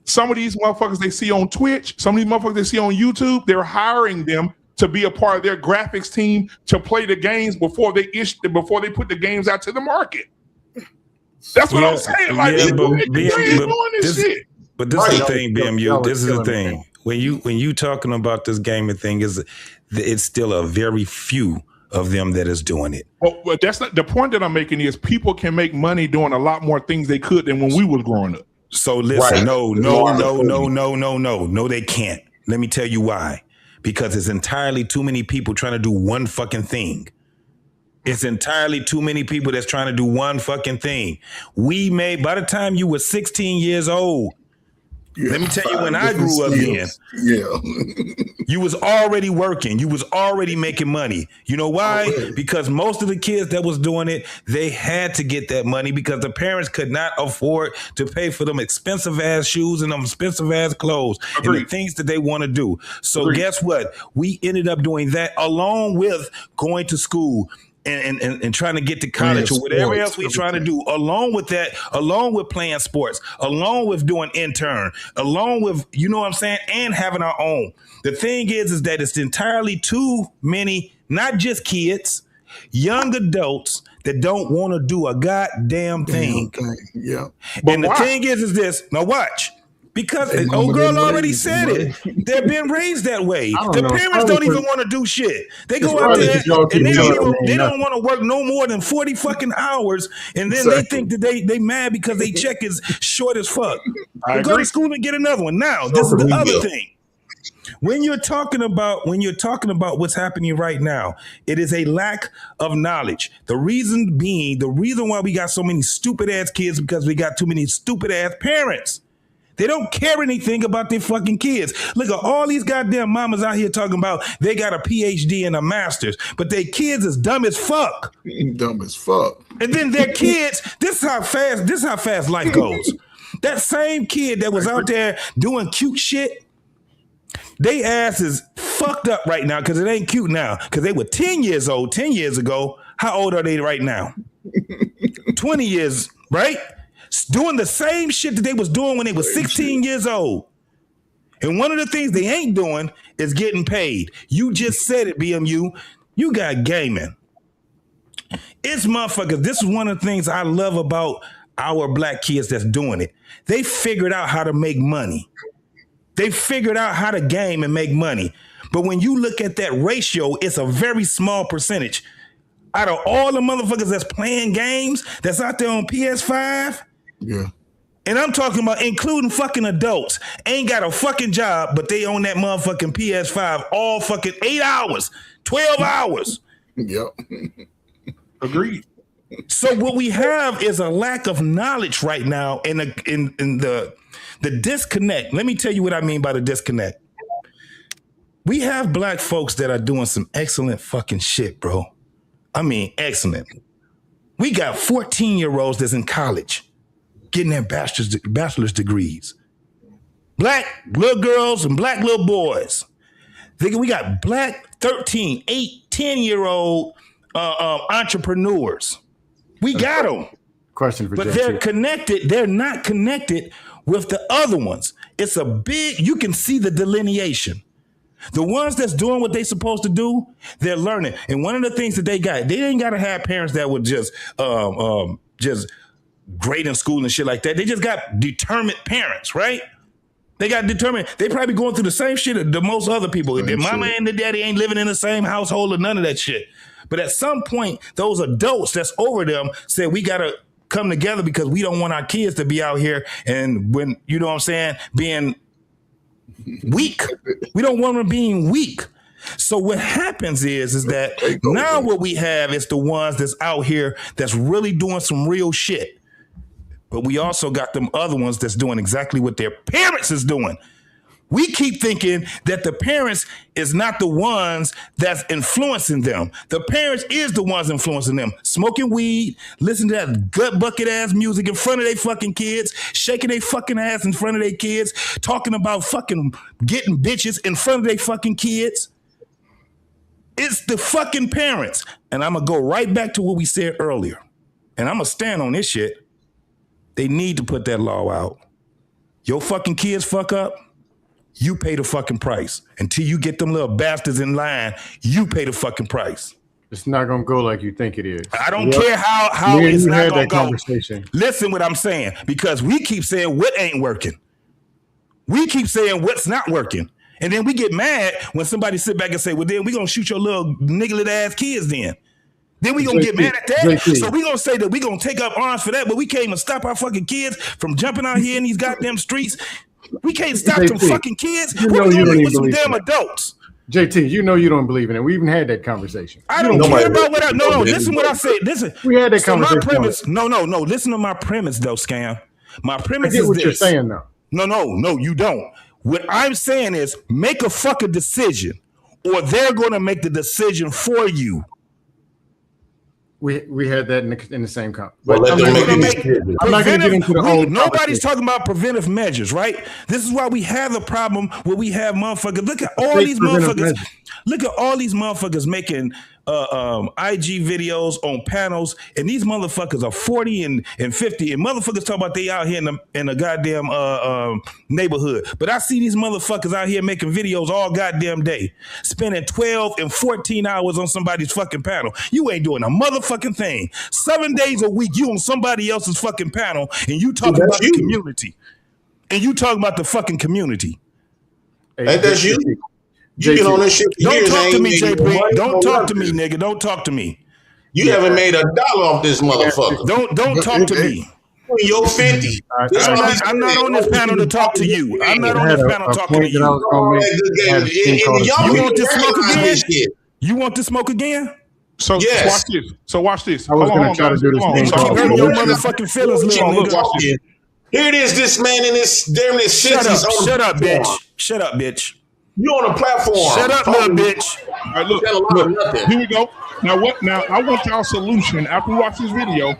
some of these motherfuckers they see on Twitch. Some of these motherfuckers they see on YouTube. They're hiring them to be a part of their graphics team to play the games before they put the games out to the market. That's what I'm saying. Like, doing this shit.
But this is the thing, BMU. This is the thing. When you talking about this gaming thing, it's still a very few of them that is doing it.
Well, that's not the point that I'm making. Is people can make money doing a lot more things they could than when we was growing up.
So listen, no, they can't. Let me tell you why. Because it's entirely too many people trying to do one fucking thing. It's entirely too many people that's trying to do one fucking thing. By the time you were 16 years old, let me tell you, when I grew up then, you was already working. You was already making money. You know why? Because most of the kids that was doing it, they had to get that money because the parents could not afford to pay for them expensive ass shoes and them expensive ass clothes and the things that they want to do. So guess what? We ended up doing that along with going to school and trying to get to college or whatever else we trying to do, along with that, along with playing sports, along with doing intern, along with, you know what I'm saying, and having our own. The thing is that it's entirely too many, not just kids, young adults that don't want to do a goddamn thing.
Yeah.
And the thing is this, now watch. Because old girl already said it. They're being raised that way. The parents don't even want to do shit. They go out there and they don't want to work no more than 40 fucking hours, and then they think that they mad because they check is short as fuck. They go to school and get another one. Now, this is the other thing. When you're talking about what's happening right now, it is a lack of knowledge. The reason why we got so many stupid ass kids is because we got too many stupid ass parents. They don't care anything about their fucking kids. Look at all these goddamn mamas out here talking about they got a PhD and a master's, but their kids is dumb as fuck.
Dumb as fuck.
And then their kids, this is how fast life goes. That same kid that was out there doing cute shit, they ass is fucked up right now because it ain't cute now. Because they were 10 years old 10 years ago. How old are they right now? 20 years, right? Doing the same shit that they was doing when they was 16 years old. And one of the things they ain't doing is getting paid. You just said it, BMU. You got gaming. It's motherfuckers. This is one of the things I love about our black kids that's doing it. They figured out how to make money. They figured out how to game and make money. But when you look at that ratio, it's a very small percentage. Out of all the motherfuckers that's playing games, that's out there on PS5,
yeah.
And I'm talking about including fucking adults, ain't got a fucking job, but they own that motherfucking PS5 all fucking 8 hours, 12 hours.
Yep.
Agreed.
So what we have is a lack of knowledge right now in the disconnect. Let me tell you what I mean by the disconnect. We have black folks that are doing some excellent fucking shit, bro. I mean, excellent. We got 14-year-olds that's in college getting their bachelor's degrees. Black little girls and black little boys. We got black 13, 8, 10-year-old entrepreneurs. We got them.
Question for
But they're connected. They're not connected with the other ones. It's a big, you can see the delineation. The ones that's doing what they supposed to do, they're learning. And one of the things that they ain't got to have parents that would just great in school and shit like that. They just got determined parents, right? They got determined. They probably going through the same shit that most other people. Their mama and their daddy ain't living in the same household or none of that shit. But at some point, those adults that's over them said, we got to come together because we don't want our kids to be out here and when, you know what I'm saying, being weak. We don't want them being weak. So what happens is that now what we have is the ones that's out here that's really doing some real shit. But we also got them other ones that's doing exactly what their parents is doing. We keep thinking that the parents is not the ones that's influencing them. The parents is the ones influencing them. Smoking weed, listening to that gut bucket ass music in front of their fucking kids, shaking their fucking ass in front of their kids, talking about fucking getting bitches in front of their fucking kids. It's the fucking parents. And I'm going to go right back to what we said earlier. And I'm going to stand on this shit. They need to put that law out. Your fucking kids fuck up, you pay the fucking price. Until you get them little bastards in line, you pay the fucking price.
It's not going to go like you think it is.
I don't care how it's not going to go.
Conversation.
Listen what I'm saying, because we keep saying what ain't working. We keep saying what's not working. And then we get mad when somebody sit back and say, well, then we're going to shoot your little nigglet ass kids then. Then we gonna get mad at that. So we gonna say that we gonna take up arms for that, but we can't even stop our fucking kids from jumping out here in these goddamn streets. We can't stop them fucking kids.
You know you don't even
some
believe
damn
in
adults.
JT, you know you don't believe in it. We even had that conversation.
I don't care about what I no. Listen what I said. Listen.
We had that conversation.
My premise. No. Listen to my premise though, Scam. My premise is
what
this.
You're saying though.
No, you don't. What I'm saying is make a fucking decision, or they're gonna make the decision for you.
We had that in the same conversation.
Well,
I'm not going to get into the whole.
Nobody's talking about preventive measures, right? This is why we have the problem where we have motherfuckers. Look at all these motherfuckers. Look at all these motherfuckers making IG videos on panels, and these motherfuckers are 40 and 50, and motherfuckers talk about they out here in a goddamn neighborhood. But I see these motherfuckers out here making videos all goddamn day, spending 12 and 14 hours on somebody's fucking panel. You ain't doing a motherfucking thing. 7 days a week, you on somebody else's fucking panel, and you talking about the community. And you talking about the fucking community.
Ain't that you? You been on this shit for
Don't
years.
talk to
ain't
me,
made no
JP.
money,
Don't
no
talk to
nothing.
me, nigga. Don't talk to me.
You haven't made $1 off this motherfucker.
Don't talk to me.
You're 50.
I'm not on this panel to talk to you. I'm not on this panel talking to you. You want to smoke again? You want to smoke again?
So watch this. So watch this.
I was going to try to do this thing.
Keep hurting your motherfucking feelings, little nigga.
Watch this.
Here it is, this man in his damn near 60s.
Shut up, bitch. Shut up, bitch.
You on a platform.
Shut up, little bitch.
All right, look, here we go. Now what? Now I want y'all solution after we watch this video.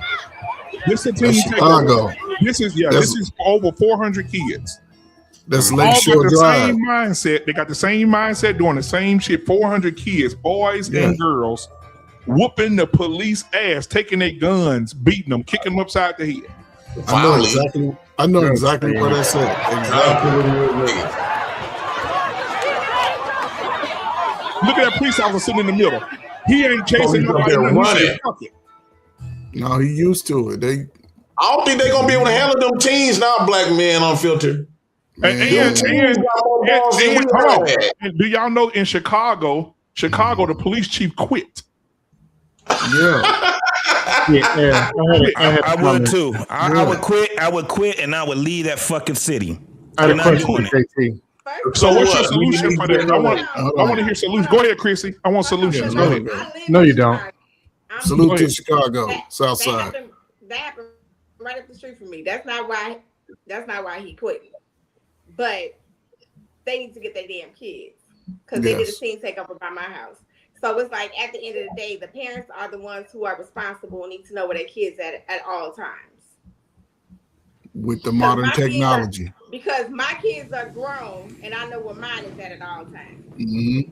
This is
Chicago.
This is for over 400 kids.
That's
all
Lakeshore
got the
Drive.
same mindset. They got the same mindset, doing the same shit. 400 kids, boys and girls, whooping the police ass, taking their guns, beating them, kicking them upside the head.
I know exactly what I said. Exactly what you were.
Look at that police officer sitting in the middle. He ain't chasing nobody.
No, he used to it.
I don't think they're gonna be able to handle them teens now. Black Man Unfiltered.
And do y'all know in Chicago, the police chief quit?
Yeah.
I would too. I would quit. I would quit, and I would leave that fucking city.
I'm not doing it.
So what's your solution for that? I want to hear solutions. Go ahead, Chrissy. I want solutions. Go ahead.
No, you don't.
Salute to Chicago, South Side.
That happened right up the street from me. That's not why he quit. But they need to get their damn kids because they did a scene takeover by my house. So it's like at the end of the day, the parents are the ones who are responsible and need to know where their kids at all times.
With the modern technology.
Because my kids are grown and I know where mine is at all times.
Mm-hmm.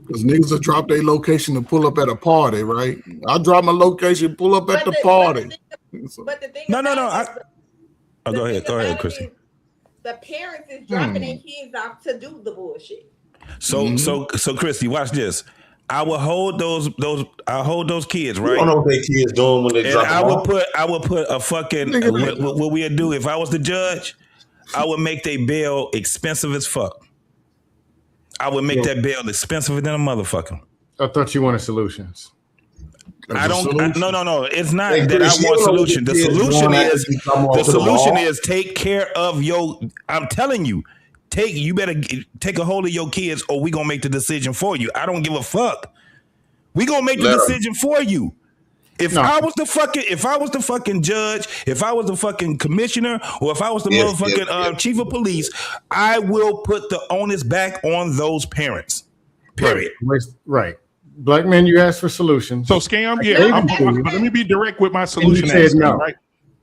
Because niggas will drop their location to pull up at a party, right? I drop my location, pull up at the party.
But the thing
No. Go ahead, Chrissy.
The parents is dropping their kids off to do the bullshit.
So Christy, watch this. I will hold those kids, right?
I don't know what their kids doing when they drop them off.
I would put a fucking what we'd do if I was the judge. I would make their bail expensive as fuck. I would make that bail expensive than a motherfucker.
I thought you wanted solutions.
I don't. No. It's not that I want solution. The solution is take care of your. I'm telling you, you better take a hold of your kids, or we gonna make the decision for you. I don't give a fuck. We gonna make the decision for you. If I was the fucking judge, if I was the fucking commissioner, or if I was the motherfucking chief of police, I will put the onus back on those parents. Period.
Right. Black man, you asked for solutions.
So scam, let me be direct with my solution.
You said no.
Right?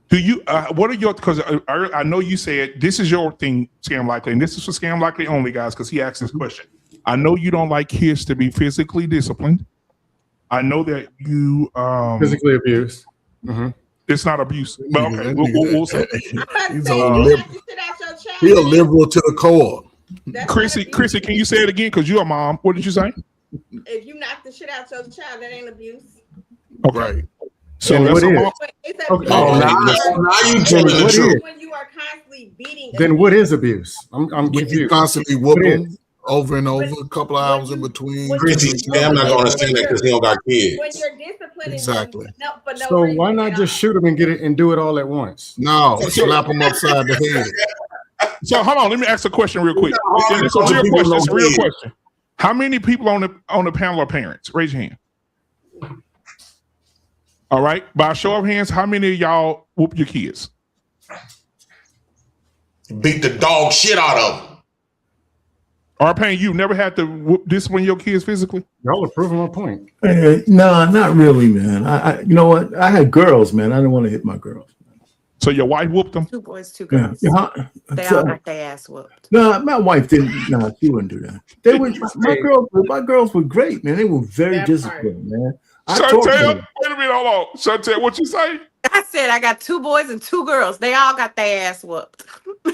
Do you? What are your? Because I know you said this is your thing, Scam Likely, and this is for Scam Likely only, guys. Because he asked this question. I know you don't like kids to be physically disciplined. I know that you
physically abused. Mm-hmm.
It's not abuse, but okay, we'll say.
He's a liberal to the core.
Chrissy, can you say it again? Because you're a mom. What did you say?
If you knock the shit out your child, that ain't abuse.
Okay.
Right.
So
what is?
Now you tell me the truth.
When you are constantly beating.
Then what is abuse? I'm confused.
You constantly whooping over and over, a couple of hours in between.
Chrissy, I'm not going to understand that because he don't got kids.
When you're disciplining
exactly.
So why not just shoot him and get it and do it all at once?
No, slap him upside the head.
So hold on, let me ask a question real quick. It's a real question. How many people on the panel are parents? Raise your hand. All right. By a show of hands, how many of y'all whoop your kids?
Beat the dog shit out of them.
R-Pain, you never had to discipline your kids physically?
Y'all are proving my point.
No, not really, man. I you know what? I had girls, man. I didn't want to hit my girls.
So your wife whooped them?
2 boys, 2 girls.
Yeah.
They all got their ass whooped.
No, my wife didn't. No, she wouldn't do that. They were my girls were great, man. They were very disciplined, man.
Chantel, wait a minute, hold on. Chantel, what you say?
I said I got 2 boys and 2 girls. They all got their ass whooped.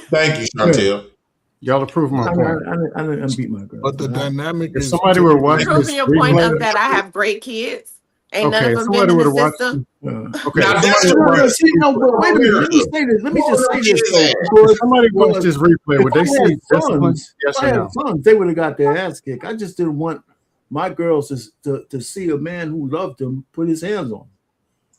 Thank you, Chantel.
Y'all are proving my point.
I didn't beat my girl.
But the dynamic
if
is
somebody were watching
proving your point of that I have great kids Ain't none of them been in the system.
Okay,
Now
somebody
that's
watched-
See, no, but wait a minute. Let me say this. Let me just say this though.
if somebody watched this replay, would they
If I
see
had
discipline?
sons,
Yes
if
or
I
no?
had sons, they would have got their ass kicked. I just didn't want my girls to see a man who loved them put his hands on them.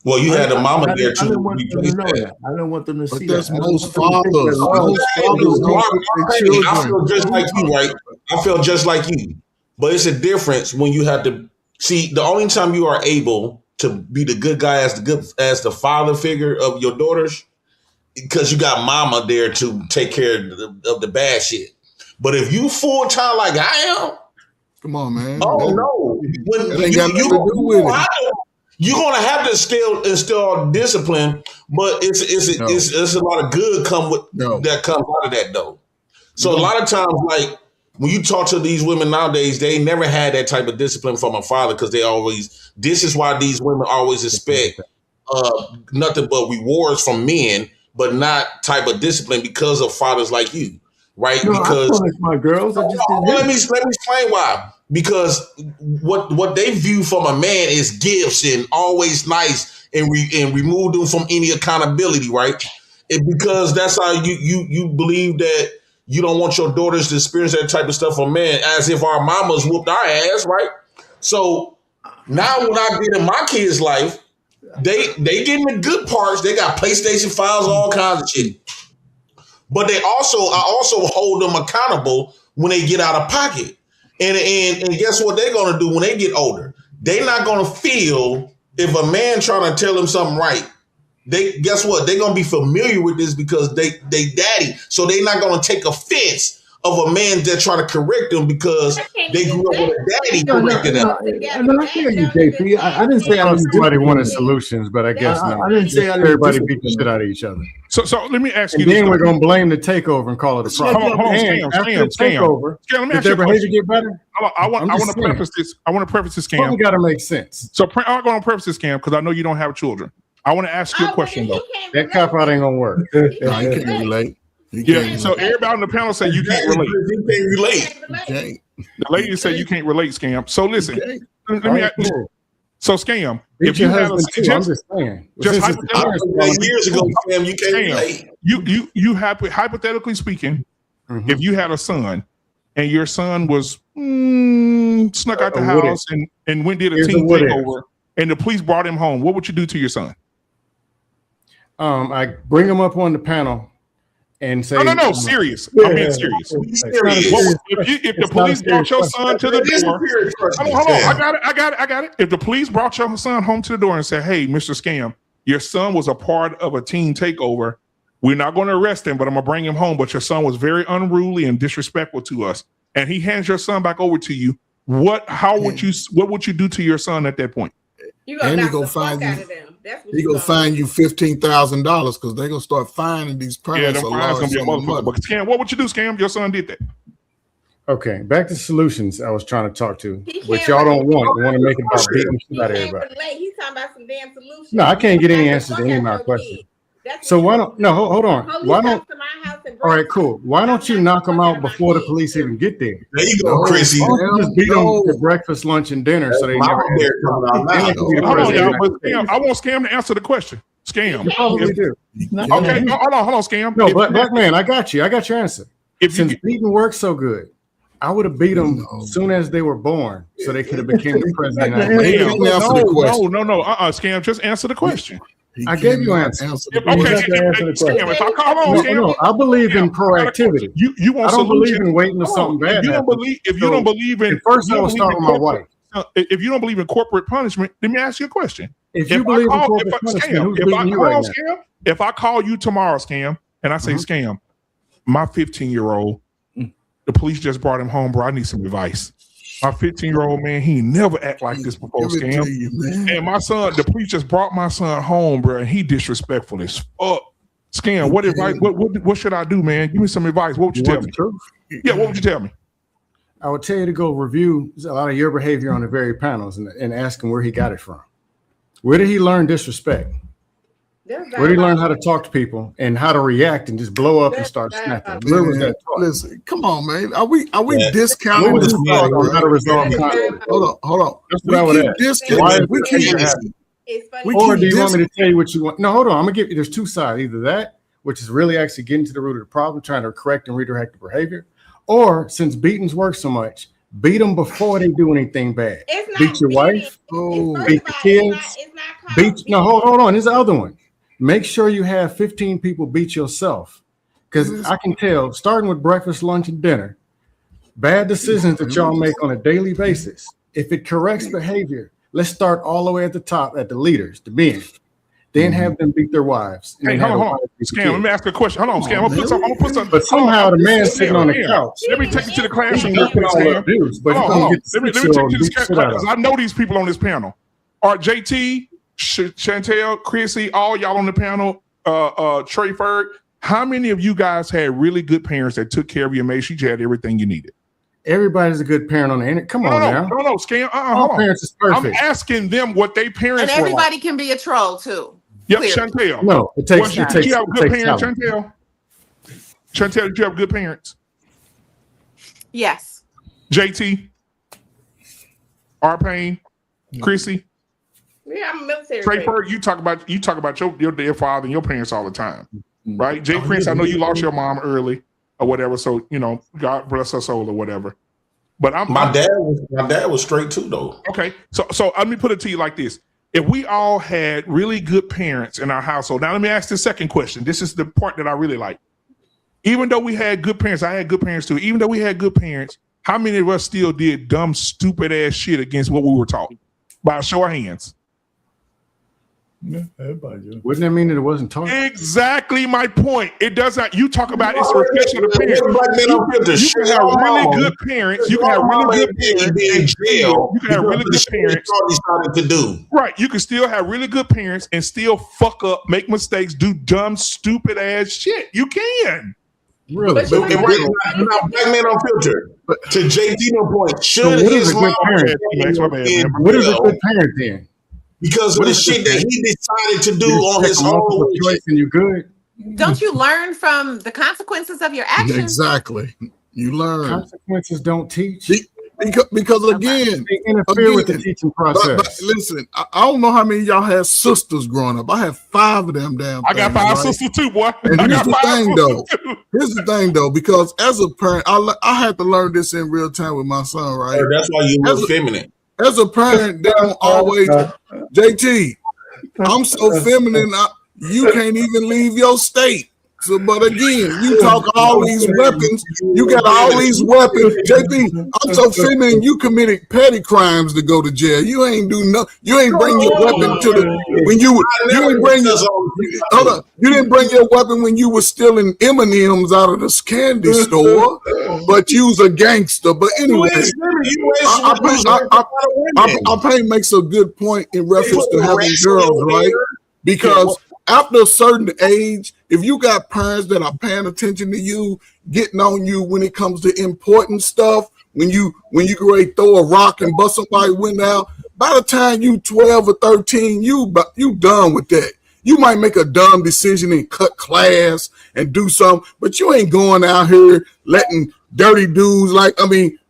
Well, you had a mama there
I didn't
to
want them to
replace
know
that.
that. I didn't want them to see
that's
that. I
most
didn't want them to think that
fathers.
love-
Most fathers don't put their
I feel
children.
just like you, right? I feel just like you. But it's a difference when you have to see the only time you are able to be the good guy as the father figure of your daughters, because you got mama there to take care of the bad shit. But if you full time like I am,
come on, man.
Oh no! When
That ain't got nothing to do with it.
You're gonna have to instill discipline, but it's a lot of good that comes out of that though. So a lot of times, like when you talk to these women nowadays, they never had that type of discipline from a father because they always. This is why these women always expect nothing but rewards from men, but not type of discipline because of fathers like you, right?
No,
Because
I promised my girls. I just didn't.
let me explain why. Because what they view from a man is gifts and always nice and remove them from any accountability, right? Because that's how you believe that you don't want your daughters to experience that type of stuff from men, as if our mamas whooped our ass, right? So now when I get in my kids' life, they getting the good parts. They got PlayStation 5s, all kinds of shit. But I also hold them accountable when they get out of pocket. And guess what they're gonna do when they get older? They're not gonna feel if a man trying to tell them something right. Guess what? They're gonna be familiar with this because they daddy. So they're not gonna take offense of a man that try to correct them because they grew up with a daddy correcting them.
I hear you, JP. I didn't say I didn't.
Somebody wanted solutions, but I guess
I
no.
didn't say I didn't.
Everybody beat the shit out of each other.
So let me ask you
And
this.
then we're gonna blame the takeover and call it a problem.
Hold on,
And after the takeover,
Scam, let me
did
ask
their
you a
behavior
question.
get better?
I want
I'm
to
just
preface this. I want to preface this, Scam.
Probably got to make sense.
So I'm going to preface this, Scam, because I know you don't have children. I want to ask you a question though.
That cop out ain't gonna work.
No, he can't relate.
So everybody on the panel say you can't relate.
You can't relate.
Okay.
The lady said you can't relate, Scam. So listen, let me ask you. So Scam,
Beat
if you
your
had
husband too. I'm just saying.
just
Since it's the parents' problem,
years ago, Scam, you can't relate.
you hypothetically speaking, if you had a son and your son was snuck out the house and went did a
Here's
team
a what if.
takeover and the police brought him home, what would you do to your son?
I bring him up on the panel and say,
No, serious. I'm being serious. If the police brought your son to the door, hold on, I got it. If the police brought your son home to the door and said, "Hey, Mr. Scam, your son was a part of a teen takeover. We're not going to arrest him, but I'm going to bring him home. But your son was very unruly and disrespectful to us," and he hands your son back over to you, what would you do to your son at that point?
You
And he
gonna
gonna
knock the fuck
find
out
you.
of them. That's what
He
you
gonna fine you $15,000 because they're gonna start fining these
Yeah,
parents
them
a
fines
large
gonna be a
sum of
motherfucker.
money.
But Scam, what would you do, Scam? Your son did that.
Okay, back to solutions. I was trying to talk to,
He
which
can't
y'all don't
relate.
want. You want to make it about beating
He
shit out of
can't
everybody.
relate. He's talking about some damn solutions.
No, I can't get any
Knock the
answers to
fuck
any of
out
my
your
questions.
kid. That's
So
what
why
you
don't? No, hold on.
Police
Why
come
don't?
to my house and
All right,
break
cool. Why don't you knock them out before the police even get there?
There you go,
No,
Chrissy.
Why don't you just beat them
No.
for breakfast, lunch, and dinner so they
Mama
never
bear
ask
coming out
Then
now.
they can be the
Hold on, y'all.
president.
But Scam, I want Scam to answer the question. Scam.
You probably do.
Okay, hold on, Scam.
No, Black Man, I got you. I got your answer.
If
Since beating works so good, I would have beat them soon as they were born, so they could have became the president.
No. Scam, just answer the question.
I gave you an answer.
If I call on Scam,
No, I believe in proactivity.
You want
I don't believe
solutions?
in waiting till something bad happens.
If you don't believe in,
at first I will start with my wife.
If you don't believe in corporate punishment, let me ask you a question.
If you believe in corporate punishment, who's beating you right now?
Scam, if I call you tomorrow, Scam, and I say, Scam, my 15-year-old, the police just brought him home, bro. I need some advice. My 15-year-old man, he never act like this before, Scam. And my son, the police just brought my son home, bro, and he disrespectful as fuck. Scam, what advice? What should I do, man? Give me some advice. What would you tell me? Yeah, what would you tell me?
I would tell you to go review a lot of your behavior on the very panels and ask him where he got it from. Where did he learn disrespect? Where do you learn how to talk to people and how to react and just blow up and start snapping? Where was that taught?
Listen, come on, man. Are we discounting
Where was
this
you taught on how to resolve conflict?
Hold on.
That's what I would ask. Why is or do you want me to tell you what you want? No, hold on. I'm gonna give you. There's two sides. Either that, which is really actually getting to the root of the problem, trying to correct and redirect the behavior, or since beatings work so much, beat them before they do anything bad. Beat your wife. Beat the kids. No, hold on. There's the other one. Make sure you have 15 people beat yourself, because I can tell, starting with breakfast, lunch, and dinner, bad decisions that y'all make on a daily basis. If it corrects behavior, let's start all the way at the top, at the leaders, the men. Then have them beat their wives.
Hey, hold on. Scam, let me ask you a question. Hold on, Scam. I'm gonna put some.
But somehow the man's sitting on the couch.
Let me take you to the classroom.
Let me take you to this class because
I know these people on this panel. JT, Chantel, Chrissy, all y'all on the panel, Trey Ferg. How many of you guys had really good parents that took care of you and made sure you had everything you needed?
Everybody's a good parent on the internet. Come on now.
No, Scam.
All parents is perfect.
I'm asking them what they parents
and
were
everybody
like.
can be a troll too.
Yep,
Clearly.
Chantel.
No, it takes.
Did you have good parents, Chantel? Chantel, did you have good parents?
Yes.
JT, R-Pain, Chrissy.
Yeah, I'm a military.
Trey Ferg, you talk about your dear father and your parents all the time, right? Jay Prince, I know you lost your mom early or whatever, so God bless her soul or whatever. But
my dad was straight too though.
Okay, so let me put it to you like this: if we all had really good parents in our household, now let me ask the second question. This is the part that I really like. Even though we had good parents, I had good parents too. Even though we had good parents, how many of us still did dumb, stupid ass shit against what we were taught? By a show of hands.
Yeah, everybody do. Wouldn't that mean that it wasn't taught?
Exactly my point. It does not. You talk about it's a reflection of the parents. You can have really good parents. You can have really good parents. You can have really good parents.
To do
right. You can still have really good parents and still fuck up, make mistakes, do dumb, stupid ass shit. You can.
Really?
But Black Man Unfiltered. To JT's point, should his mom?
What is a good parent then?
Because of the shit that he decided to do on his own
choice, and you're good.
Don't you learn from the consequences of your actions?
Exactly. You learn.
Consequences don't teach.
Because again,
they interfere with the teaching process.
But listen, I don't know how many of y'all had sisters growing up. I have 5 of them damn
I got 5 sisters too, boy.
And here's the thing though, because as a parent, I had to learn this in real time with my son, right?
That's why you look feminine.
As a parent, they don't always. JT, I'm so feminine, you can't even leave your state. So, but again, you talk all these weapons. You got all these weapons. JT, I'm so feminine. You committed petty crimes to go to jail. You ain't do nothing. You ain't bring your weapon to the when you ain't bring your hold up. You didn't bring your weapon when you were stealing M&Ms out of the candy store, but you was a gangster. But anyway, our pain makes a good point in reference to having girls, right? Because after a certain age, if you got parents that are paying attention to you, getting on you when it comes to important stuff, when you get ready to throw a rock and bust somebody's window out, by the time you 12 or 13, you done with that. You might make a dumb decision and cut class and do something, but you ain't going out here letting dirty dudes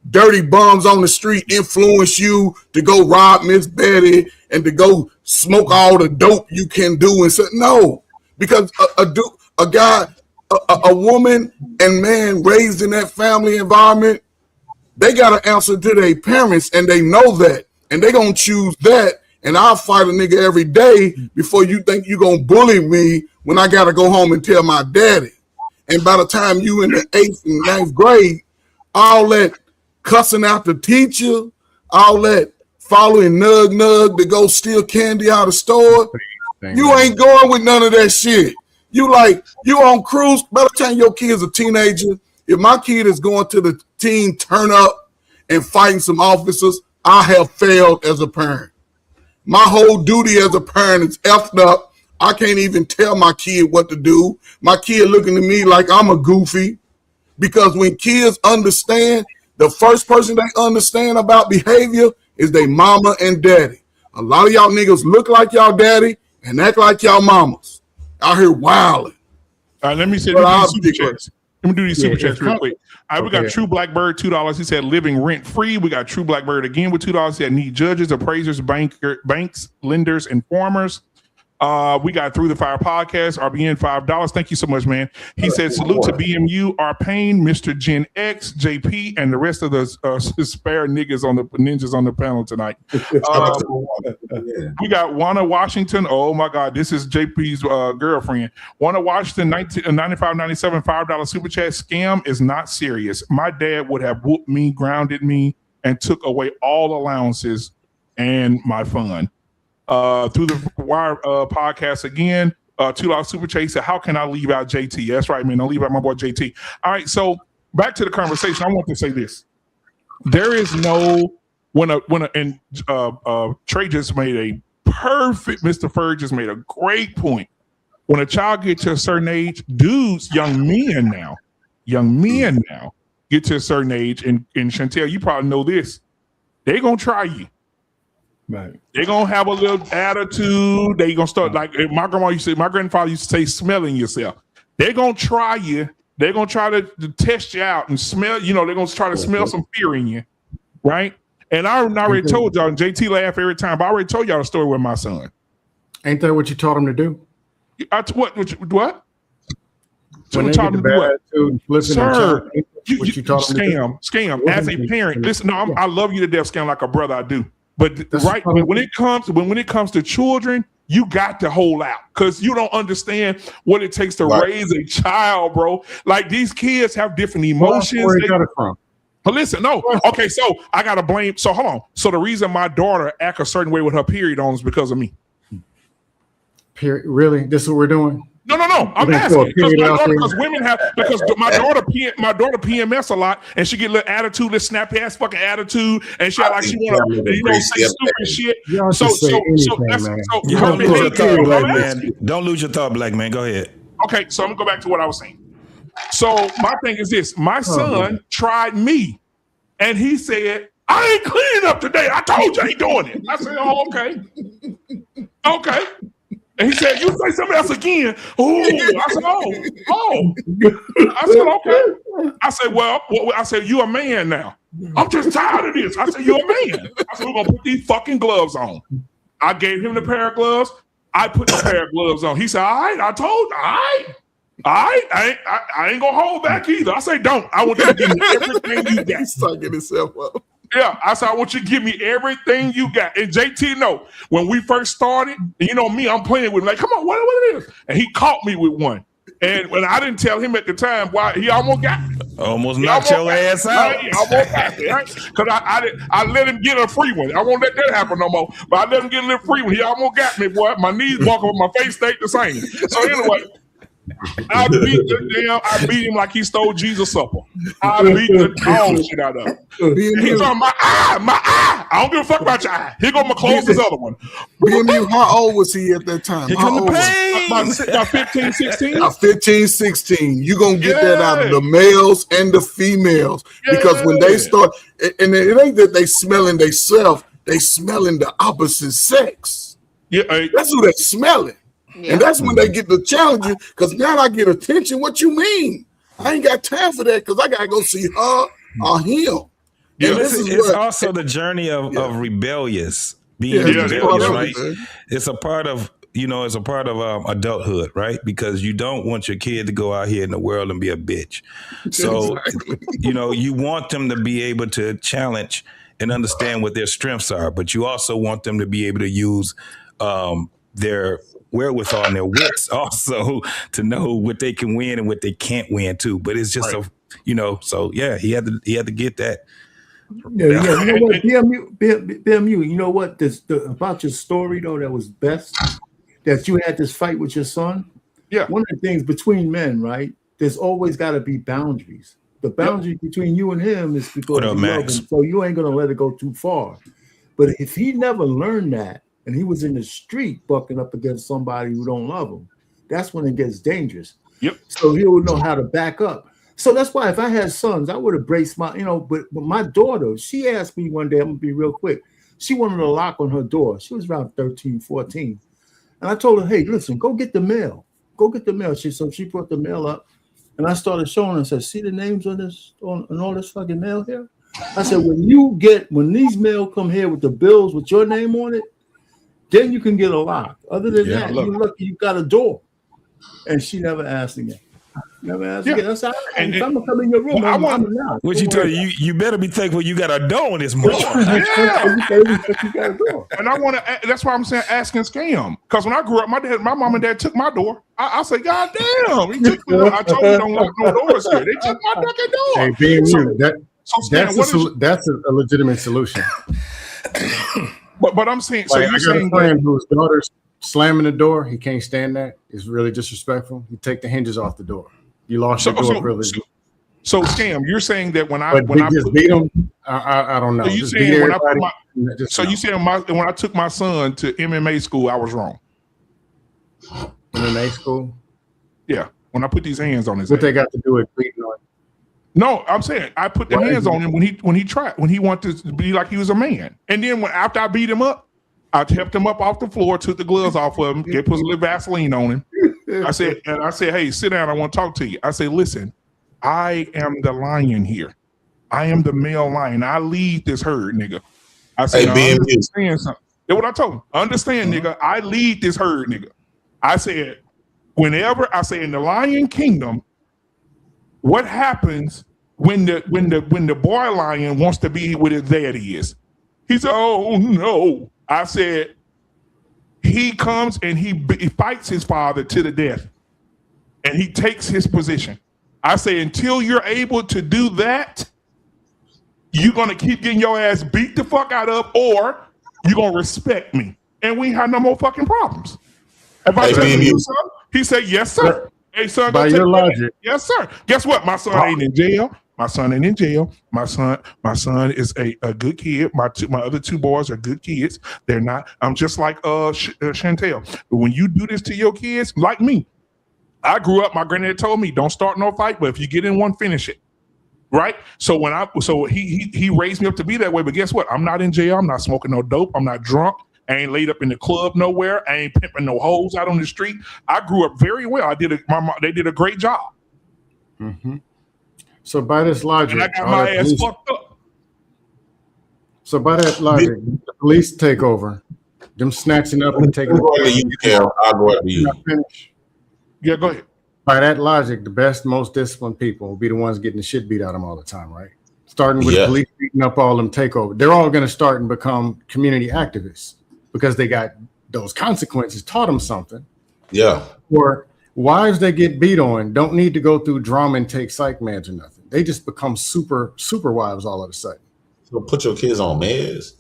dirty bums on the street influence you to go rob Miss Betty and to go smoke all the dope you can do and say no, because a woman and man raised in that family environment, they got to answer to their parents, and they know that, and they gonna choose that. And I'll fight a nigga every day before you think you gonna bully me when I gotta go home and tell my daddy. And by the time you in the 8th and 9th grade, all that cussing out the teacher, all that following nug to go steal candy out of the store, you ain't going with none of that shit. You on cruise. By the time your kid's a teenager, if my kid is going to the teen turn up and fighting some officers, I have failed as a parent. My whole duty as a parent is effed up. I can't even tell my kid what to do. My kid looking at me like I'm a goofy, because when kids understand, the first person they understand about behavior is they mama and daddy. A lot of y'all niggas look like y'all daddy and act like y'all mamas. out here wilding.
All right, let me see.
But
Let me do
I'll
these super
be great.
chats. Let me do these super
Yeah,
chats real quick. All right, we got
Okay.
True Blackbird, $2. He said living rent free. We got True Blackbird again with $2. He said need judges, appraisers, banks, lenders, informers. We got Through the Fire podcast, RBN $5. Thank you so much, man. He said salute to BMU, R Payne, Mr. Gen X, JP, and the rest of the spare ninjas on the panel tonight. We got Wanna Washington. Oh my God, this is JP's girlfriend. Wanna Washington, 95.97 $5 super chat. Scam is not serious. My dad would have whooped me, grounded me, and took away all allowances and my fun. Through the Wire podcast again, $2 super chat. He said, how can I leave out JT? That's right, man. Don't leave out my boy JT. All right, so back to the conversation. I want to say this. There is no and Trey just made a perfect, Mr. Ferg just made a great point. When a child gets to a certain age, dudes, young men now, get to a certain age, and Chantel, you probably know this, they're going to try you.
Right.
They're gonna have a little attitude. They're gonna start like my grandfather used to say, smelling yourself. They're gonna try you. They're gonna try to test you out and smell. They're gonna try to smell some fear in you, right? And I already told y'all. And JT laugh every time. But I already told y'all the story with my son.
Ain't that what you taught him to do?
What?
When they get the bad attitude and flipping
Sir,
you taught him to do?
Scam. As a parent, listen. No, I love you to death, Scam, like a brother I do. But when it comes to children, you got to hold out because you don't understand what it takes to raise a child, bro. Like these kids have different emotions.
Where you got it from?
But listen, no. Okay, so I gotta blame. So hold on. So the reason my daughter act a certain way with her period on is because of me.
Period. Really? This is what we're doing?
No. I'm asking because women have my daughter PMS a lot, and she get a little attitude, little snappy ass fucking attitude, and she like she want to say stupid shit.
Don't lose your thought, Black man. Go ahead.
Okay, so I'm gonna go back to what I was saying. So my thing is this: my son tried me, and he said, "I ain't cleaning up today. I told you I ain't doing it." I said, "Oh, okay." And he said, "You say something else again." Ooh, I said, "Oh." I said, "Okay." I said, "Well, I said, you a man now. I'm just tired of this." I said, "You a man." I said, "We're gonna put these fucking gloves on." I gave him the pair of gloves. I put the pair of gloves on. He said, "All right." I told, "All right. I ain't gonna hold back either." I say, "Don't. I want you to give me everything you got."
He's sucking himself up.
Yeah, I said, "I want you to give me everything you got." And JT, when we first started, me, I'm playing with him, like, "Come on, what it is?" And he caught me with one. And when I didn't tell him at the time, why he almost got me.
Almost knocked your ass out.
He almost got me, right? Because I let him get a free one. I won't let that happen no more. But I let him get a little free one. He almost got me, boy. My knees walking with my face stayed the same. So anyway, I beat him like he stole Jesus' supper. I beat the dog shit out of him. He's on my eye. I don't give a fuck about your eye. Here go my close this other one.
BMU, how old was he at that time?
How old was he? About 15, 16.
15, 16. You're going to get that out of the males and the females. Because when they start, and it ain't that they smelling themselves, they smelling the opposite sex.
Yeah,
that's who they smelling. Yeah. And that's when they get the challenges, because now I get attention. What you mean? I ain't got time for that because I got to go see her or him.
Yeah, it's also the journey of being rebellious, right? It's a part of, adulthood, right? Because you don't want your kid to go out here in the world and be a bitch. So, you want them to be able to challenge and understand what their strengths are, but you also want them to be able to use their wherewithal and their wits also to know what they can win and what they can't win too. But it's just so he had to get that.
Yeah. You know what, BMU, you know what? About your story though, that was best that you had this fight with your son.
Yeah.
One of the things between men, right? There's always got to be boundaries. The boundary between you and him is because you love him, so you ain't gonna let it go too far. But if he never learned that, and he was in the street bucking up against somebody who don't love him, that's when it gets dangerous.
Yep.
So he would know how to back up. So that's why if I had sons, I would have braced but my daughter, she asked me one day, I'm gonna be real quick. She wanted a lock on her door. She was around 13, 14. And I told her, hey, listen, go get the mail. go get the mail. So she brought the mail up, and I started showing her. I said, see the names on this on all this fucking mail here. I said, when these mail come here with the bills with your name on it, then you can get a lock. Other than that, you're lucky you got a door. And she never asked again. Never asked again. That's all right. I'm gonna come in your room.
What you tell you? You better be thankful you got a door on this morning.
And I want to. That's why I'm saying asking scam. Because when I grew up, my mom and dad took my door. I said, God damn, he took me. I told you don't lock no doors here. They took my fucking door.
Hey, being that's a legitimate solution.
But I'm saying, so
like,
you're saying
I got a friend whose daughter's slamming the door. He can't stand that. It's really disrespectful. You take the hinges off the door. You lost your door privilege.
So scam, you're saying that when I
just beat him, I don't know.
So you saying when when I took my son to MMA school, I was wrong.
MMA school?
Yeah. When I put these hands on his
what they got to do with beating on him?
No, I'm saying I put the hands on him when he wanted to be like he was a man. And then after I beat him up, I helped him up off the floor, took the gloves off of him, put a little Vaseline on him. I said, hey, sit down. I want to talk to you. I said, listen, I am the lion here. I am the male lion. I lead this herd, nigga. I said, I understand something. That's what I told him. Understand, nigga. I lead this herd, nigga. I said, whenever I say in the Lion Kingdom, what happens when the boy lion wants to be with his daddy is? He said, oh no. I said, he comes and he fights his father to the death, and he takes his position. I say, until you're able to do that, you're gonna keep getting your ass beat the fuck out of, or you're gonna respect me, and we ain't have no more fucking problems. If I tell you, son, he said, yes, sir. Hey, son,
by your logic,
yes, sir. Guess what? My son ain't in jail. My son ain't in jail. My son is a good kid. My other two boys are good kids. They're not. I'm just like Chantel. But when you do this to your kids, like me, I grew up. My granddad told me, don't start no fight, but if you get in one, finish it. Right. So he raised me up to be that way. But guess what? I'm not in jail. I'm not smoking no dope. I'm not drunk. I ain't laid up in the club nowhere. I ain't pimping no hoes out on the street. I grew up very well. They did a great job.
Mm-hmm. So by this logic,
and I got my ass fucked up.
So by that logic, the police take over. Them snatching up and taking.
I'll go after you.
Yeah, go ahead.
By that logic, the best, most disciplined people will be the ones getting the shit beat out of them all the time, right? Starting with police beating up all them takeover. They're all going to start and become community activists because they got those consequences, taught them something.
Yeah.
Or wives that get beat on don't need to go through drama and take psych meds or nothing. They just become super wives all of a sudden.
So put your kids on meds.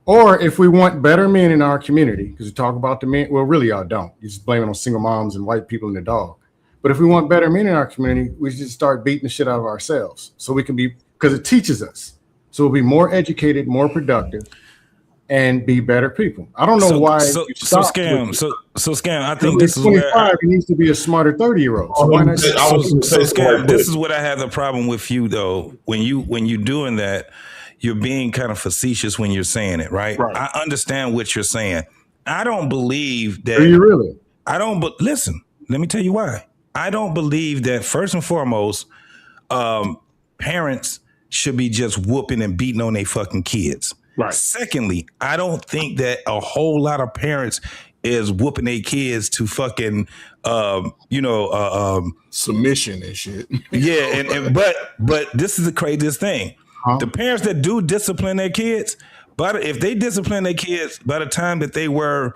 Or if we want better men in our community, because we talk about the men, well, really y'all don't. You just blame it on single moms and white people and the dog. But if we want better men in our community, we should start beating the shit out of ourselves so we can be, because it teaches us. So we'll be more educated, more productive, and be better people. I don't know why.
So scam. I think this is
25. He needs to be a smarter 30-year-old. So why not?
Scam. This is what I have the problem with you though. When you doing that, you're being kind of facetious when you're saying it, right? I understand what you're saying. I don't believe that.
Are you really?
I don't. But listen, let me tell you why. I don't believe that first and foremost, parents should be just whooping and beating on their fucking kids.
Right.
Secondly, I don't think that a whole lot of parents is whooping their kids to fucking,
submission and shit.
Yeah, but this is the craziest thing. The parents that do discipline their kids, but if they discipline their kids by the time that they were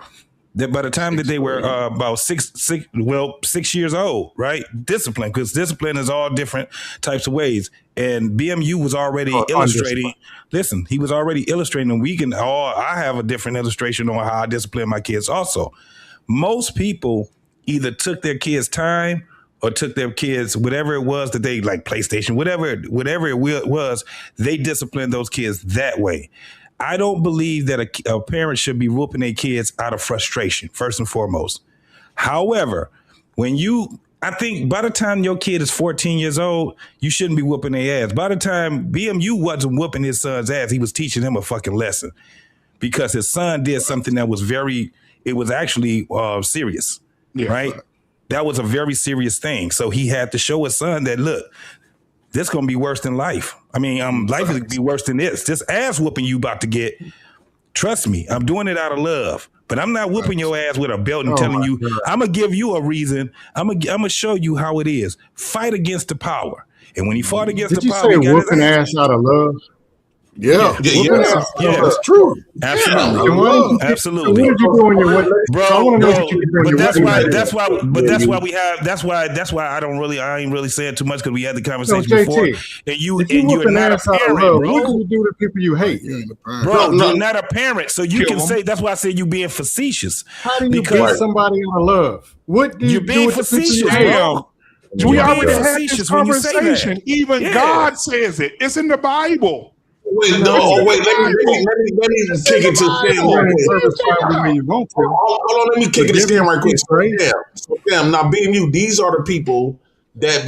about 6 years old, right? Discipline, because discipline is all different types of ways. And BMU was already illustrating. Listen, he was already illustrating, and I have a different illustration on how I discipline my kids also. Most people either took their kids' time or took their kids, whatever it was that they like, PlayStation, whatever it was, they disciplined those kids that way. I don't believe that a parent should be whooping their kids out of frustration, first and foremost. However, I think by the time your kid is 14 years old, you shouldn't be whooping their ass. By the time BMU wasn't whooping his son's ass, he was teaching him a fucking lesson because his son did something that was actually serious, right? That was a very serious thing. So he had to show his son that, look, this gonna be worse than life. I mean, life is gonna be worse than this. This ass whooping you about to get, trust me, I'm doing it out of love. But I'm not whooping your ass with a belt and telling you, I'm gonna give you a reason. I'm gonna show you how it is. Fight against the power. And when he fought against the power,
he got
his
whooping ass out of love?
Yeah,
That's true.
Absolutely. Absolutely.
What did you do in your
That's why I ain't really saying too much because we had the conversation before. And you're not a parent, bro.
What do you do to people you hate?
Bro, you're not a parent. So you can say, that's why I say you being facetious.
How do you beat somebody out of love? What do you do with the people you hate?
We already had this conversation. Even God says it. It's in the Bible.
Wait, let me kick it to Sam. Hold on, let me kick it to Sam right quick. So Sam, now BMU, these are the people that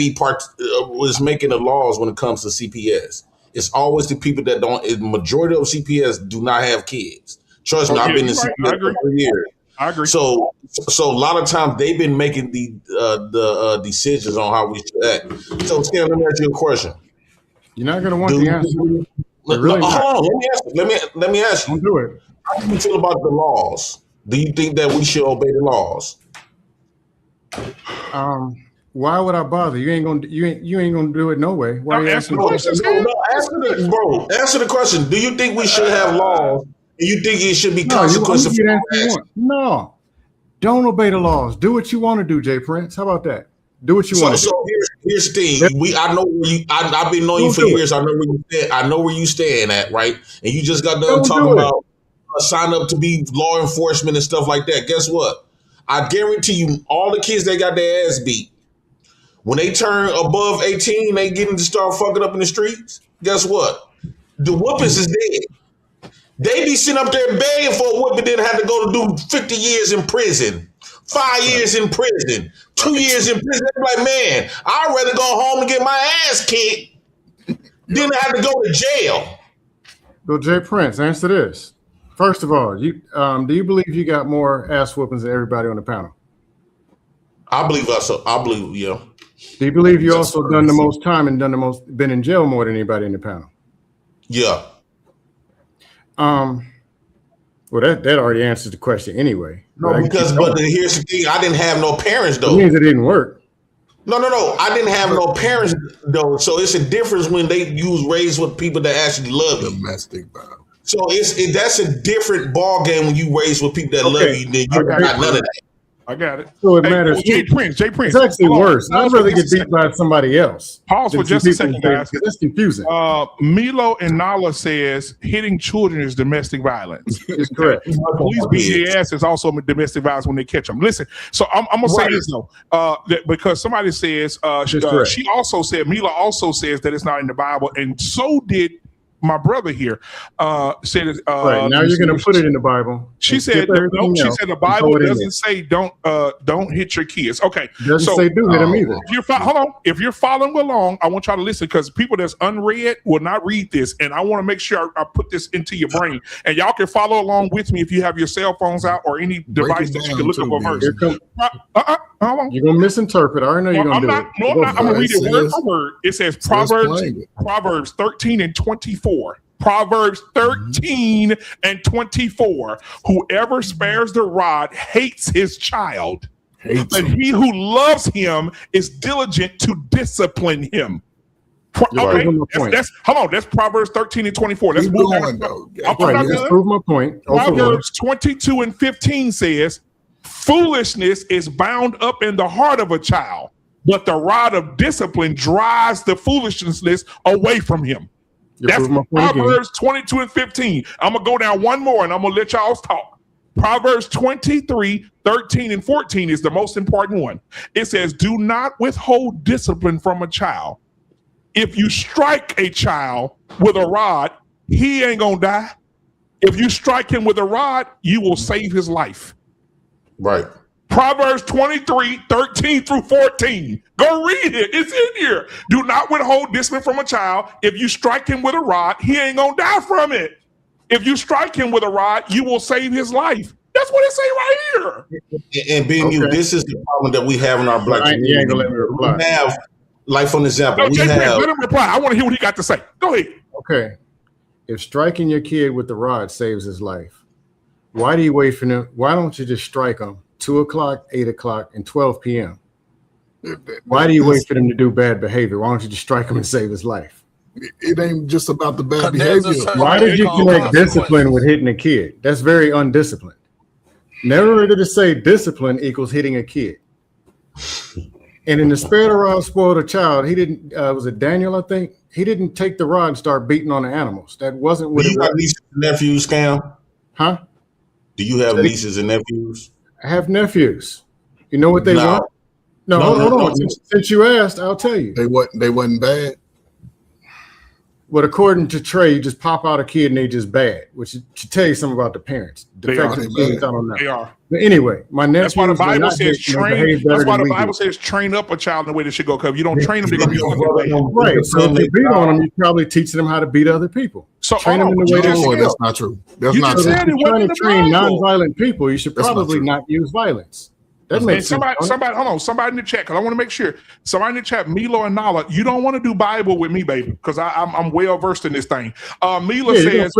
was making the laws when it comes to CPS. It's always the people that don't. The majority of CPS do not have kids. Trust me, I've been in CPS for years.
I agree.
So a lot of times they've been making the decisions on how we should act. So Sam, let me ask you a question.
You're not going to want the answer.
Hold on, let me ask you.
Don't do it.
How do you feel about the laws? Do you think that we should obey the laws?
Why would I bother? You ain't gonna do it no way. Why are you asking the question?
Answer the question. Do you think we should have laws? Do you think it should be consequences?
No, don't obey the laws. Do what you want to do, Jay Prince. How about that? Do what you want to do.
So here's the thing. I know where you. I've been knowing you for years. I know where you stand. I know where you stand at, right? And you just got done talking about sign up to be law enforcement and stuff like that. Guess what? I guarantee you, all the kids that got their ass beat, when they turn above 18, they getting to start fucking up in the streets. Guess what? The whoopings is dead. They be sitting up there begging for a whooping, then have to go to do 50 years in prison. 5 years in prison, 2 years in prison. They're like, man, I'd rather go home and get my ass kicked than I have to go to jail.
Well, Jay Prince, answer this. First of all, do you believe you got more ass whoopings than everybody on the panel?
I believe yeah.
Do you believe you also done the most time and been in jail more than anybody in the panel?
Yeah.
Well, that already answers the question anyway.
No, but here's the thing. I didn't have no parents, though.
It means it didn't work.
No. I didn't have no parents, though. So it's a difference when they raised with people that actually love you.
Domestic violence.
So that's a different ball game when you raised with people that love you than you got none of that.
I got it.
So it matters.
Jay Prince.
It's actually worse. I'd rather get beat by somebody else.
Pause for just a second, guys.
That's confusing.
Milo and Nala says hitting children is domestic violence.
It's correct.
Police beating their ass is also domestic violence when they catch them. Listen, so I'm gonna say this though, because somebody says she also said, Mila also says that it's not in the Bible, and so did my brother here. Said
right, now you're going to put it in the Bible.
She said no. She said the Bible doesn't say don't hit your kids. Okay,
doesn't say do hit them either.
Hold on. If you're following along, I want y'all to listen because people that's unread will not read this, and I want to make sure I put this into your brain, and y'all can follow along with me if you have your cell phones out or any device that you can look up a verse. Hold on.
You're going to misinterpret. I already know you're going to do it.
No, I'm not. I'm going to read it word for word. It says Proverbs 13 and 24. Proverbs 13 and 24. Whoever spares the rod hates his child, but he who loves him is diligent to discipline him. Okay, hold on. That's Proverbs 13 and 24. Let's move on.
Let's prove my point.
Proverbs 22 and 15 says, foolishness is bound up in the heart of a child, but the rod of discipline drives the foolishness away from him. That's Proverbs 22 and 15. I'm going to go down one more and I'm going to let y'all talk. Proverbs 23, 13 and 14 is the most important one. It says, do not withhold discipline from a child. If you strike a child with a rod, he ain't going to die. If you strike him with a rod, you will save his life.
Right.
Proverbs 23, 13 through 14. Go read it. It's in here. Do not withhold discipline from a child. If you strike him with a rod, he ain't going to die from it. If you strike him with a rod, you will save his life. That's what it say right here.
And being you, this is the problem that we have in our black community.
You ain't gonna let me reply.
We have, like for an example,
No,
we
Jay Prince,
have.
let him reply. I want to hear what he got to say. Go ahead.
Okay. If striking your kid with the rod saves his life, why do you wait for them? Why don't you just strike them 2 o'clock, 8 o'clock, and 12 p.m.? Why do you wait for them to do bad behavior? Why don't you just strike them and save his life?
It ain't just about the bad behavior.
Why did you connect discipline with hitting a kid? That's very undisciplined. Never did it say discipline equals hitting a kid. And in the spirit of Rod spoiled a child, he didn't, was it Daniel, I think? He didn't take the rod and start beating on the animals. That wasn't what
Do
it
you
was.
have nieces and nephews, Scam?
Huh?
Do you have nieces and nephews?
I have nephews. You know what they want? No, hold on. Since you asked, I'll tell you.
They wasn't bad.
But according to Trey, you just pop out a kid and they just bad, which should tell you something about the parents. Defective kids, I don't know.
They are.
But anyway, my nephews.
That's why the Bible says train. That's why the Bible
do.
says train up a child in the way they should go. Because if you don't train them, they're gonna be
right. So if you beat on them, you probably teach them how to beat other people.
So
train them in the way they should.
That's not true. That's
you
not
just
true.
said if you're trying to train nonviolent people, you should probably not use violence. That makes sense.
Somebody, hold on. Somebody in the chat, because I want to make sure. Somebody in the chat, Milo and Nala, you don't want to do Bible with me, baby, because I'm well versed in this thing. Mila says,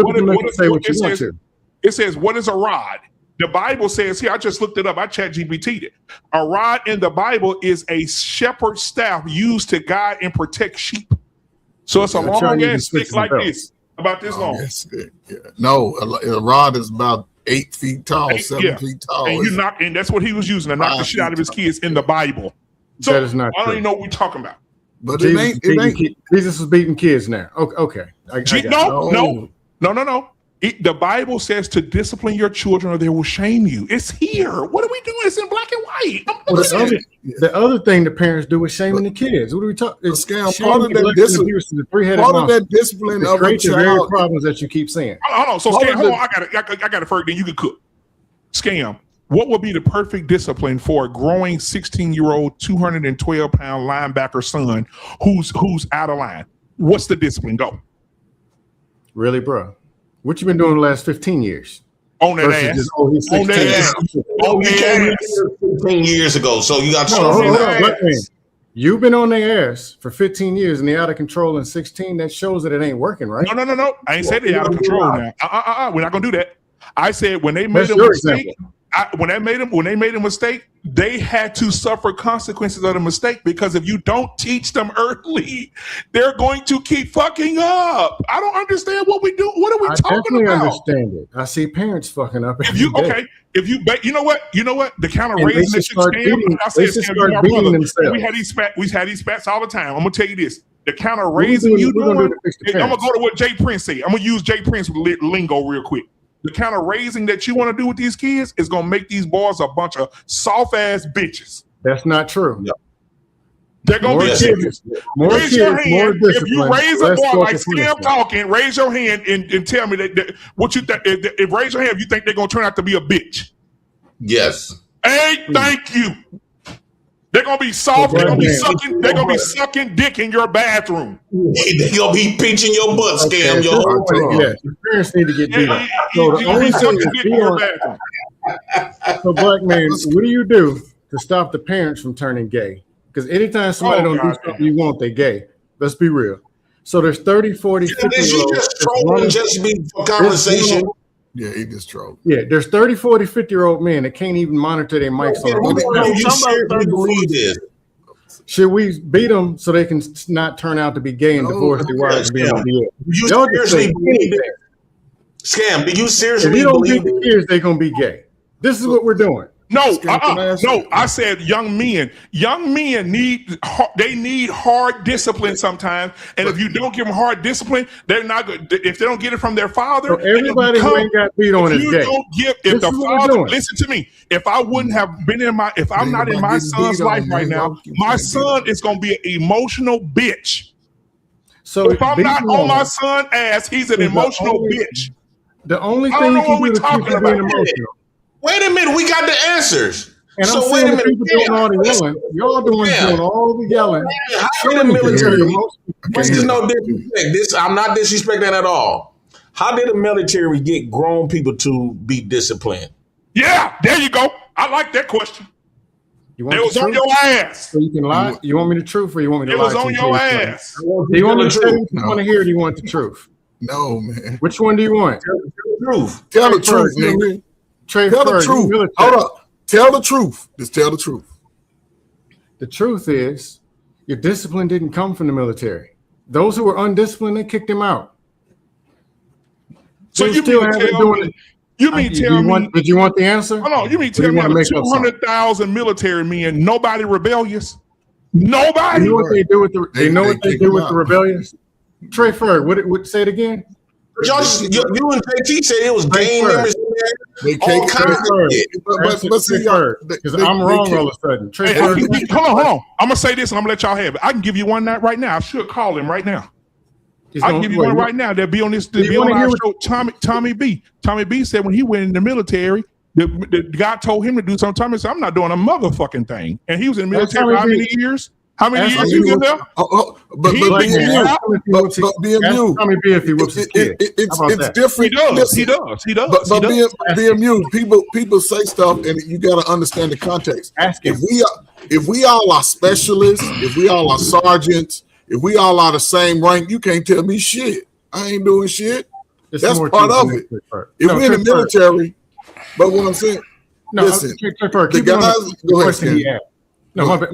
it says, what is a rod? The Bible says here, I just looked it up. I chat GPT'd it. A rod in the Bible is a shepherd's staff used to guide and protect sheep. So it's a long ass stick like this, about this long.
No, a rod is about 8 feet tall, 7 feet tall.
And that's what he was using to knock the shit out of his kids in the Bible. So
that is not
I don't
true.
even know what we're talking about.
But
Jesus is beating kids now. Okay.
No. The Bible says to discipline your children or they will shame you. It's here. What are we doing? It's in black and white.
The other thing the parents do is shaming the kids. What are we talking?
Part of that discipline of a
creates the very
child.
problems that you keep saying.
Hold on. So Scam, hold on. I got it first. Then you can cook. Scam. What would be the perfect discipline for a growing 16-year-old, 212-pound linebacker son who's out of line? What's the discipline? Go.
Really, bro? What you been doing the last 15 years?
On that ass.
On that ass.
Oh, you came here 15 years ago, so you got
You've been on their ass for 15 years and they're out of control in 16. That shows that it ain't working, right?
No. I ain't said they're out of control now. We're not gonna do that. I said when they made a mistake, when they made a mistake, they had to suffer consequences of the mistake, because if you don't teach them early, they're going to keep fucking up. I don't understand what we do. What are we talking about?
I understand it. I see parents fucking up.
You know what? The kind of raising that we had these spats all the time. I'm gonna tell you this. The kind of raising you doing, I'm gonna go to what Jay Prince said. I'm gonna use Jay Prince lingo real quick. The kind of raising that you want to do with these kids is going to make these boys a bunch of soft-ass bitches.
That's not true.
Yeah.
They're going to be kids. Raise your hand. If you raise a boy like Scam talking, raise your hand and tell me that what you think. If raise your hand if you think they're going to turn out to be a bitch.
Yes.
Hey, thank you. They're gonna be soft. They're gonna be sucking dick in your bathroom.
They're gonna be pinching your butt, Scam.
Yes, the parents need to get beat up. So the only thing is so Black Man, what do you do to stop the parents from turning gay? Because anytime somebody don't do something you want, they gay. Let's be real. So there's 30, 40, 50
Did you just troll and just be for conversation?
Yeah, he just trolled.
Yeah, there's 30, 40, 50-year-old men that can't even monitor their mics on. Should we beat them so they can not turn out to be gay and divorce their wives?
You seriously believe it? Scam, do you seriously
believe it? If you don't beat the kids, they're going to be gay. This is what we're doing.
No, I said young men. Young men need hard discipline sometimes, and if you don't give them hard discipline, they're not good. If they don't get it from their father,
so everybody who ain't got beat on is gay.
If the father, listen to me. If I wouldn't have been if I'm not in my son's life right now, my son is going to be an emotional bitch.
So
if I'm not on my son's ass, he's an emotional bitch.
The only thing we can do to keep him being emotional.
Wait a minute, we got the answers.
And so wait a minute, doing all the yelling. Y'all doing all the yelling.
How did the military? This is no disrespect. I'm not disrespecting that at all. How did the military get grown people to be disciplined?
Yeah, there you go. I like that question.
You want
it was
the
on
truth?
your ass.
So you can lie? You want me the truth or you want me to
It
lie
was
to
on
you?
your ass.
Do you want me to tell you what you want to hear or do you want the truth?
No, man.
Which one do you want?
Tell the truth.
Tell the truth, nigga. Tell the truth. Hold up. Tell the truth. Just tell the truth.
The truth is, your discipline didn't come from the military. Those who were undisciplined, they kicked them out.
So
They
you
still
mean
haven't
tell
doing
me?
it.
You mean tell me?
Did you want the answer?
Hold on. You mean
Or
tell
you
me
wanna
out of
make up something?
200,000 military men, nobody rebellious? Nobody.
You know what they do with the? They know what they
kick
do
them
with
out.
the rebellious. Trey Ferg, what? Say it again.
Y'all, you and JT said it was gang members in there.
They
All kinds of shit.
But see, y'all,
because I'm wrong all of a sudden. Trey
Hey,
Ferg,
hold on. I'm gonna say this, and I'm gonna let y'all have it. I can give you one right now. I should call him right now. I can give you one right now. They'll be on this. They'll be on our show. Tommy B. Tommy B. said when he went in the military, the guy told him to do something. Tommy said, "I'm not doing a motherfucking thing," and he was in the military for how many years? How many years he was in there?
But BMU,
Tommy B. If he whoops his kid,
it's different.
He does.
But BMU, people say stuff, and you got to understand the context. If we all are specialists, if we all are sergeants, if we all are the same rank, you can't tell me shit. I ain't doing shit. That's part of it. If we're in the military, but what I'm saying, listen, the guys, go ahead, Stan.
No, my bad.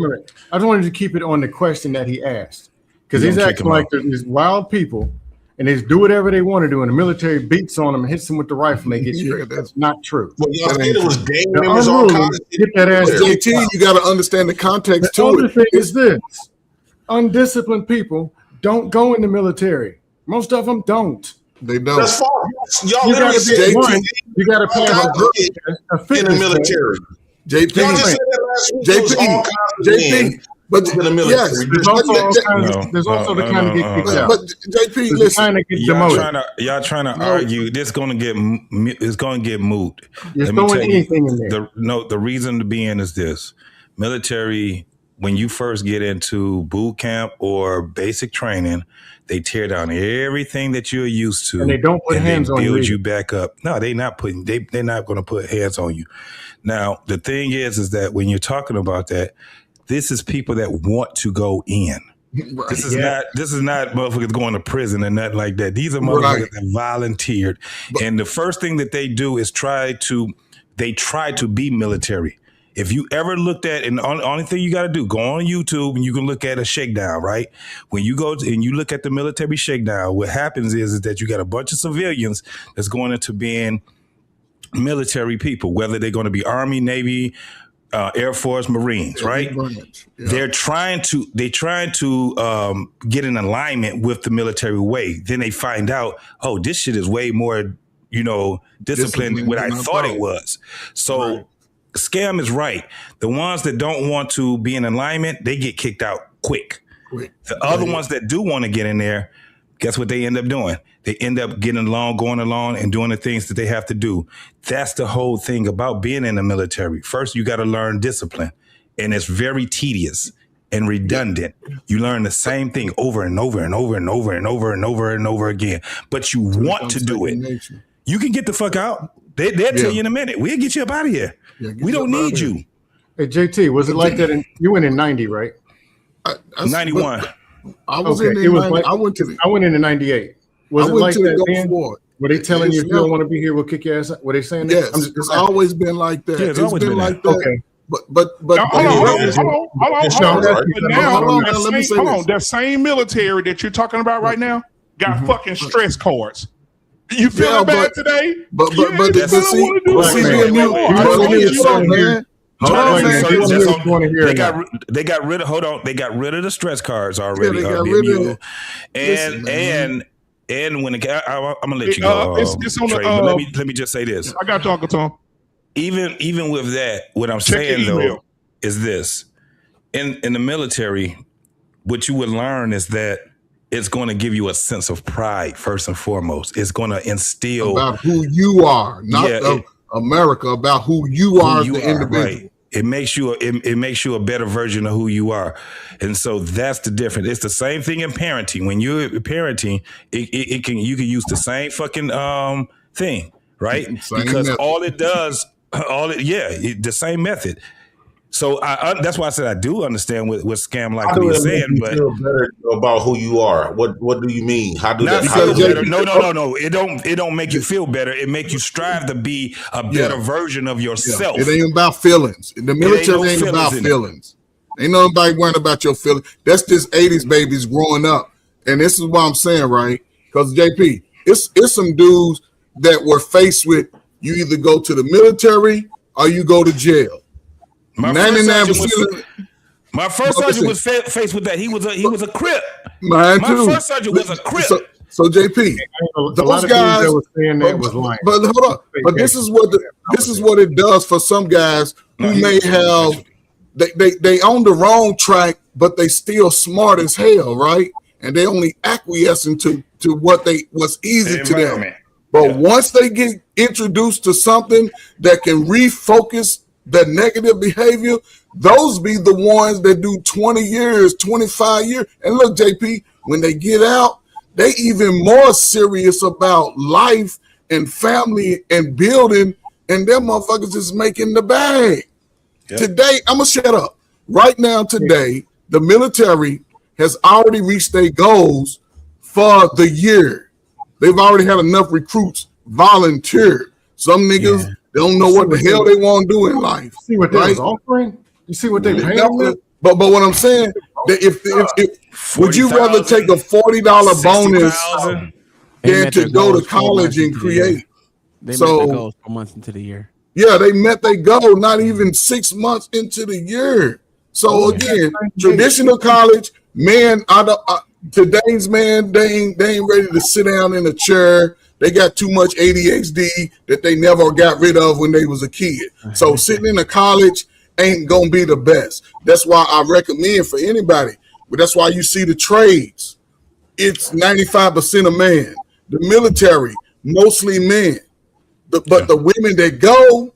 I just wanted to keep it on the question that he asked, because he's acting like there's wild people and they do whatever they want to do, and the military beats on them and hits them with the rifle and they get straight. That's not true.
Well, y'all said it was gang
They're
members, all
unruly.
kinds of shit.
Get that ass.
JT, you got to understand the context
The
to
other
it.
thing is this: undisciplined people don't go in the military. Most of them don't.
They don't.
That's false. Y'all
You
literally
gotta
said
be one. You got to
all
pass
kinds of shit in the military.
JP,
Y'all just said that last week. It was all kinds of men
but
in the military.
yes,
there's also the kind of get kicked out.
But JP, listen,
y'all trying to argue. This going to get it's going to get moot.
You're
Let me
throwing
tell
anything in there.
The reason to be in is this: military. When you first get into boot camp or basic training, they tear down everything that you're used to,
and they don't put hands on you.
Build you back up. No, they're not putting. They're not going to put hands on you. Now, the thing is that when you're talking about that, this is people that want to go in. Right. This is not motherfuckers going to prison and nothing like that. These are motherfuckers that volunteered. And the first thing that they do is try to be military. If you ever looked at, and the only thing you got to do, go on YouTube and you can look at a shakedown, right? When you go and you look at the military shakedown, what happens is that you got a bunch of civilians that's going into being military people, whether they're going to be Army, Navy, Air Force, Marines, right? Yeah. They're trying to get in alignment with the military way. Then they find out, oh, this shit is way more, disciplined than what I thought it was. So Scam is right. The ones that don't want to be in alignment, they get kicked out quick. The other ones that do want to get in there, guess what they end up doing? They end up getting along, going along, and doing the things that they have to do. That's the whole thing about being in the military. First, you got to learn discipline, and it's very tedious and redundant. You learn the same thing over and over and over and over and over and over and over again, but you want to do it. You can get the fuck out. They'll tell you in a minute. We'll get you up out of here. We don't need you.
Hey, JT, was it like that? You went in 90, right?
91.
I was in 90. I went
in 98. Was it like that then? Were they telling you if you don't want to be here, we'll kick your ass out? Were they saying that?
Yes, it's always been like that.
Yeah, it's always been like
that. Okay. But
hold on. That same military that you're talking about right now got fucking stress cards. You feeling bad today?
But
they got rid of the stress cards already. And when I'm gonna let you go,
it's on
Trey, but let me just say this.
I got you, Uncle Tom.
Even with that, what I'm saying though is this: in the military, what you would learn is that it's going to give you a sense of pride first and foremost. It's going to instill
about who you are, not America, about who you are as the individual. Right.
It makes you a better version of who you are. And so that's the difference. It's the same thing in parenting. When you're parenting, you can use the same fucking thing, right? Because all it does The same method. So that's why I said I do understand what Scam like
How
what
do
he's
it make
saying,
you
but
feel better about who you are? What do you mean? How do
not
that?
feel better. No. It don't make you feel better. It make you strive to be a better version of yourself.
It ain't about feelings. The military ain't about feelings. Ain't nobody worrying about your feelings. That's just 80s babies growing up. And this is what I'm saying, right? Because JP, it's some dudes that were faced with you either go to the military or you go to jail.
My first sergeant was faced with that. He was a Crip.
My
first sergeant was a Crip.
So JP, those guys that were saying that was lying. But hold on. But this is what it does for some guys who may have they on the wrong track, but they still smart as hell, right? And they only acquiescing to what's easy to them. But once they get introduced to something that can refocus the negative behavior, those be the ones that do 20 years, 25 years. And look, JP, when they get out, they even more serious about life and family and building, and them motherfuckers is making the bag. Yep. Today, I'm going to shut up. Right now, today, the military has already reached their goals for the year. They've already had enough recruits volunteer. Some niggas don't know what the hell they want to do in life.
See what they was offering? You see what they paying them?
But what I'm saying, that if would you rather take a $40 bonus than to go to college and create?
They met their goals 4 months into the year.
Yeah, they met their goal not even 6 months into the year. So again, traditional college, man, today's man, they ain't ready to sit down in a chair. They got too much ADHD that they never got rid of when they was a kid. So sitting in a college ain't gonna be the best. That's why I recommend for anybody. But that's why you see the trades. It's 95% of men. The military, mostly men. But the women that go,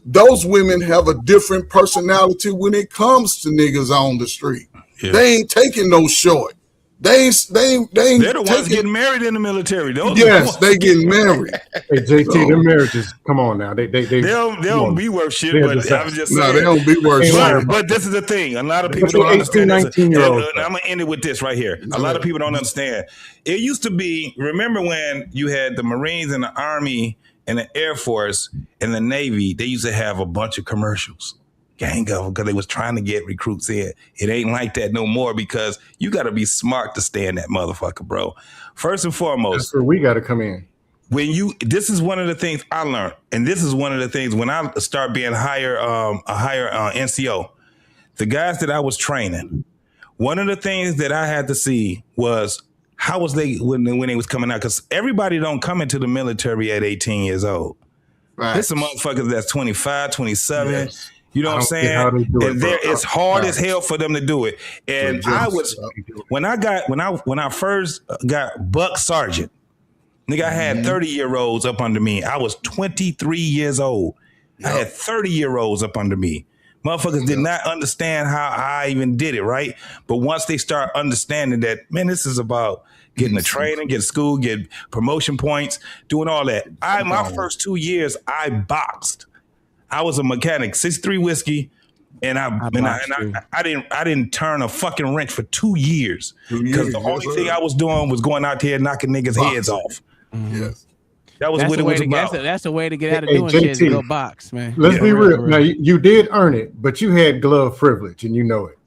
those women have a different personality when it comes to niggas on the street. Yeah. They ain't taking no short. They ain't
They're the ones getting married in the military.
Yes, they getting married.
Hey, JT, them marriages, come on now. They
don't be worth shit, but I was just saying.
No, they don't be worth shit.
But this is the thing. A lot of people don't understand. I'm going to end it with this right here. A lot of people don't understand. It used to be, remember when you had the Marines and the Army and the Air Force and the Navy, they used to have a bunch of commercials. Gang of them, because they was trying to get recruits in. It ain't like that no more because you got to be smart to stay in that motherfucker, bro. First and foremost,
that's where we got to come in.
This is one of the things I learned, and this is one of the things when I start being a higher NCO, the guys that I was training, one of the things that I had to see was how was they when they was coming out, because everybody don't come into the military at 18 years old. Right. There's some motherfuckers that's 25, 27. Yes. You know what I'm saying? And it's hard as hell for them to do it. And when I first got buck sergeant, nigga, I had 30-year-olds up under me. I was 23 years old. Yep. I had 30-year-olds up under me. Motherfuckers did not understand how I even did it, right? But once they start understanding that, man, this is about getting the training, get school, get promotion points, doing all that. My first 2 years, I boxed. I was a mechanic, 6'3" whiskey, and I didn't turn a fucking wrench for 2 years because the only thing I was doing was going out there knocking niggas' heads off. Mm-hmm. Yes, that was what it was about.
That's the way to get out of doing shit. To go box, man.
Let's be real. Now you did earn it, but you had glove privilege, and you know it.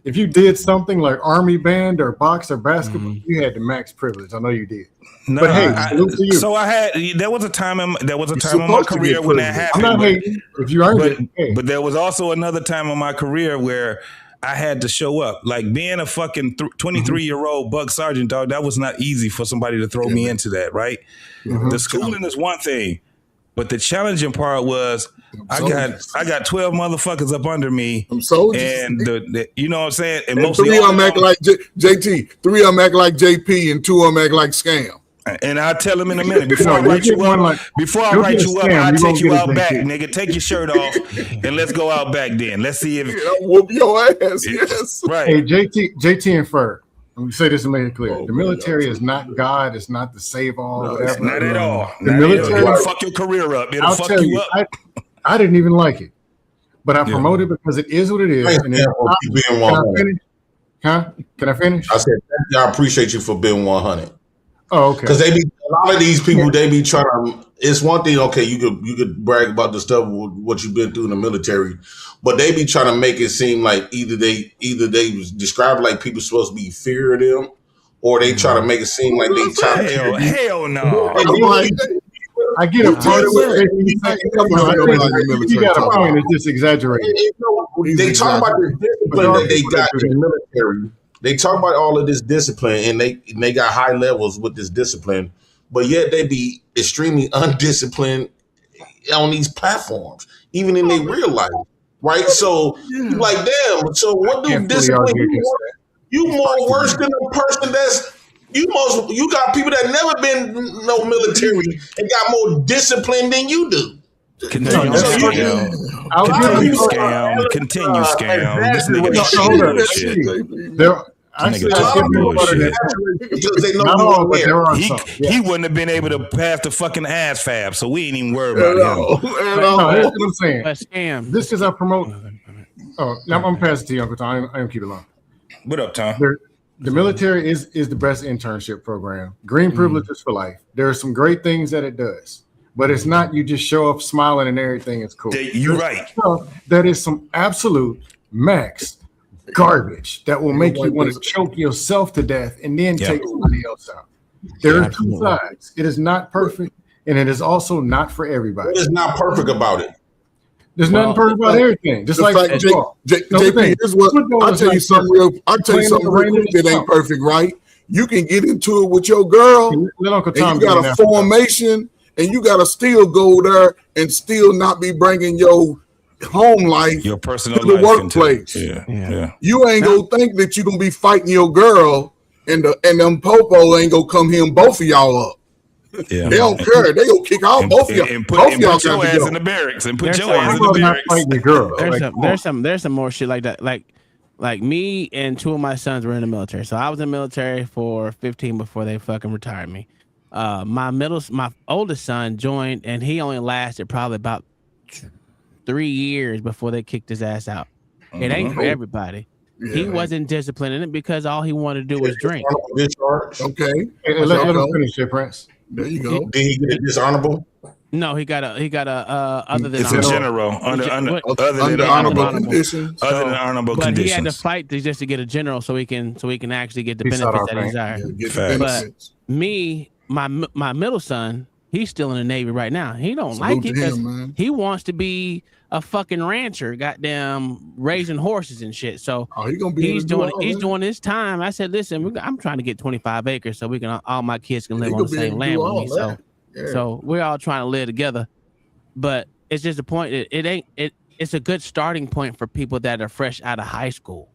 If you did something like Army band or box or basketball, you had the max privilege. I know you did.
No, but hey, so I had. There was a time in my career when that happened.
I'm not hating. If you earned it,
but there was also another time in my career where I had to show up. Like being a fucking 23-year-old buck sergeant, dog. That was not easy for somebody to throw me into that. Right. Mm-hmm. The schooling is one thing, but the challenging part was I got 12 motherfuckers up under me. I'm soldiers. And you know what I'm saying? And mostly
3 of them act like JT, 3 of them act like JP, and 2 of them act like Scam.
And I'll tell them in a minute. Before I write you up, I'll take you out back, nigga. Take your shirt off and let's go out back then. Let's see if
I'll whoop your ass. Yes.
Right.
Hey, JT and Ferg. Let me say this and make it clear. The military is not God. It's not the save all.
No, whatever. Not at all. The military will fuck your career up. It'll fuck you up.
I didn't even like it, but I promote it because it is what it is. And
Can
I finish?
I said, I appreciate you for being 100.
Oh, okay.
Because a lot of these people, they be trying to. It's one thing, okay, you could brag about the stuff what you've been through in the military, but they be trying to make it seem like either they describe like people supposed to be fear of them, or they try to make it seem like they top tier.
Hell no.
I get a part of it. You got a point. It's just exaggerated.
They talk about the discipline that they got in the military. They talk about all of this discipline, and they got high levels with this discipline, but yet they be extremely undisciplined on these platforms, even in their real life, right? So, like, damn. So, what do discipline? You more worse than the person that's you got people that never been no military and got more discipline than you do.
Continue scam. Continue scam. This nigga He wouldn't have been able to pass the fucking ass fab, so we ain't even worried about him.
That's what I'm saying. This is I promote. Oh, now I'm gonna pass it to you, Uncle Tom. I don't keep it long.
What up, Tom?
The military is the best internship program. Green privilege is for life. There are some great things that it does, but it's not you just show up smiling and everything is cool.
You're right.
That is some absolute max garbage that will make you want to choke yourself to death and then take somebody else out. There are two sides. It is not perfect, and it is also not for everybody.
What is not perfect about it?
There's nothing perfect about everything. Just like
JP, here's what I'll tell you something real. I'll tell you something real quick that ain't perfect, right? You can get into it with your girl, and you got a formation, and you got to still go there and still not be bringing your home life,
your personal
to the workplace. You ain't gonna think that you're gonna be fighting your girl, and them popo ain't gonna come here and both of y'all up.
Yeah.
They don't care. They gonna kick out both of y'all.
And put your ass in the barracks. And put your ass in the barracks.
There's some more shit like that. Like me and two of my sons were in the military. So I was in the military for 15 before they fucking retired me. My oldest son joined, and he only lasted probably about 3 years before they kicked his ass out. It ain't for everybody. Yeah. He wasn't disciplined in it because all he wanted to do was drink.
Okay. Let him finish it, Prince.
There you go.
Did he get a dishonorable?
No, he got a other than
it's a general under honorable conditions. Other than honorable
but
conditions.
He had to fight just to get a general so he can actually get the benefits that he desired. But me, my middle son, he's still in the Navy right now. He don't like it because he wants to be a fucking rancher, goddamn raising horses and shit. So he's doing his time. I said, listen, I'm trying to get 25 acres so we can all my kids can live on the same land with me. So we're all trying to live together. But it's just a point. It's a good starting point for people that are fresh out of high school.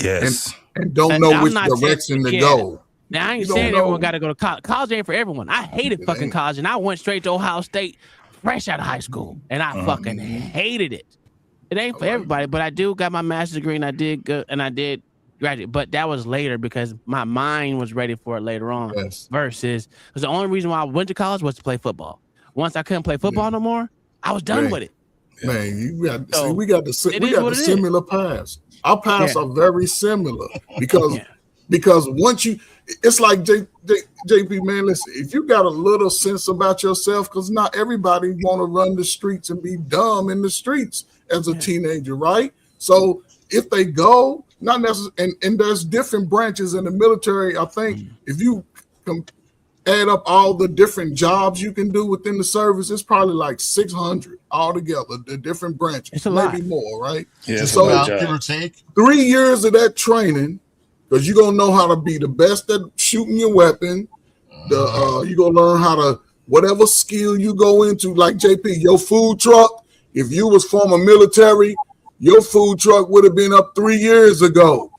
Yes.
And don't know which direction to go.
Now I ain't saying everyone got to go to college. College ain't for everyone. I hated fucking college, and I went straight to Ohio State fresh out of high school, and I fucking hated it. It ain't for everybody, but I do got my master's degree, and I did good, and I did graduate. But that was later because my mind was ready for it later on. Versus, because the only reason why I went to college was to play football. Once I couldn't play football no more, I was done with it.
Man, we got the similar paths. Our paths are very similar because once you, it's like JP, man, listen, if you got a little sense about yourself, because not everybody want to run the streets and be dumb in the streets as a teenager, right? So if they go, not necessarily, and there's different branches in the military. I think if you add up all the different jobs you can do within the service, it's probably like 600 altogether, the different branches.
It's a
maybe
lot
more, right?
Yeah,
so
give or take
3 years of that training, because you're gonna know how to be the best at shooting your weapon. You're gonna learn how to, whatever skill you go into, like JP, your food truck. If you was former military, your food truck would have been up 3 years ago.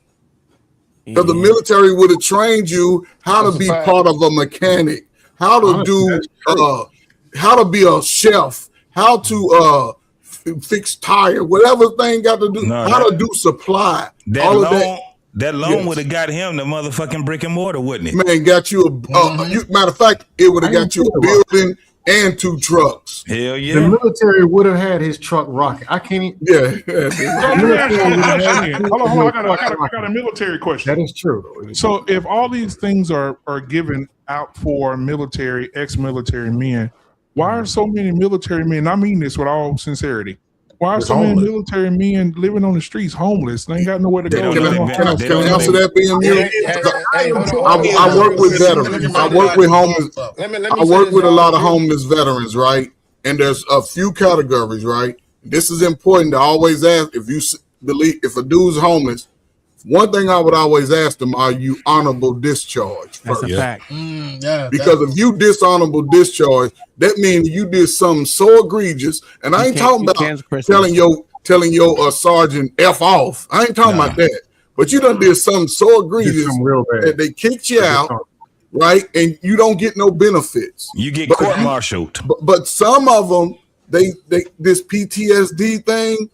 Because the military would have trained you how to be part of a mechanic, how to do, how to be a chef, how to fix tire, whatever thing got to do, how to do supply.
That loan would have got him the motherfucking brick and mortar, wouldn't it?
Man, got you matter of fact, it would have got you a building and 2 trucks.
Hell yeah.
The military would have had his truck rocket. I can't even.
Yeah.
Let me ask you a question. Hold on. I got a military question.
That is true.
So if all these things are given out for military, ex-military men, why are so many military men, I mean this with all sincerity, why are so many military men living on the streets homeless? They ain't got nowhere to go.
Can I answer that, BMU? I work with veterans. I work with homeless. I work with a lot of homeless veterans, right? And there's a few categories, right? This is important to always ask if you believe if a dude's homeless. One thing I would always ask them: are you honorable discharge?
That's a fact.
Because if you dishonorable discharge, that means you did something so egregious. And I ain't talking about telling your sergeant F off. I ain't talking about that. But you done did something so egregious that they kicked you out, right? And you don't get no benefits.
You get court-martialed.
But some of them, they this PTSD thing.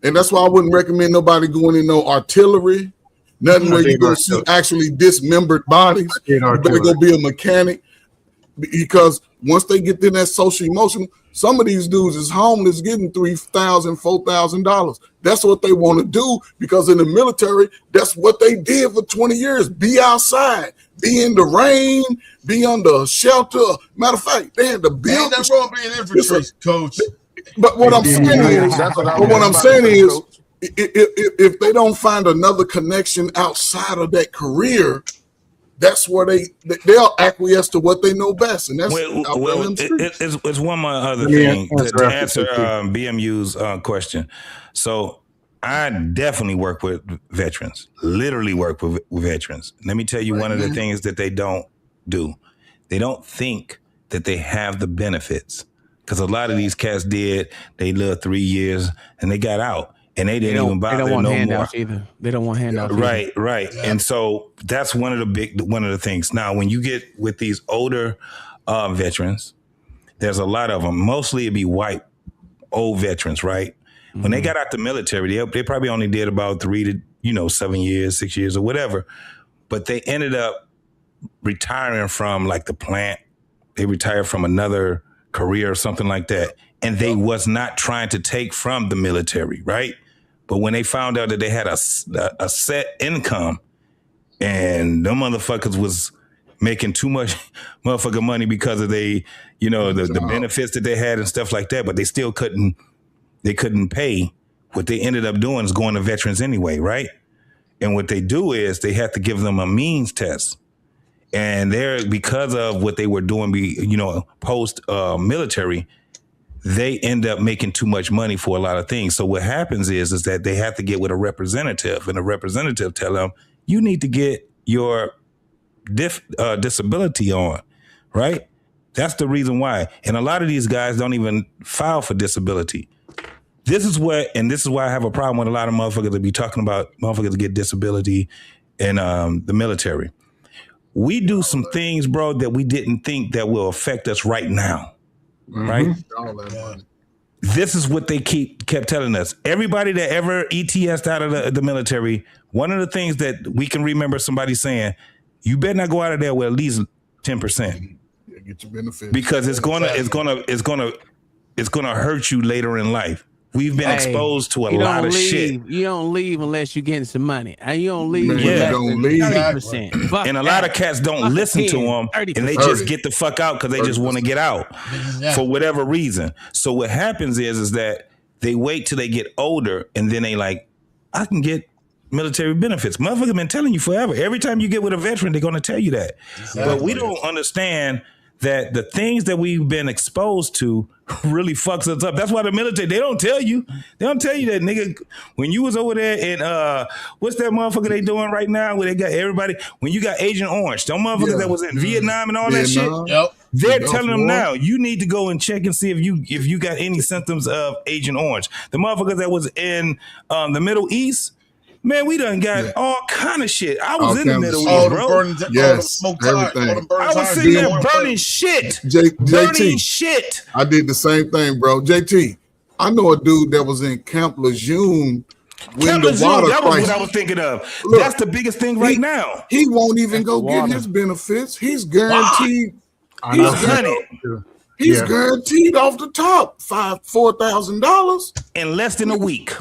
And that's why I wouldn't recommend nobody going in no artillery, nothing where you're going to see actually dismembered bodies. You better go be a mechanic, because once they get in that social emotional, some of these dudes is homeless getting $3,000, $4,000. That's what they want to do, because in the military, that's what they did for 20 years. Be outside, be in the rain, be under a shelter. Matter of fact, they had to build.
Ain't nothing wrong being infantry, coach.
But what I'm saying is, if they don't find another connection outside of that career, that's where they'll acquiesce to what they know best, and that's
it's one more other thing to answer BMU's question. So I definitely work with veterans, literally work with veterans. Let me tell you one of the things that they don't do. They don't think that they have the benefits. Because a lot of these cats they lived 3 years and they got out, and they didn't even bother.
They don't want
no
handouts
more.
either. They don't want handouts.
Right. And so that's one of the things. Now, when you get with these older veterans, there's a lot of them. Mostly it'd be white old veterans, right? Mm-hmm. When they got out the military, they probably only did about 3 to 7 years, 6 years, or whatever. But they ended up retiring from like the plant. They retired from another career or something like that, and they was not trying to take from the military, right? But when they found out that they had a set income, and them motherfuckers was making too much motherfucking money because of the benefits that they had and stuff like that, but they still couldn't pay. What they ended up doing is going to veterans anyway, right? And what they do is they have to give them a means test. And because of what they were doing, post military, they end up making too much money for a lot of things. So what happens is that they have to get with a representative, and a representative tell them, you need to get your disability on, right? That's the reason why. And a lot of these guys don't even file for disability. This is why I have a problem with a lot of motherfuckers that be talking about motherfuckers get disability in the military. We do some things, bro, that we didn't think that will affect us right now, right? This is what they kept telling us. Everybody that ever ETS'd out of the military, one of the things that we can remember somebody saying, you better not go out of there with at least 10%.
Get your benefits.
Because it's gonna hurt you later in life. We've been exposed to a lot of shit.
You don't leave unless you're getting some money. And you don't leave
unless
don't leave.
30%.
And a lot of cats don't listen to them, and they just get the fuck out because they just want to get out for whatever reason. So what happens is that they wait till they get older, and then they like, I can get military benefits. Motherfuckers been telling you forever. Every time you get with a veteran, they're going to tell you that. Exactly. But we don't understand that the things that we've been exposed to really fucks us up. That's why the military, they don't tell you. They don't tell you that, nigga. When you was over there in, what's that motherfucker they doing right now where they got everybody, when you got Agent Orange, them motherfuckers that was in Vietnam and all that shit, they're telling them now, you need to go and check and see if you got any symptoms of Agent Orange. The motherfuckers that was in the Middle East, man, we done got all kind of shit. I was in the Middle East, bro. I was sitting there burning shit. Burning shit.
I did the same thing, bro. JT, I know a dude that was in Camp Lejeune when the water
that was
crisis.
what I was thinking of. Look, that's the biggest thing right now.
He won't even go get his benefits. He's guaranteed.
He's
He's guaranteed off the top $4,000
in less than a week.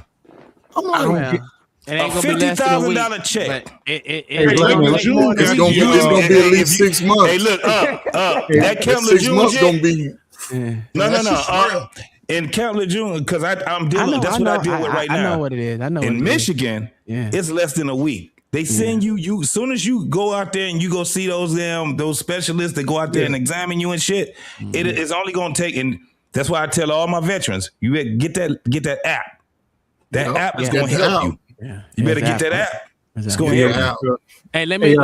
I'm like,
it ain't gonna be less than a week,
$50,000 check.
It's gonna
be at least 6 months.
Hey, look, that Camp
6
Lejeune
months
shit.
gonna be.
No. In Camp Lejeune, because I'm dealing. That's what I deal with right now.
I know what it is. I know.
In Michigan, it's less than a week. They send you as soon as you go out there and you go see those specialists that go out there and examine you and shit. It is only gonna take, and that's why I tell all my veterans, you better get that app. That app is gonna help you. Yeah. You better get that app. It's gonna help you.
Hey, let me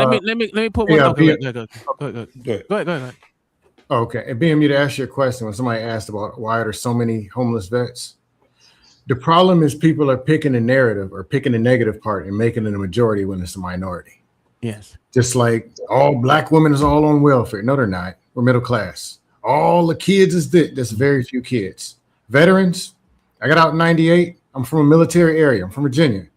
put one. Go ahead.
Okay, and BM, to ask you a question when somebody asked about why are there so many homeless vets. The problem is people are picking a narrative or picking the negative part and making it a majority when it's a minority.
Yes.
Just like all black women is all on welfare. No, they're not. We're middle class. All the kids is there's very few kids. Veterans, I got out in 98. I'm from a military area. I'm from Virginia.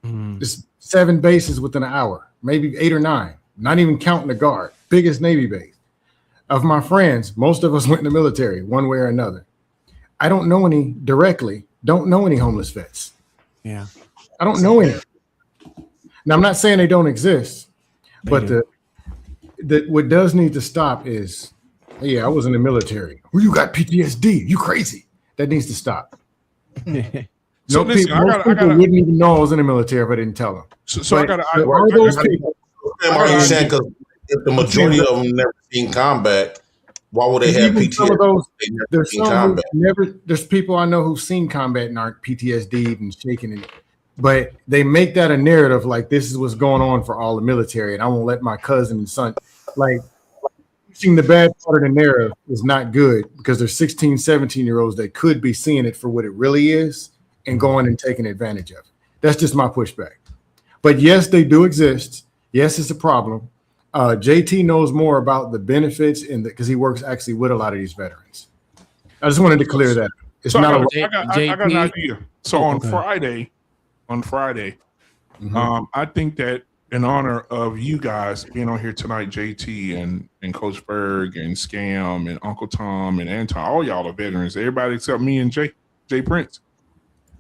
There's 7 bases within an hour, maybe 8 or 9, not even counting the guard, biggest Navy base. Of my friends, most of us went in the military one way or another. I don't know any directly. Don't know any homeless vets.
Yeah.
I don't know any. Now, I'm not saying they don't exist, but what does need to stop is, I was in the military. Well, you got PTSD. You crazy. That needs to stop.
So listen,
most people wouldn't even know I was in the military if I didn't tell them.
So I got to.
Are you saying because if the majority of them never seen combat, why would they have PTSD?
Some of those, there's people I know who've seen combat and aren't PTSD'd and shaking, but they make that a narrative like this is what's going on for all the military, and I won't let my cousin and son, like, seeing the bad part of the narrative is not good because there's 16, 17-year-olds that could be seeing it for what it really is and going and taking advantage of it. That's just my pushback. But yes, they do exist. Yes, it's a problem. JT knows more about the benefits because he works actually with a lot of these veterans. I just wanted to clear that. It's not.
I got an idea. So on Friday, I think that in honor of you guys being on here tonight, JT and Coach Berg and Scam and Uncle Tom and Anton, all y'all are veterans. Everybody except me and Jay Prince.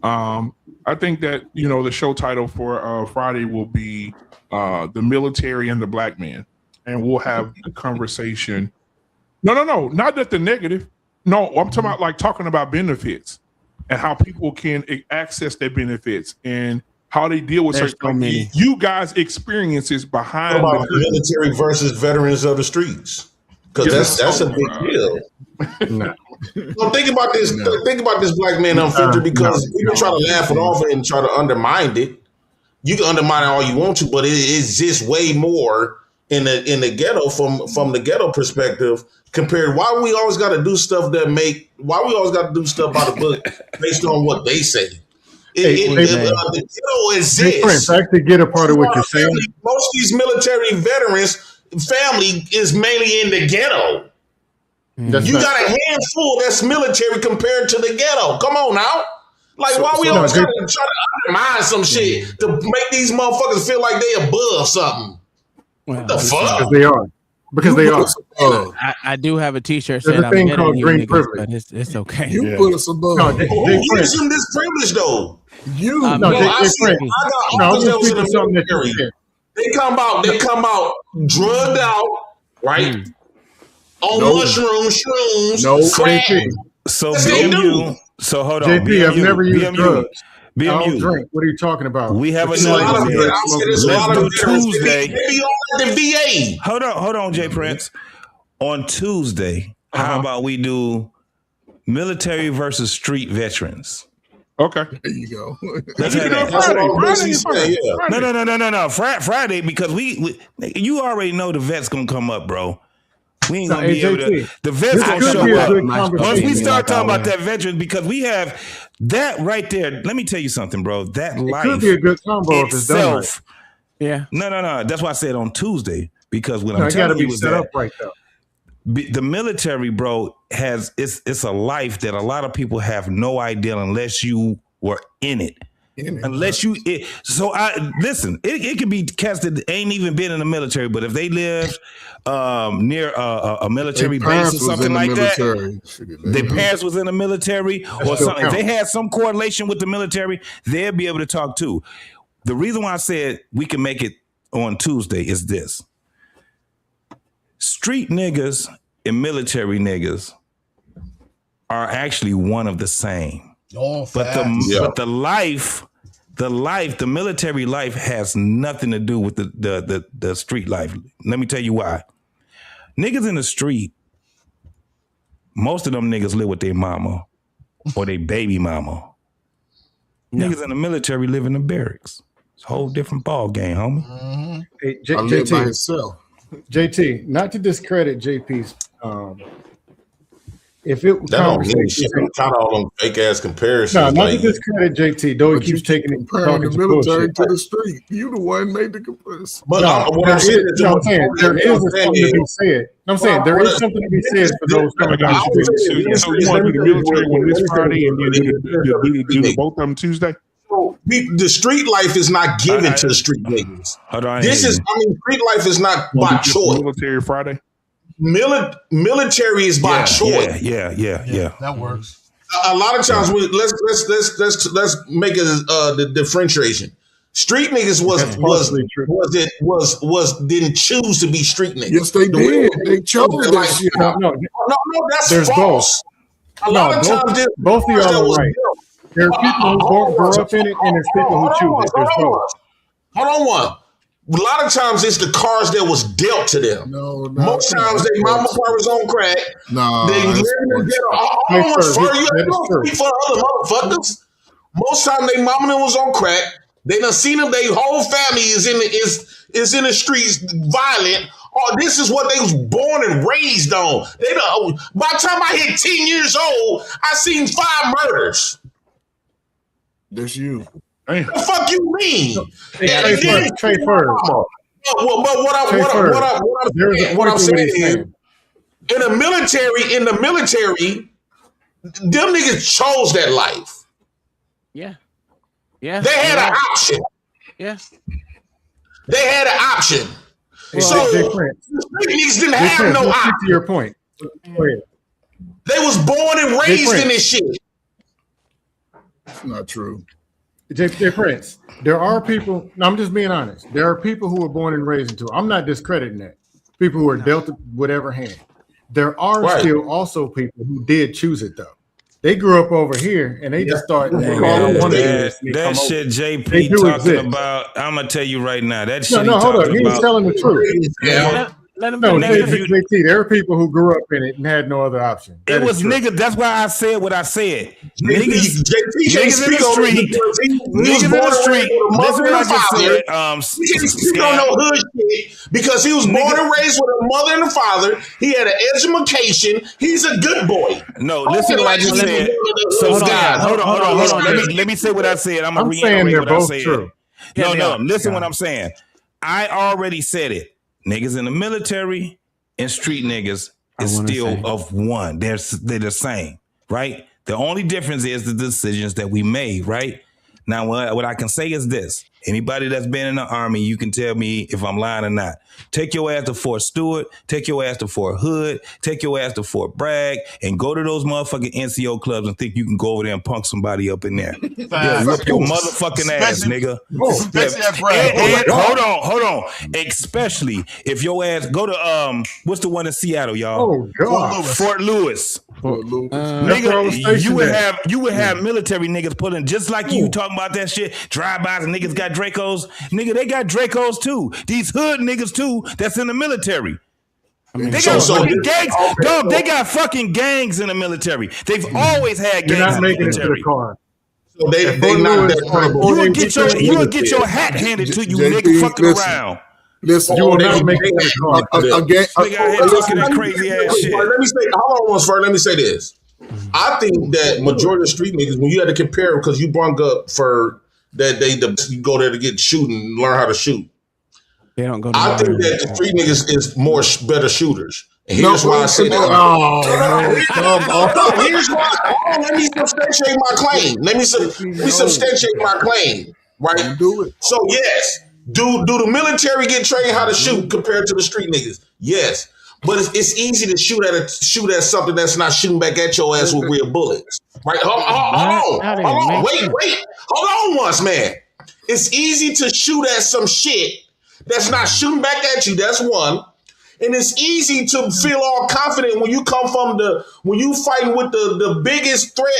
I think that the show title for Friday will be the military and the black man, and we'll have the conversation. No, not that the negative. No, I'm talking about talking about benefits and how people can access their benefits and how they deal with certain things. You guys' experiences behind
the military versus veterans of the streets, because that's a big deal.
No.
So think about this. Think about this Black Man Unfiltered, because people try to laugh it off and try to undermine it. You can undermine it all you want to, but it exists way more in the ghetto from the ghetto perspective compared. Why we always got to do stuff why we always got to do stuff by the book based on what they say? The ghetto exists.
I actually get a part of what you're saying.
Most of these military veterans family is mainly in the ghetto. You got a handful that's military compared to the ghetto. Come on now. Why we always got to try to undermine some shit to make these motherfuckers feel like they above something? What the fuck?
Because they are.
I do have a T-shirt saying
I'm thing called green privilege,
but it's okay.
You put us above.
Who gives them this privilege though?
You.
I got uncles that was in the military. They come out drugged out, right? On mushrooms, shrooms, crack.
So BMU. So hold on,
JP, I've never used drugs. I don't
BMU.
drink. What are you talking about?
We have
Let's
another
do
Tuesday.
Maybe on the VA.
Hold on, Jay Prince. On Tuesday, how about we do military versus street veterans?
Okay.
There you go.
Let's have that. No. Friday, because you already know the vet's gonna come up, bro. We ain't gonna be able to. The vet's gonna show up once we start talking about that veteran, because we have that right there. Let me tell you something, bro. That life
could be a good combo if it's done right.
Yeah. No. That's why I said on Tuesday, because what I'm telling you is that
right though.
The military, bro, it's a life that a lot of people have no idea unless you were in it. Unless you, listen. It could be cats that ain't even been in the military, but if they lived near a military base or something like that, their parents was in the military or something. If they had some correlation with the military, they'll be able to talk too. The reason why I said we can make it on Tuesday is this: street niggas and military niggas are actually one of the same. But the military life has nothing to do with the street life. Let me tell you why. Niggas in the street, most of them niggas live with their mama or their baby mama. No. Niggas in the military live in the barracks. It's a whole different ball game, homie.
Mm-hmm. Hey, JT, not to discredit JP's if it was
kind of all them fake ass comparisons.
No, not to discredit JT, though he keeps taking it
comparing the military to the street. You the one made the comparison.
But I'm saying there is something to be said. I'm saying there is something to be said for those coming down the street.
So you want to do the military one this Friday and then do both of them Tuesday?
The street life is not given to the street niggas. Street life is not by choice.
Military Friday.
Military is by choice.
Yeah.
That works.
A lot of times, let's make the differentiation. Street niggas didn't choose to be street niggas.
Yes, they did. They chose that shit.
No, that's false. A lot of times,
both of y'all are right. There are people who grow up in it, and there's people who choose it. There's both.
Hold on one. A lot of times it's the cards that was dealt to them. Most times their mama was on crack. They live in the ghetto. For other motherfuckers. Most times their mama was on crack. They done seen them. Their whole family is in the streets violent. Oh, this is what they was born and raised on. By the time I hit 10 years old, I seen 5 murders.
That's you.
What the fuck you mean?
Trey first.
What I'm saying is, in the military, them niggas chose that life.
Yeah.
They had an option.
Yeah.
They had an option.
So
niggas didn't have no option.
To your point.
They was born and raised in this shit.
It's not true.
J. Prince, there are people, I'm just being honest. There are people who were born and raised into it. I'm not discrediting that. People who are dealt whatever hand. There are still also people who did choose it though. They grew up over here and they just thought
that shit JP talking about. I'm gonna tell you right now. That shit.
No, hold up. He's telling the truth. JT, there are people who grew up in it and had no other option.
It was niggas. That's why I said what I said. Niggas in the street. Niggas in the street. That's what I just said.
He don't know hood shit because he was born and raised with a mother and a father. He had an education. He's a good boy.
No, listen to what I just said. So God, hold on. Let me say what I said. I'm gonna reiterate what I said. True. No. Listen what I'm saying. I already said it. Niggas in the military and street niggas is still of one. They're the same, right? The only difference is the decisions that we made, right? Now, what I can say is this. Anybody that's been in the Army, you can tell me if I'm lying or not. Take your ass to Fort Stewart, take your ass to Fort Hood, take your ass to Fort Bragg, and go to those motherfucking NCO clubs and think you can go over there and punk somebody up in there. Yeah, whip your motherfucking ass, nigga. Hold on. Especially if your ass go to what's the one in Seattle, y'all?
Oh God,
Fort Lewis. Nigga, you would have military niggas pulling just like you talking about that shit. Drive-bys and niggas got Dracos. Nigga, they got Dracos too. These hood niggas too that's in the military. They got fucking gangs. Dog, they got fucking gangs in the military. They've always had gangs in the military.
So they not that trouble.
You will get your hat handed to you, nigga, fucking around.
Listen,
you will not make it
talking that crazy ass shit.
Let me say this. I think that majority of street niggas, when you had to compare, because you brung up for that you go there to get shooting and learn how to shoot.
They don't go to
I think that the street niggas is better shooters. And here's why I say that.
Oh, man, come on.
Here's why. Let me substantiate my claim. Let me substantiate my claim. Right?
Don't do it.
So yes, do the military get trained how to shoot compared to the street niggas? Yes. But it's easy to shoot at something that's not shooting back at your ass with real bullets. Right? Hold on. Wait. Hold on once, man. It's easy to shoot at some shit that's not shooting back at you. That's one. And it's easy to feel all confident when you when you fighting with the biggest threat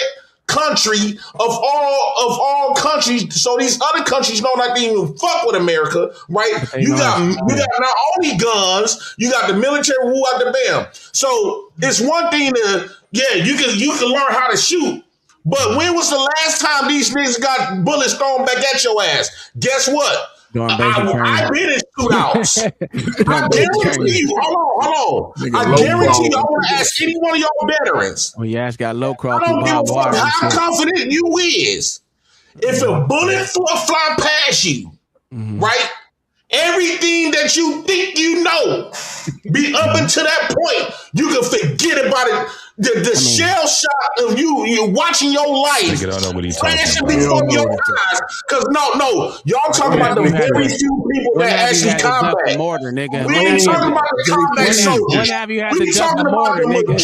country of all countries. So these other countries know not to even fuck with America, right? You got not only guns, you got the military woo out the bam. So it's one thing to you can learn how to shoot. But when was the last time these niggas got bullets thrown back at your ass? Guess what? I've been in shootouts. I guarantee you. Hold on. I guarantee you. I want to ask any one of y'all veterans.
Well, yeah, it's got low cross.
I don't give a fuck how confident you is. If a bullet fly past you, right? Everything that you think you know, be up until that point, you can forget about it. The shell shot of you watching your life flashing before your eyes. Because no, y'all talking about the very few people that actually combat. We ain't talking about the combat soldiers.
When have you had to jump the mortar, nigga?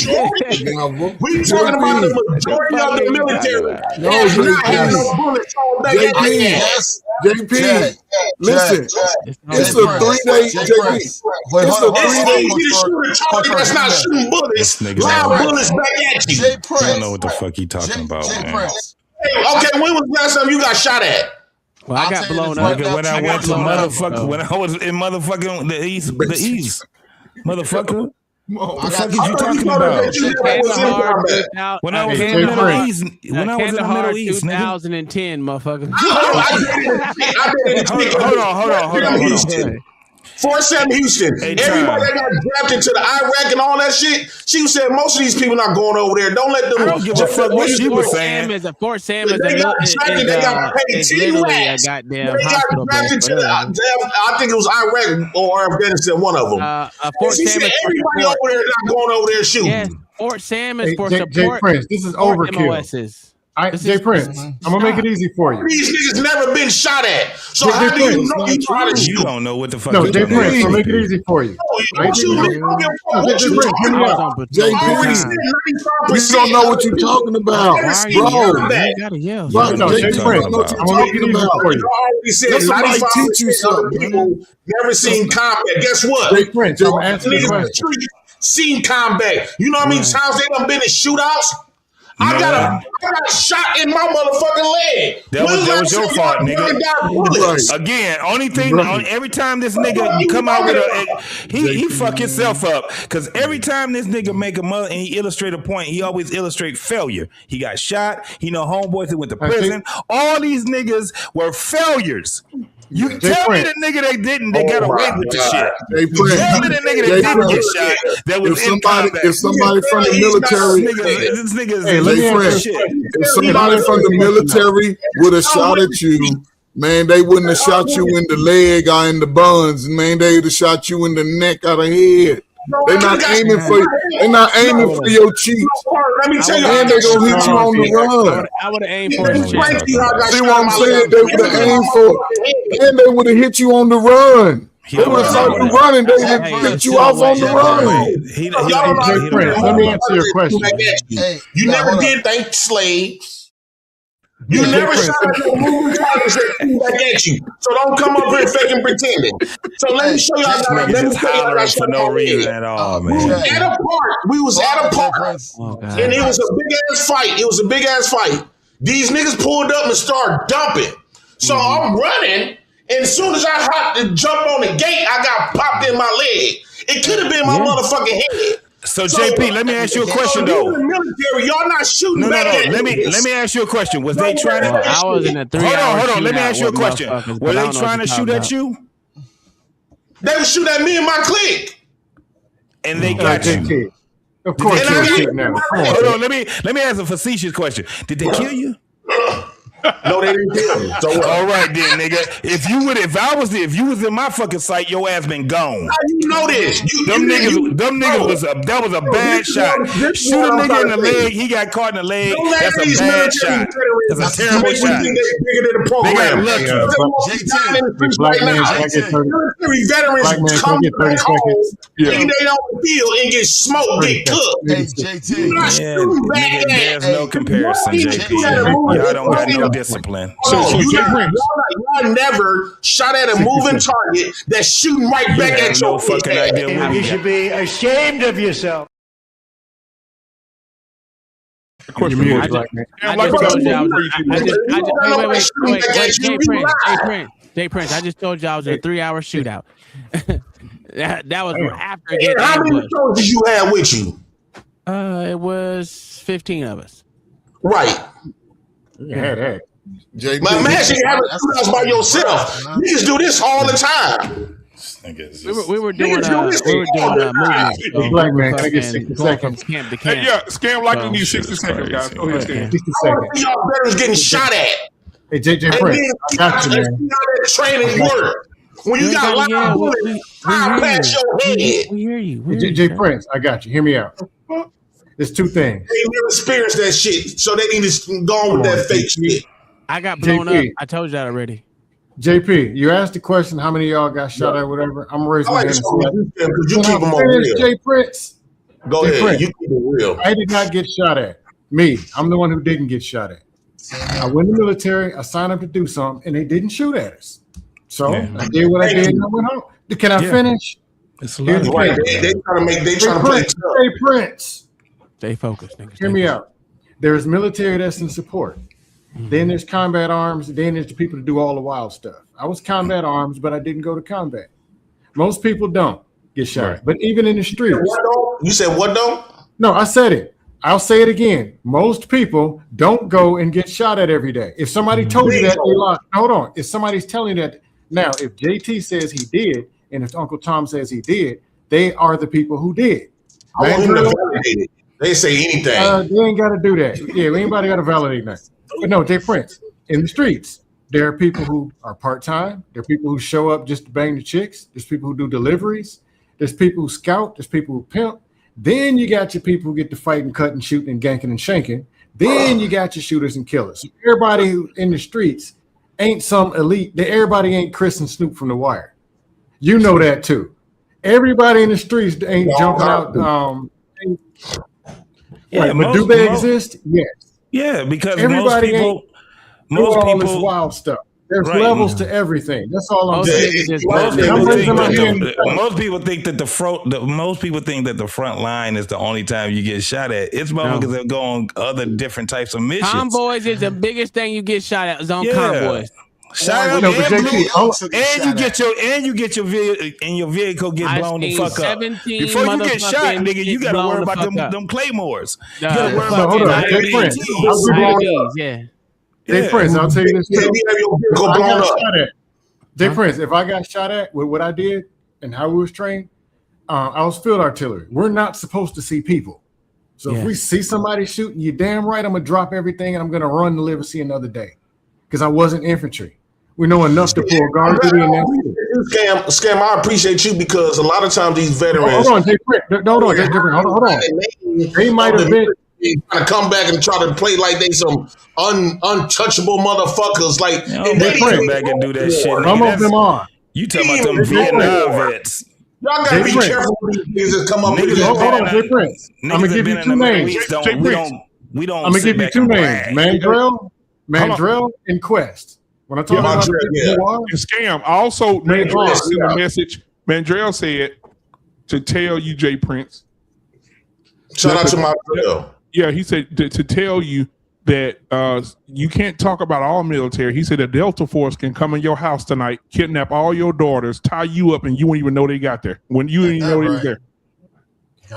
We talking about the majority of the military. Not having no bullets thrown back at their ass.
JP, listen, it's a 3-day. JP, it's a 3-day.
Easy to shoot a target that's not shooting bullets. Loud bullets back at you.
I don't know what the fuck he talking about, man.
Okay, when was the last time you got shot at?
Well, I got blown up.
When I went to motherfucker, when I was in motherfucking the east, motherfucker. What the fuck is you talking about? When I was in the Middle East, in the Middle East,
2010, motherfucker.
Hold on.
47 Houston. Everybody that got drafted to the Iraq and all that shit, she said most of these people not going over there. Don't let them.
I don't give a fuck what she was saying.
Fort Sam is literally a goddamn hospital base.
I think it was Iraq or Afghanistan, one of them.
Fort Sam is
everybody over there not going over there shooting.
Yes, Fort Sam is for support.
Jay Prince, this is overkill. Jay Prince, I'm gonna make it easy for you.
These niggas never been shot at. So how do you know you try to shoot?
You don't know what the fuck.
No, Jay Prince, I'll make it easy for you.
We don't know what you're talking about, bro.
Jay Prince, I'm gonna make it easy for you.
Let somebody teach you something. Never seen combat. Guess what?
Jay Prince, I'm answering the question.
Seen combat. You know how many times they done been in shootouts? I got a shot in my motherfucking leg.
That was your fault, nigga. Again, only thing, every time this nigga come out with he fuck himself up. Because every time this nigga make a mother and he illustrate a point, he always illustrate failure. He got shot. He know homeboys that went to prison. All these niggas were failures. You tell me the nigga they didn't, they got away with the shit. Tell me the nigga that didn't get shot. That was
if somebody from the military,
this nigga is shit.
If somebody from the military would have shot at you, man, they wouldn't have shot you in the leg or in the buns. Man, they'd have shot you in the neck or the head. They're not aiming for you. They're not aiming for your cheeks.
Let me tell you,
and they're gonna hit you on the run.
I would have aimed for his chest.
See what I'm saying? They would have aimed for, and they would have hit you on the run. They would have started running. They would have hit you off on the run.
Jay Prince, let me answer your question.
You never did thank slaves. You never shot at no moving targets that came back at you. So don't come up here faking pretending. So let me show you how
to for no reason at all, man.
At a park. We was at a park. And it was a big ass fight. It was a big ass fight. These niggas pulled up and started dumping. So I'm running. And as soon as I jumped on the gate, I got popped in my leg. It could have been my motherfucking head.
So JP, let me ask you a question though.
Military, y'all not shooting back at
Let me ask you a question. Was they trying to?
I was in a 3 hour.
Hold on. Let me ask you a question. Were they trying to shoot at you?
They would shoot at me and my clique.
And they got you.
Of course, you're shooting at me.
Hold on. Let me ask a facetious question. Did they kill you?
No, they didn't kill me. So
all right then, nigga. If you was in my fucking sight, your ass been gone.
How you know this?
Them niggas was a bad shot. Shoot a nigga in the leg, he got caught in the leg. That's a bad shot. That's a terrible shot.
They got lucky.
Black man, can I get 30? Black man, can I get 30 seconds?
Yeah. They don't feel and get smoked, get cooked.
Hey, JT.
Nigga, there's no comparison, JP. Y'all don't got no discipline.
Y'all never shot at a moving target that's shooting right back at your
fucking idea.
You should be ashamed of yourself.
Of course, Jay Prince, I just told you I was in a 3-hour shootout. that was after getting
how many soldiers you had with you?
It was 15 of us.
Right.
Yeah.
But imagine having shootouts by yourself. Niggas do this all the time.
We were doing movements.
Black man, can I get 60 seconds?
Yeah, Scam like you need 60 seconds, guys. Go ahead, Scam.
60 seconds.
Y'all veterans getting shot at.
Hey, JJ Prince, I got you, man.
See how that training work. When you got live bullets flying past your head.
We hear you.
JJ Prince, I got you. Hear me out. There's two things.
They never experienced that shit, so they need to go on with that fake shit.
I got blown up. I told you that already.
JP, you asked the question, how many of y'all got shot at, whatever. I'm raising my hand.
You keep them on real.
Jay Prince.
Go ahead. You keep it real.
I did not get shot at. Me. I'm the one who didn't get shot at. I went in the military. I signed up to do something, and they didn't shoot at us. So I did what I did, and I went home. Can I finish?
It's a lot of right. They trying to play tough.
Jay Prince.
Stay focused, niggas.
Hear me out. There's military that's in support. Then there's combat arms. Then there's the people that do all the wild stuff. I was combat arms, but I didn't go to combat. Most people don't get shot. Right. But even in the streets.
You said what though?
No, I said it. I'll say it again. Most people don't go and get shot at every day. If somebody told you that, they lied. Hold on. If somebody's telling you that now, if JT says he did, and if Uncle Tom says he did, they are the people who did.
I want him to validate it. They say anything.
They ain't got to do that. Yeah, anybody got to validate that. But no, Jay Prince, in the streets, there are people who are part-time. There are people who show up just to bang the chicks. There's people who do deliveries. There's people who scout. There's people who pimp. Then you got your people who get to fighting, cutting, shooting, and ganking and shanking. Then you got your shooters and killers. Everybody who in the streets ain't some elite. Everybody ain't Chris and Snoop from The Wire. You know that too. Everybody in the streets ain't jumping out. Right, but do they exist? Yes.
Yeah, because
everybody
most
all
people
this wild stuff. There's
right.
levels to everything. That's all I'm saying.
Most people think that the front line is the only time you get shot at. It's motherfuckers that go on other different types of missions.
Convoys is the biggest thing you get shot at. Is on convoys.
Shot up and you get your vehicle get blown the fuck up. Before you get shot, nigga, you gotta worry about them claymores. You gotta worry about
Jay Prince, I'll tell you this. Jay Prince, if I got shot at with what I did and how we was trained, I was field artillery. We're not supposed to see people. So if we see somebody shooting, you damn right I'm gonna drop everything and I'm gonna run to live and see another day. Because I wasn't infantry. We know enough to pull guard duty in that.
Scam, I appreciate you because a lot don't these veterans.
Hold on, Jay Prince. Hold on. They might have been
trying to come back and try to play like they some untouchable motherfuckers. Like
they come back and do that shit.
Some of them are.
You talking about them Vietnam vets?
Y'all gotta be careful with these niggas that come up with this.
Hold on, Jay Prince. I'm gonna give you two names.
We don't.
I'm gonna give you two names. Mandrell and Quest. When I talk about
Scam, also Mandrell sent a message. Mandrell said to tell you, Jay Prince.
Shout out to Mandrell.
Yeah, he said to tell you that you can't talk about all military. He said a Delta Force can come in your house tonight, kidnap all your daughters, tie you up, and you won't even know they got there. When you didn't even know they was there.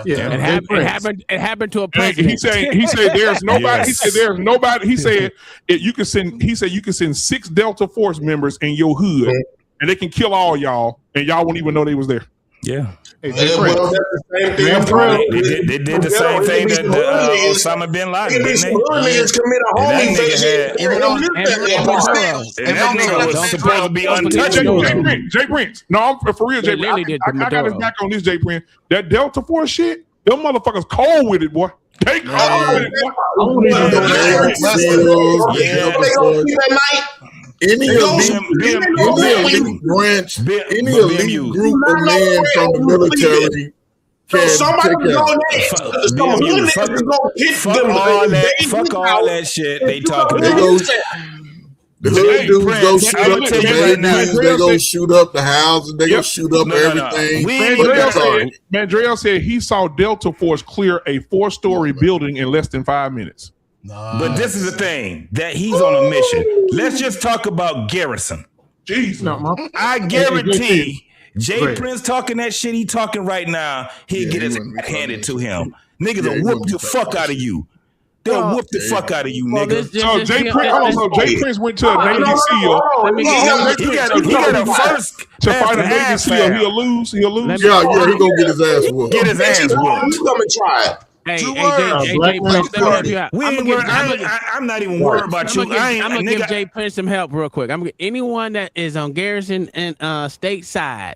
Yeah, it happened to a president.
He said there's nobody. He said there's nobody. He said you can send. He said you can send 6 Delta Force members in your hood, and they can kill all y'all, and y'all won't even know they was there.
Yeah.
Well, that's the same thing.
They did the same thing that Osama bin Laden, didn't they?
Hood niggas commit a home invasion.
And that nigga was supposed to be untouchable.
Jay Prince. No, I'm for real, Jay Prince. I got his back on this, Jay Prince. That Delta Force shit, them motherfuckers cold with it, boy. They cold with it, boy.
Any elite branch, any elite group of men from the military can
Fuck all that shit they talking about.
The hood dudes go shoot up the babies, they go shoot up the houses, they go shoot up everything.
Mandrell said he saw Delta Force clear a 4-story building in less than 5 minutes.
Nice. But this is the thing, that he's on a mission. Let's just talk about Garrison.
Jeez.
I guarantee Jay Prince talking that shit he talking right now, he'll get his ass handed to him. Niggas will whoop the fuck out of you. They'll whoop the fuck out of you, nigga.
So Jay Prince went to a Navy SEAL.
He got a first
to fight a Navy SEAL. He'll lose.
Yeah, he gonna get his ass whooped.
Get his ass whooped.
You come and try it.
I'm not even worried about you.
I'm gonna give Jay Prince some help real quick. Anyone that is on Garrison and stateside,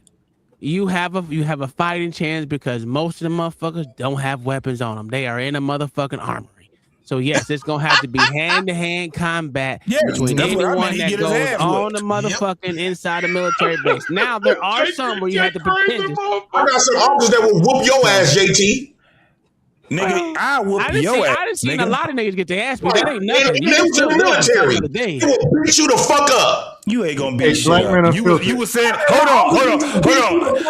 you have a fighting chance because most of the motherfuckers don't have weapons on them. They are in a motherfucking armory. So yes, it's gonna have to be hand-to-hand combat between anyone that goes on the motherfucking inside the military base. Now there are some where you have to pretend.
I got some officers that will whoop your ass, JT.
Nigga, I whoop your ass.
I done seen a lot of niggas get their ass beat. That ain't nothing.
They was in the military. They will beat you the fuck up.
You ain't gonna beat shit up. You were saying, hold on.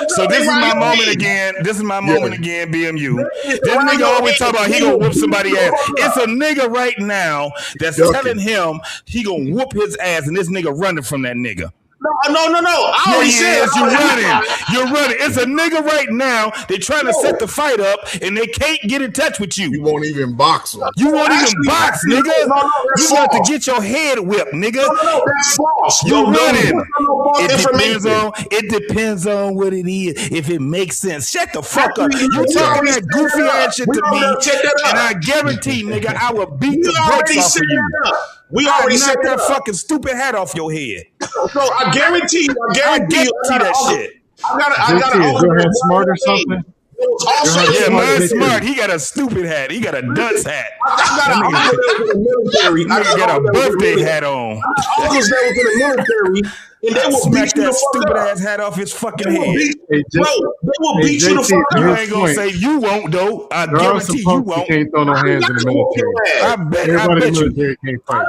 So this is my moment again. BMU. This nigga always talk about he gonna whoop somebody's ass. It's a nigga right now that's telling him he gonna whoop his ass, and this nigga running from that nigga.
No. I already said
You're running. It's a nigga right now. They trying to set the fight up, and they can't get in touch with you.
You won't even box him.
You won't even box, nigga. You got to get your head whipped, nigga.
No, that's false.
You running. It depends on what it is. If it makes sense. Shut the fuck up. You talking that goofy ass shit to me, and I guarantee, nigga, I will beat the brakes off of you.
We already
knocked that fucking stupid hat off your head.
So I guarantee you
that shit.
I got
smart or something.
Yeah, mine's smart. He got a stupid hat. He got a dunce hat.
He
got a birthday hat on.
Uncles that was in the military, and they will
smack that stupid ass hat off his fucking head.
They will beat you the fuck up.
You ain't gonna say you won't though. I guarantee you won't.
You can't throw no hands in the military.
I bet you.
Can't fight.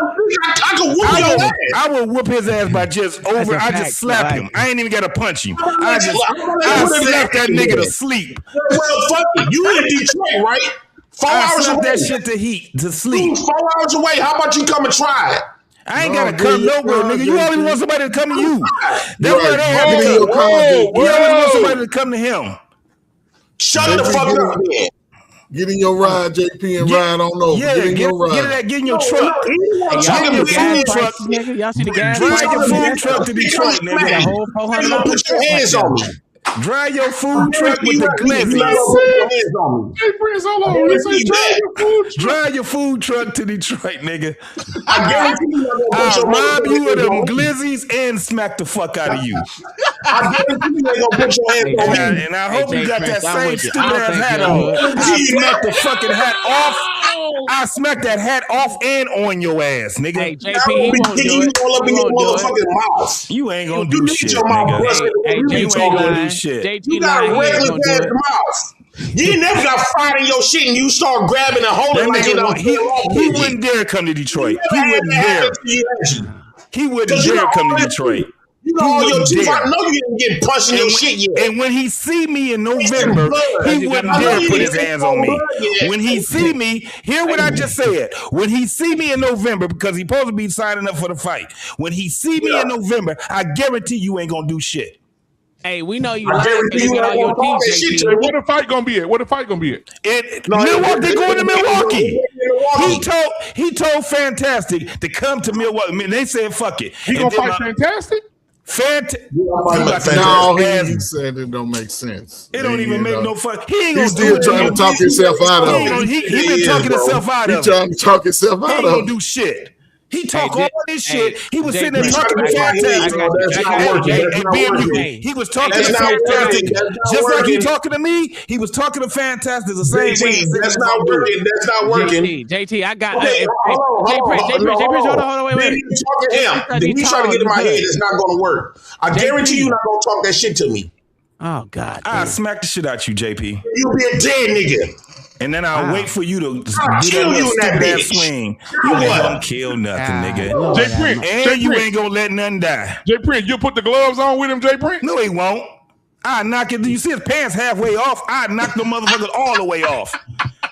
I can whoop your ass.
I will whoop his ass by just I just slap him. I ain't even gotta punch him. I slap that nigga to sleep.
Well, fuck it. You in Detroit, right? 4 hours away.
That shit to sleep.
4 hours away. How about you come and try it?
I ain't gotta come nowhere, nigga. You always want somebody to come to you. That's why they have to
your
You always want somebody to come to him.
Shut the fuck up, man.
Get in your ride, JP, and ride on over.
Yeah,
get in your ride.
Get in your truck. Get in your food truck.
Y'all see the gas?
Drive your food truck to Detroit, nigga.
Put your hands on me.
Drive your food truck with the glizzies. Drive your food truck to Detroit, nigga.
I guarantee you
I'll rob you of them glizzies and smack the fuck out of you.
I guarantee you ain't gonna put your hands on me.
And I hope you got that same stupid ass hat on. I smack the fucking hat off. I smack that hat off and on your ass, nigga.
Hey, JP, he won't do it.
All up in your motherfucking mouth.
You ain't gonna do shit, nigga. You ain't gonna do shit.
You got a regular ass mouth. You ain't never got fried in your shit and you start grabbing and holding like
he wouldn't dare come to Detroit. He wouldn't dare. He wouldn't dare come to Detroit.
You know all your teeth. I know you didn't get punched in your shit yet.
And when he see me in November, he wouldn't dare put his hands on me. When he see me, hear what I just said. When he see me in November, because he supposed to be signing up for the fight. When he see me in November, I guarantee you ain't gonna do shit.
Hey, we know you. What
the fight gonna be at?
Milwaukee. They going to Milwaukee. He told Fantastic to come to Milwaukee. I mean, they said fuck it.
He gonna fight Fantastic?
No, he said it don't make sense.
It don't even make no fuck. He ain't
He's
gonna
still trying to talk himself out of it.
He been talking himself out of it.
He trying to talk himself out of it.
He ain't gonna do shit. He talk all this shit. He was sitting there talking
That's
fantastic.
not working.
He was talking to fantastic. Just like he talking to me, he was talking to fantastic the same way.
That's not working. That's not working.
JT, I got.
Okay, hold on, wait. Then you talk to him. Then you try to get in my head. It's not going to work. I guarantee you not going to talk that shit to me.
Oh God!
I'll smack the shit out you, JP.
You'll be a dead nigga.
And then I'll wait for you to do
I'll kill you in that bitch.
swing. You ain't gonna kill nothing, nigga.
Jay Prince,
and you ain't gonna let nothing die.
Jay Prince, you put the gloves on with him, Jay Prince?
No, he won't. I knock it. You see his pants halfway off. I knock the motherfuckers all the way off.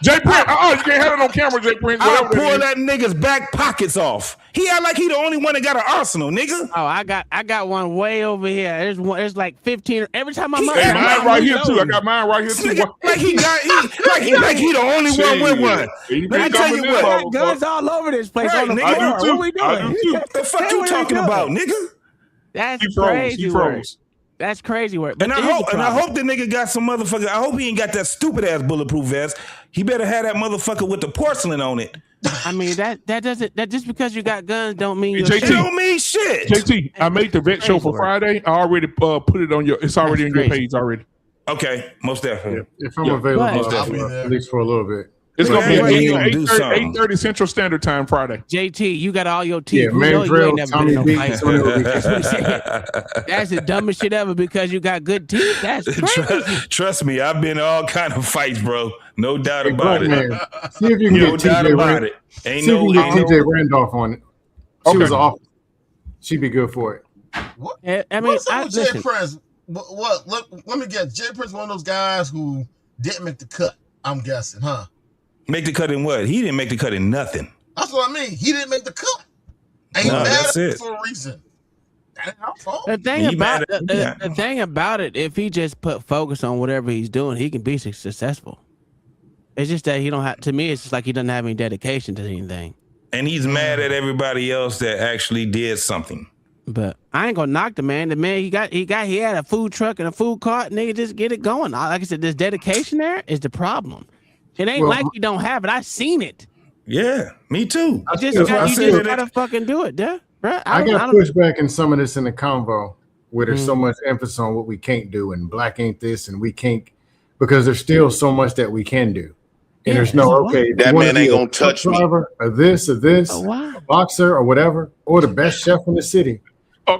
Jay Prince, you can't have it on camera, Jay Prince.
I'll pull that nigga's back pockets off. He act like he the only one that got an arsenal, nigga.
Oh, I got one way over here. There's like 15. Every time I'm
Hey, mine right here too. I got mine right here too.
Like he the only one with one. Let me tell you what.
I got guns all over this place.
Right,
on the
nigga.
floor. What are we doing?
What the fuck you talking about, nigga?
That's crazy work. That's crazy work.
And I hope the nigga got some motherfucker. I hope he ain't got that stupid ass bulletproof vest. He better have that motherfucker with the porcelain on it.
I mean that just because you got guns don't mean
JT,
it don't mean shit.
JT, I made the vet show for Friday. I already put it on your. It's already on your page already.
Okay, most definitely.
Yeah, if I'm available, at least for a little bit.
It's gonna be 8:30 Central Standard Time Friday.
JT, you got all your teeth.
Yeah, man,
you ain't never been in no
Tommy
fight. That's the dumbest shit ever because you got good teeth. That's crazy.
Trust me, I've been in all kind of fights, bro. No doubt about it.
Man, see if you can
no
get
doubt
TJ
about it.
See if you can get TJ Randolph on it. She was off. She'd be good for it.
What?
I mean,
what's up with Jay Prince? What? Let me guess. Jay Prince, one of those guys who didn't make the cut. I'm guessing, huh?
Make the cut in what? He didn't make the cut in nothing.
That's what I mean. He didn't make the cut. Ain't mad at him for a reason. That ain't our fault.
The thing about it, if he just put focus on whatever he's doing, he can be successful. It's just that he don't have. To me, it's just like he doesn't have any dedication to anything.
And he's mad at everybody else that actually did something.
But I ain't gonna knock the man. The man he had a food truck and a food cart, and they just get it going. Like I said, this dedication there is the problem. It ain't like you don't have it. I seen it.
Yeah, me too.
You just gotta fucking do it, duh. Bro,
I got pushback in some of this in the convo where there's so much emphasis on what we can't do and black ain't this and we can't, because there's still so much that we can do. And there's no, okay,
that man ain't gonna touch me.
Or this, a boxer or whatever, or the best chef in the city.
You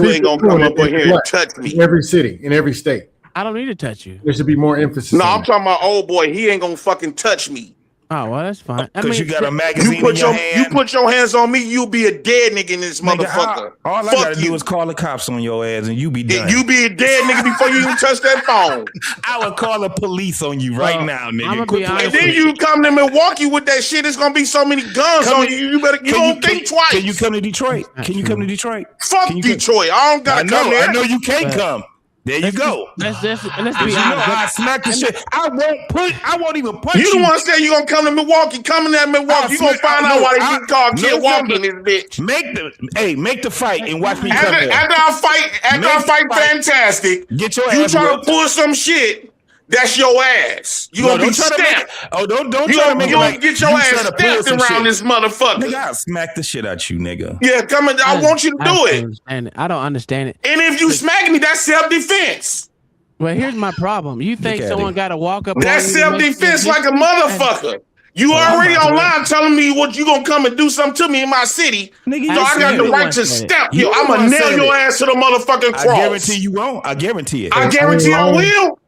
ain't gonna come up in here and touch me.
In every city, in every state.
I don't need to touch you.
There should be more emphasis.
No, I'm talking about old boy. He ain't gonna fucking touch me.
Oh, well, that's fine.
Because you got a magazine
you put
in your hand.
You put your hands on me, you'll be a dead nigga in this motherfucker.
All I gotta do is call the cops on your ass and you be done.
You be a dead nigga before you even touch that phone.
I would call the police on you right now, nigga.
And then you come to Milwaukee with that shit. It's gonna be so many guns on you. You don't think twice.
Can you come to Detroit? Can you come to Detroit?
Fuck Detroit. I don't gotta come there.
I know you can't come. There you go.
Let's be honest.
I smack the shit. I won't even punch you.
You don't want to say you're gonna come to Milwaukee. Coming to Milwaukee, you're gonna find out why they get called Milwaukee in this bitch.
Make the fight and watch me come there.
After I fight fantastic,
get your
you
ass
try
whooped.
to pull some shit. That's your ass. You gonna be stamped.
Don't try to make it like
get your ass stamped around this motherfucker.
Nigga, I'll smack the shit out you, nigga.
Yeah, come on. I want you to do it.
And I don't understand it.
And if you smack me, that's self-defense.
Well, here's my problem. You think someone got to walk up?
That's self-defense like a motherfucker. You already online telling me what you gonna come and do something to me in my city.
Nigga,
so I got the right to stamp you. I'm gonna nail your ass to the motherfucking cross.
I guarantee you won't. I guarantee it.
I guarantee I will.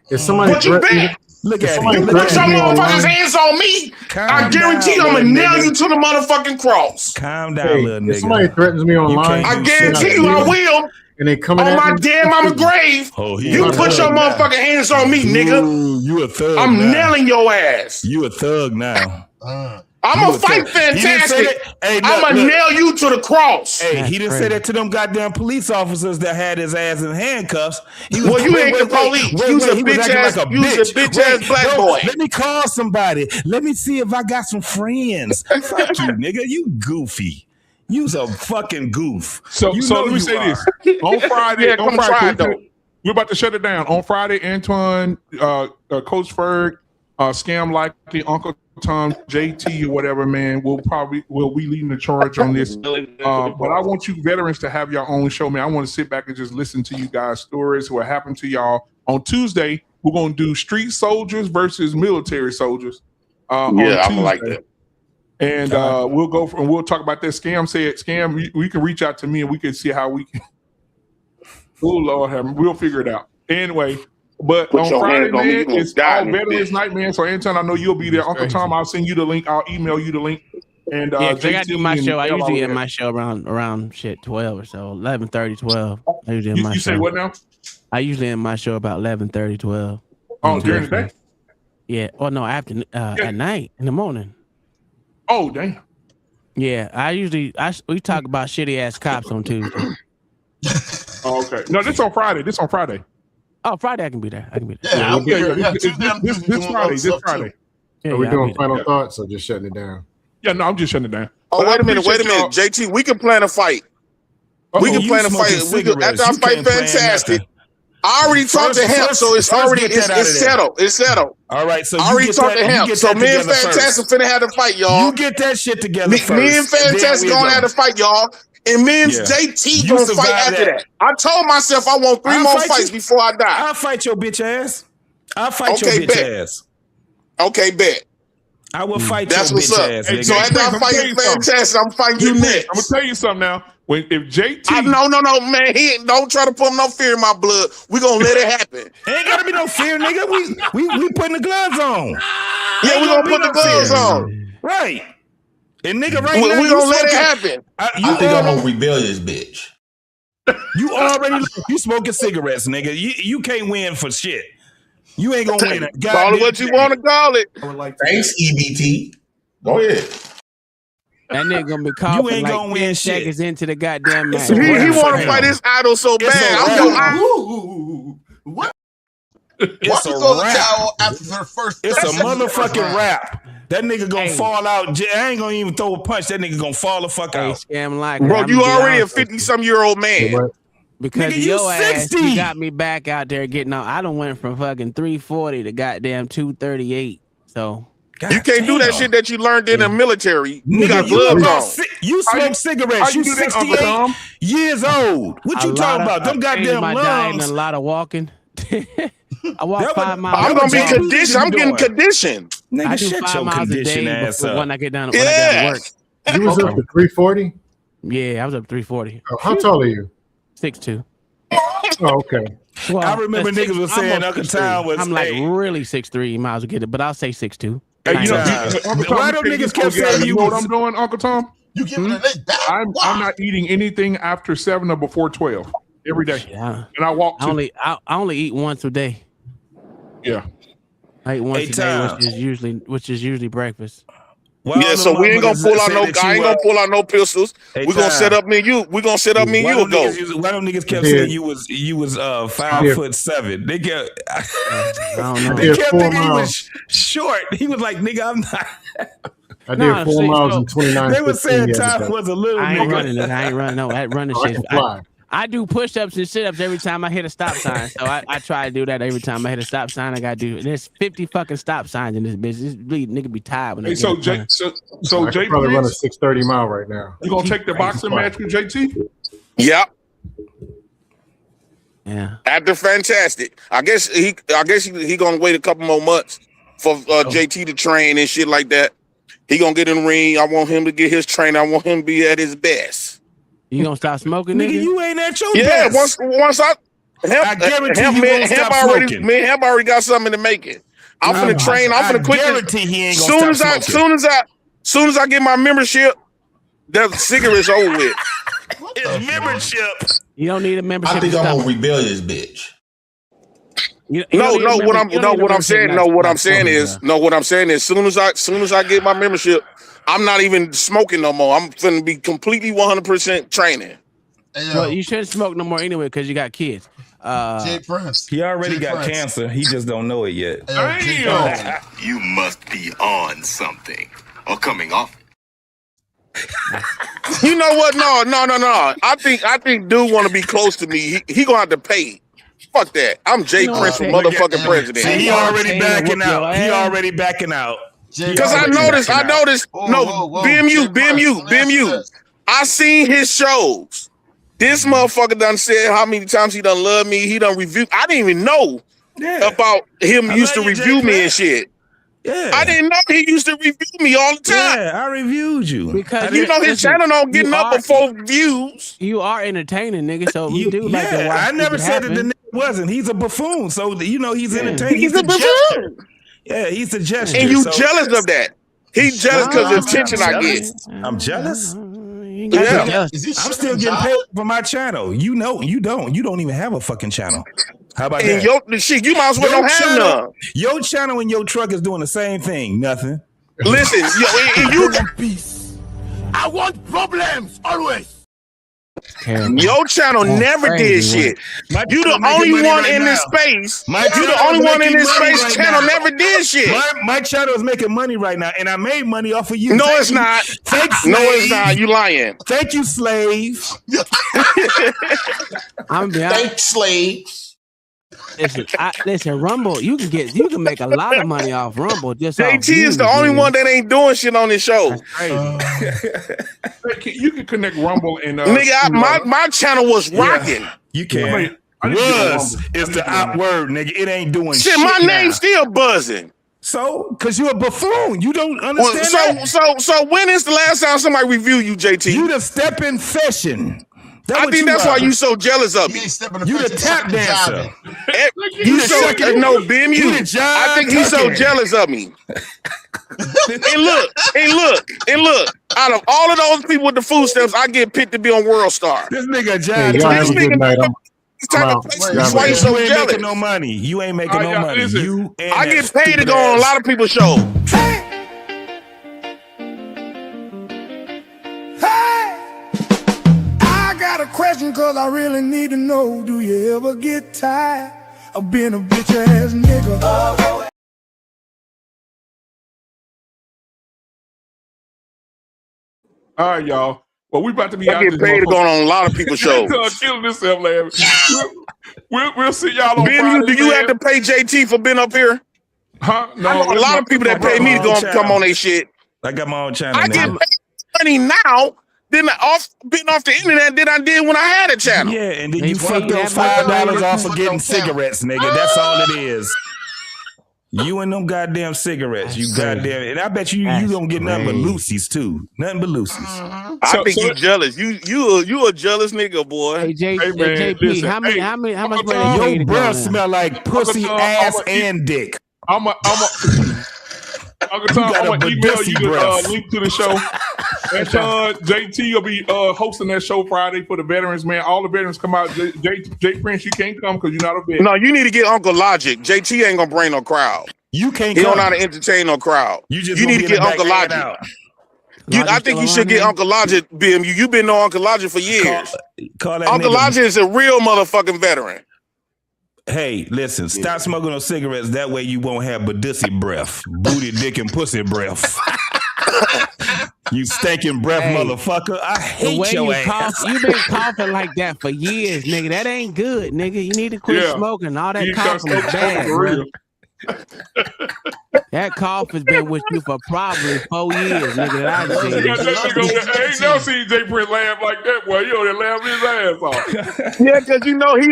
If somebody
What you bet?
Look at
You put your motherfuckers' hands on me, I guarantee I'm gonna nail you to the motherfucking cross.
Calm down, little nigga.
If somebody threatens me online,
I guarantee you I will.
And they coming
on
at
my
me,
dead mama grave. You put your motherfucking hands on me, nigga.
You a thug.
I'm
now.
nailing your ass.
You a thug now.
I'm gonna fight fantastic. I'm gonna nail you to the cross.
Hey, he didn't say that to them goddamn police officers that had his ass in handcuffs.
Well, you ain't the police. You a bitch ass black boy.
Let me call somebody. Let me see if I got some friends. Fuck you, nigga. You goofy. You's a fucking goof.
So let me say this. On Friday, we're about to shut it down. On Friday, Antoine, Coach Ferg, Scam Likely, Uncle Tom, JT, or whatever, man, will be leading the charge on this. But I want you veterans to have your own show, man. I want to sit back and just listen to you guys' stories, what happened to y'all. On Tuesday, we're going to do street soldiers versus military soldiers.
I'm like that.
And we'll talk about that. Scam, we can reach out to me and we can see how we can. Oh, Lord have mercy. We'll figure it out. Anyway, but on Friday, man, it's all Veterans Night, man. So Anton, I know you'll be there. Uncle Tom, I'll send you the link. I'll email you the link. And
I gotta do my show. I usually end my show around 12 or so, 11:30, 12. I usually end my show.
You say what now?
I usually end my show about 11:30, 12.
Oh, during the day?
Yeah. Oh no, after at night, in the morning.
Oh, damn.
Yeah, we talk about shitty ass cops on Tuesday.
Oh, okay. No, this on Friday.
Oh, Friday I can be there.
Yeah,
This Friday.
Are we doing final thoughts or just shutting it down?
Yeah, no, I'm just shutting it down.
Oh, wait a minute, JT. We can plan a fight. We can plan a fight. After I fight Fantastic. I already talked to him, so it's settled. It's settled.
All right, so
I already talked to him. So me and Fantastic finna have to fight, y'all.
You get that shit together first.
Me and Fantastic gonna have to fight, y'all. And me and JT gonna fight after that. I told myself I want 3 more fights before I die.
I'll fight your bitch ass.
Okay, bet.
I will fight
That's
your
what's
bitch
up.
ass.
So after I fight Fantastic, I'm fighting you next.
I'm gonna tell you something now. If JT,
no, man, don't try to put no fear in my blood. We gonna let it happen.
Ain't gotta be no fear, nigga. We putting the gloves on.
Yeah, we gonna put the gloves on.
Right. And nigga, right now
we gonna let it happen.
I think I'm a rebellious bitch.
You smoking cigarettes, nigga. You can't win for shit. You ain't gonna win.
Call it what you want to call it.
Thanks, EBT. Go ahead.
That nigga gonna be coughing
you ain't
like
gonna
10
win
seconds
shit.
into the goddamn match.
He want to fight his idol so bad.
What?
It's a rap.
After the first
it's a motherfucking rap. That nigga gonna fall out. I ain't gonna even throw a punch. That nigga gonna fall the fuck out.
Scam like,
bro, you already a 50-some-year-old man.
Because
nigga,
of your ass,
60.
you got me back out there getting out. I done went from fucking 340 to goddamn 238. So
you can't do that shit that you learned in the military. You got gloves on.
You smoke cigarettes. You 68 years old. What you talking about? Them goddamn lungs.
And a lot of walking. I walk 5 miles.
I'm gonna be conditioned. I'm getting conditioned.
Nigga,
I do
shut
5
your
miles a
condition
day
ass
before
up.
when I get down. When I get to work.
You was up to 340?
Yeah, I was up to 340.
How tall are you?
6'2".
Oh, okay.
Well,
I remember niggas was saying Uncle Tom was.
I'm like really 6'3". You might as well get it, but I'll say 6'2".
Hey,
why don't niggas kept saying
you know what I'm doing, Uncle Tom?
You giving a leg back?
I'm not eating anything after 7 or before 12 every day.
Yeah.
And I walk.
I only eat once a day.
Yeah.
I eat once a day, which is usually breakfast.
Well, yeah, so we ain't gonna pull out I ain't gonna pull out no pistols. We're gonna set up me and you. We're gonna set up me and you go.
Why don't niggas kept saying you was 5'7"? They kept
I don't know.
They kept thinking he was short. He was like, nigga, I'm not.
I did 4 miles and 29.
They were saying Tom was a little
I ain't
nigga.
running it. I ain't running no that running shit. I do push-ups and sit-ups every time I hit a stop sign. So I try to do that every time I hit a stop sign. I gotta do it. There's 50 fucking stop signs in this bitch. This really nigga be tired when
Hey, so Jay,
I could probably run a 630 mile right now.
You gonna take the boxing match with JT?
Yep.
Yeah.
After Fantastic, I guess he gonna wait a couple more months for JT to train and shit like that. He gonna get in the ring. I want him to get his training. I want him to be at his best.
You gonna stop smoking, nigga?
You ain't at your
best.
Yeah,
once I
guarantee you won't stop smoking.
Me and him already got something to make it. I'm finna train. I'm finna quit.
Guarantee he ain't gonna stop smoking.
Soon as I get my membership, that cigarettes over with.
It's membership.
You don't need a membership.
I think I'm a rebellious bitch.
What I'm saying is, soon as I get my membership, I'm not even smoking no more. I'm finna be completely 100% training.
Well, you shouldn't smoke no more anyway because you got kids.
Jay Prince.
He already got cancer. He just don't know it yet.
You must be on something or coming off.
You know what? No. I think dude want to be close to me. He gonna have to pay. Fuck that. I'm Jay Prince for motherfucking president.
See, he already backing out. He already backing out.
Because I noticed. BMU. I seen his shows. This motherfucker done said how many times he done love me. He done review. I didn't even know about him used to review me and shit.
Yeah,
I didn't know he used to review me all the time.
Yeah, I reviewed you
because you know his channel don't get up before views.
You are entertaining, nigga. So we do like to watch.
I never said that the nigga wasn't. He's a buffoon, so you know he's entertaining.
He's a buffoon.
Yeah, he's a gesture.
And you jealous of that? He's jealous because of the attention I get.
I'm jealous.
Yeah.
I'm still getting paid for my channel. You know, you don't even have a fucking channel. How about
and
that?
Shit, you might as well don't have none.
Your channel and your truck is doing the same thing. Nothing.
Listen, you
peace. I want problems always.
Your channel never did shit. You the only one in this space. You the only one in this space. Channel never did shit.
My channel is making money right now, and I made money off of you.
No, it's not. No, it's not. You lying.
Thank you, slave.
I'm behind.
Thanks, slaves.
Listen, Rumble, you can make a lot of money off Rumble. Just
JT is the only one that ain't doing shit on this show.
You can connect Rumble and
nigga, my channel was rocking.
Yeah, you can. Is the out word, nigga. It ain't doing shit.
My name's still buzzing.
So, because you're a buffoon, you don't understand that?
So when is the last time somebody reviewed you, JT?
You the stepping fashion.
I think that's why you so jealous of me.
You the tap dancer.
You so no BMU. I think he's so jealous of me. and look. Out of all of those people with the food stamps, I get picked to be on World Star.
This nigga John.
Hey, y'all have a good night.
Why you so
ain't
jealous?
making no money. You ain't making no money.
Listen, I get paid to go on a lot of people's shows.
A question, cause I really need to know, do you ever get tired of being a bitch ass nigga?
All right, y'all. Well, we about to be
I get paid to go on a lot of people's shows.
Killing this man. We'll see y'all on
BMU,
Friday.
do you have to pay JT for being up here?
Huh? No.
I know a lot of people that pay me to go come on their shit.
I got my own channel.
I get paid money now. Being off the internet than I did when I had a channel.
Yeah, and then you fuck those $5 off for getting cigarettes, nigga. That's all it is. You and them goddamn cigarettes, you goddamn, and I bet you don't get nothing but Lucy's too. Nothing but Lucy's.
I think you jealous. You a jealous nigga, boy.
Hey, JP, listen, how much money?
Your breath smell like pussy, ass, and dick.
Uncle Tom, I'm gonna email you the link to the show. And JT will be hosting that show Friday for the veterans, man. All the veterans come out. Jay Prince, you can't come because you're not a vet.
No, you need to get Uncle Logic. JT ain't gonna bring no crowd.
You can't.
He don't know how to entertain no crowd. You need to get Uncle Logic. I think you should get Uncle Logic. BMU. You've been on Uncle Logic for years. Uncle Logic is a real motherfucking veteran.
Hey, listen, stop smoking those cigarettes. That way you won't have badussy breath, booty, dick, and pussy breath. You stinking breath, motherfucker. I hate your ass.
You've been coughing like that for years, nigga. That ain't good, nigga. You need to quit smoking. All that coughing is bad, bro. That cough has been with you for probably 4 years, nigga. That I've seen.
I ain't never seen Jay Prince laugh like that, boy. You know, laugh his ass off.
Yeah, because you know he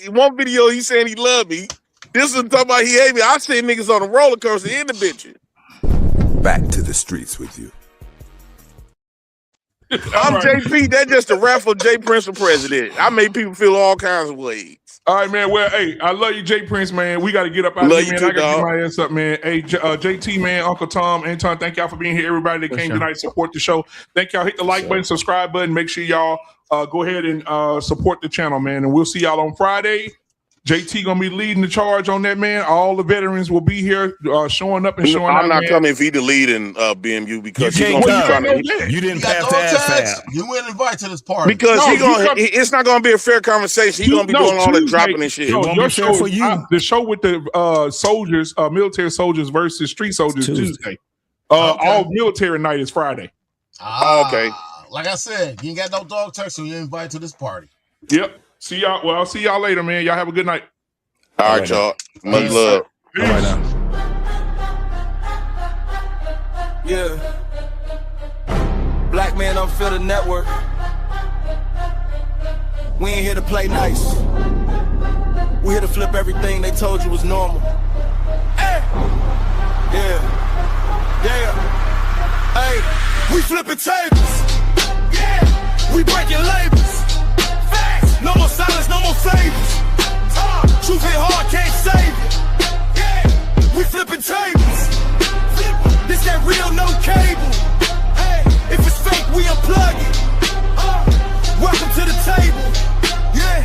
one video he saying he love me. This is talking about he hate me. I seen niggas on a roller coaster in the bitches.
Back to the streets with you.
I'm JP. That's just a rap for Jay Prince for president. I make people feel all kinds of ways.
All right, man. Well, hey, I love you, Jay Prince, man. We got to get up out of here, man.
Too,
I got to get my ass up, man. Hey, JT, man, Uncle Tom, Anton, thank y'all for being here. Everybody that came tonight, support the show. Thank y'all. Hit the like button, subscribe button. Make sure y'all go ahead and support the channel, man. And we'll see y'all on Friday. JT gonna be leading the charge on that, man. All the veterans will be here, showing up and showing out.
I'm not coming if he the lead in BMU because
you didn't pass the ass out.
You weren't invited to this party
because it's not gonna be a fair conversation. He's gonna be doing all the dropping and shit.
Your show for you. The show with the soldiers, military soldiers versus street soldiers Tuesday. All military night is Friday.
Okay.
Like I said, you ain't got no dog tag, so you're invited to this party.
Yep. See y'all. Well, I'll see y'all later, man. Y'all have a good night.
All right, y'all. Much love.
Peace.
All right now.
Yeah. Black Man Unfiltered Network. We ain't here to play nice. We here to flip everything they told you was normal. Hey! Yeah. Yeah. Hey, we flipping tables. Yeah. We breaking labels. Facts. No more silence, no more favors. Truth hit hard, can't save it. Yeah. We flipping tables. This that real, no cable. Hey, if it's fake, we unplug it. Welcome to the table. Yeah.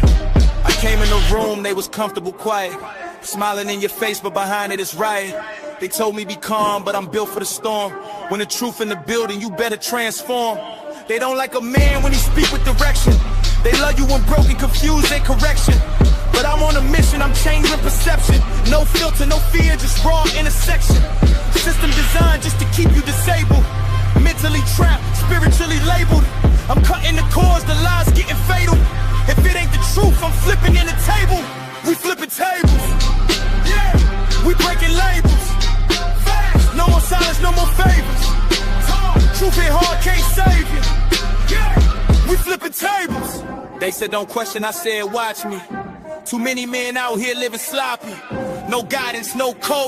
I came in the room, they was comfortable, quiet. Smiling in your face, but behind it is riot. They told me be calm, but I'm built for the storm. When the truth in the building, you better transform. They don't like a man when he speak with direction. They love you when broken, confused, and correction. But I'm on a mission, I'm changing perception. No filter, no fear, just raw intersection. System designed just to keep you disabled. Mentally trapped, spiritually labeled. I'm cutting the cords, the lies getting fatal. If it ain't the truth, I'm flipping in the table. We flipping tables. Yeah, we breaking labels. Facts, no more silence, no more favors. Truth hit hard, can't save you. Yeah, we flipping tables. They said don't question, I said watch me. Too many men out here living sloppy. No guidance, no code.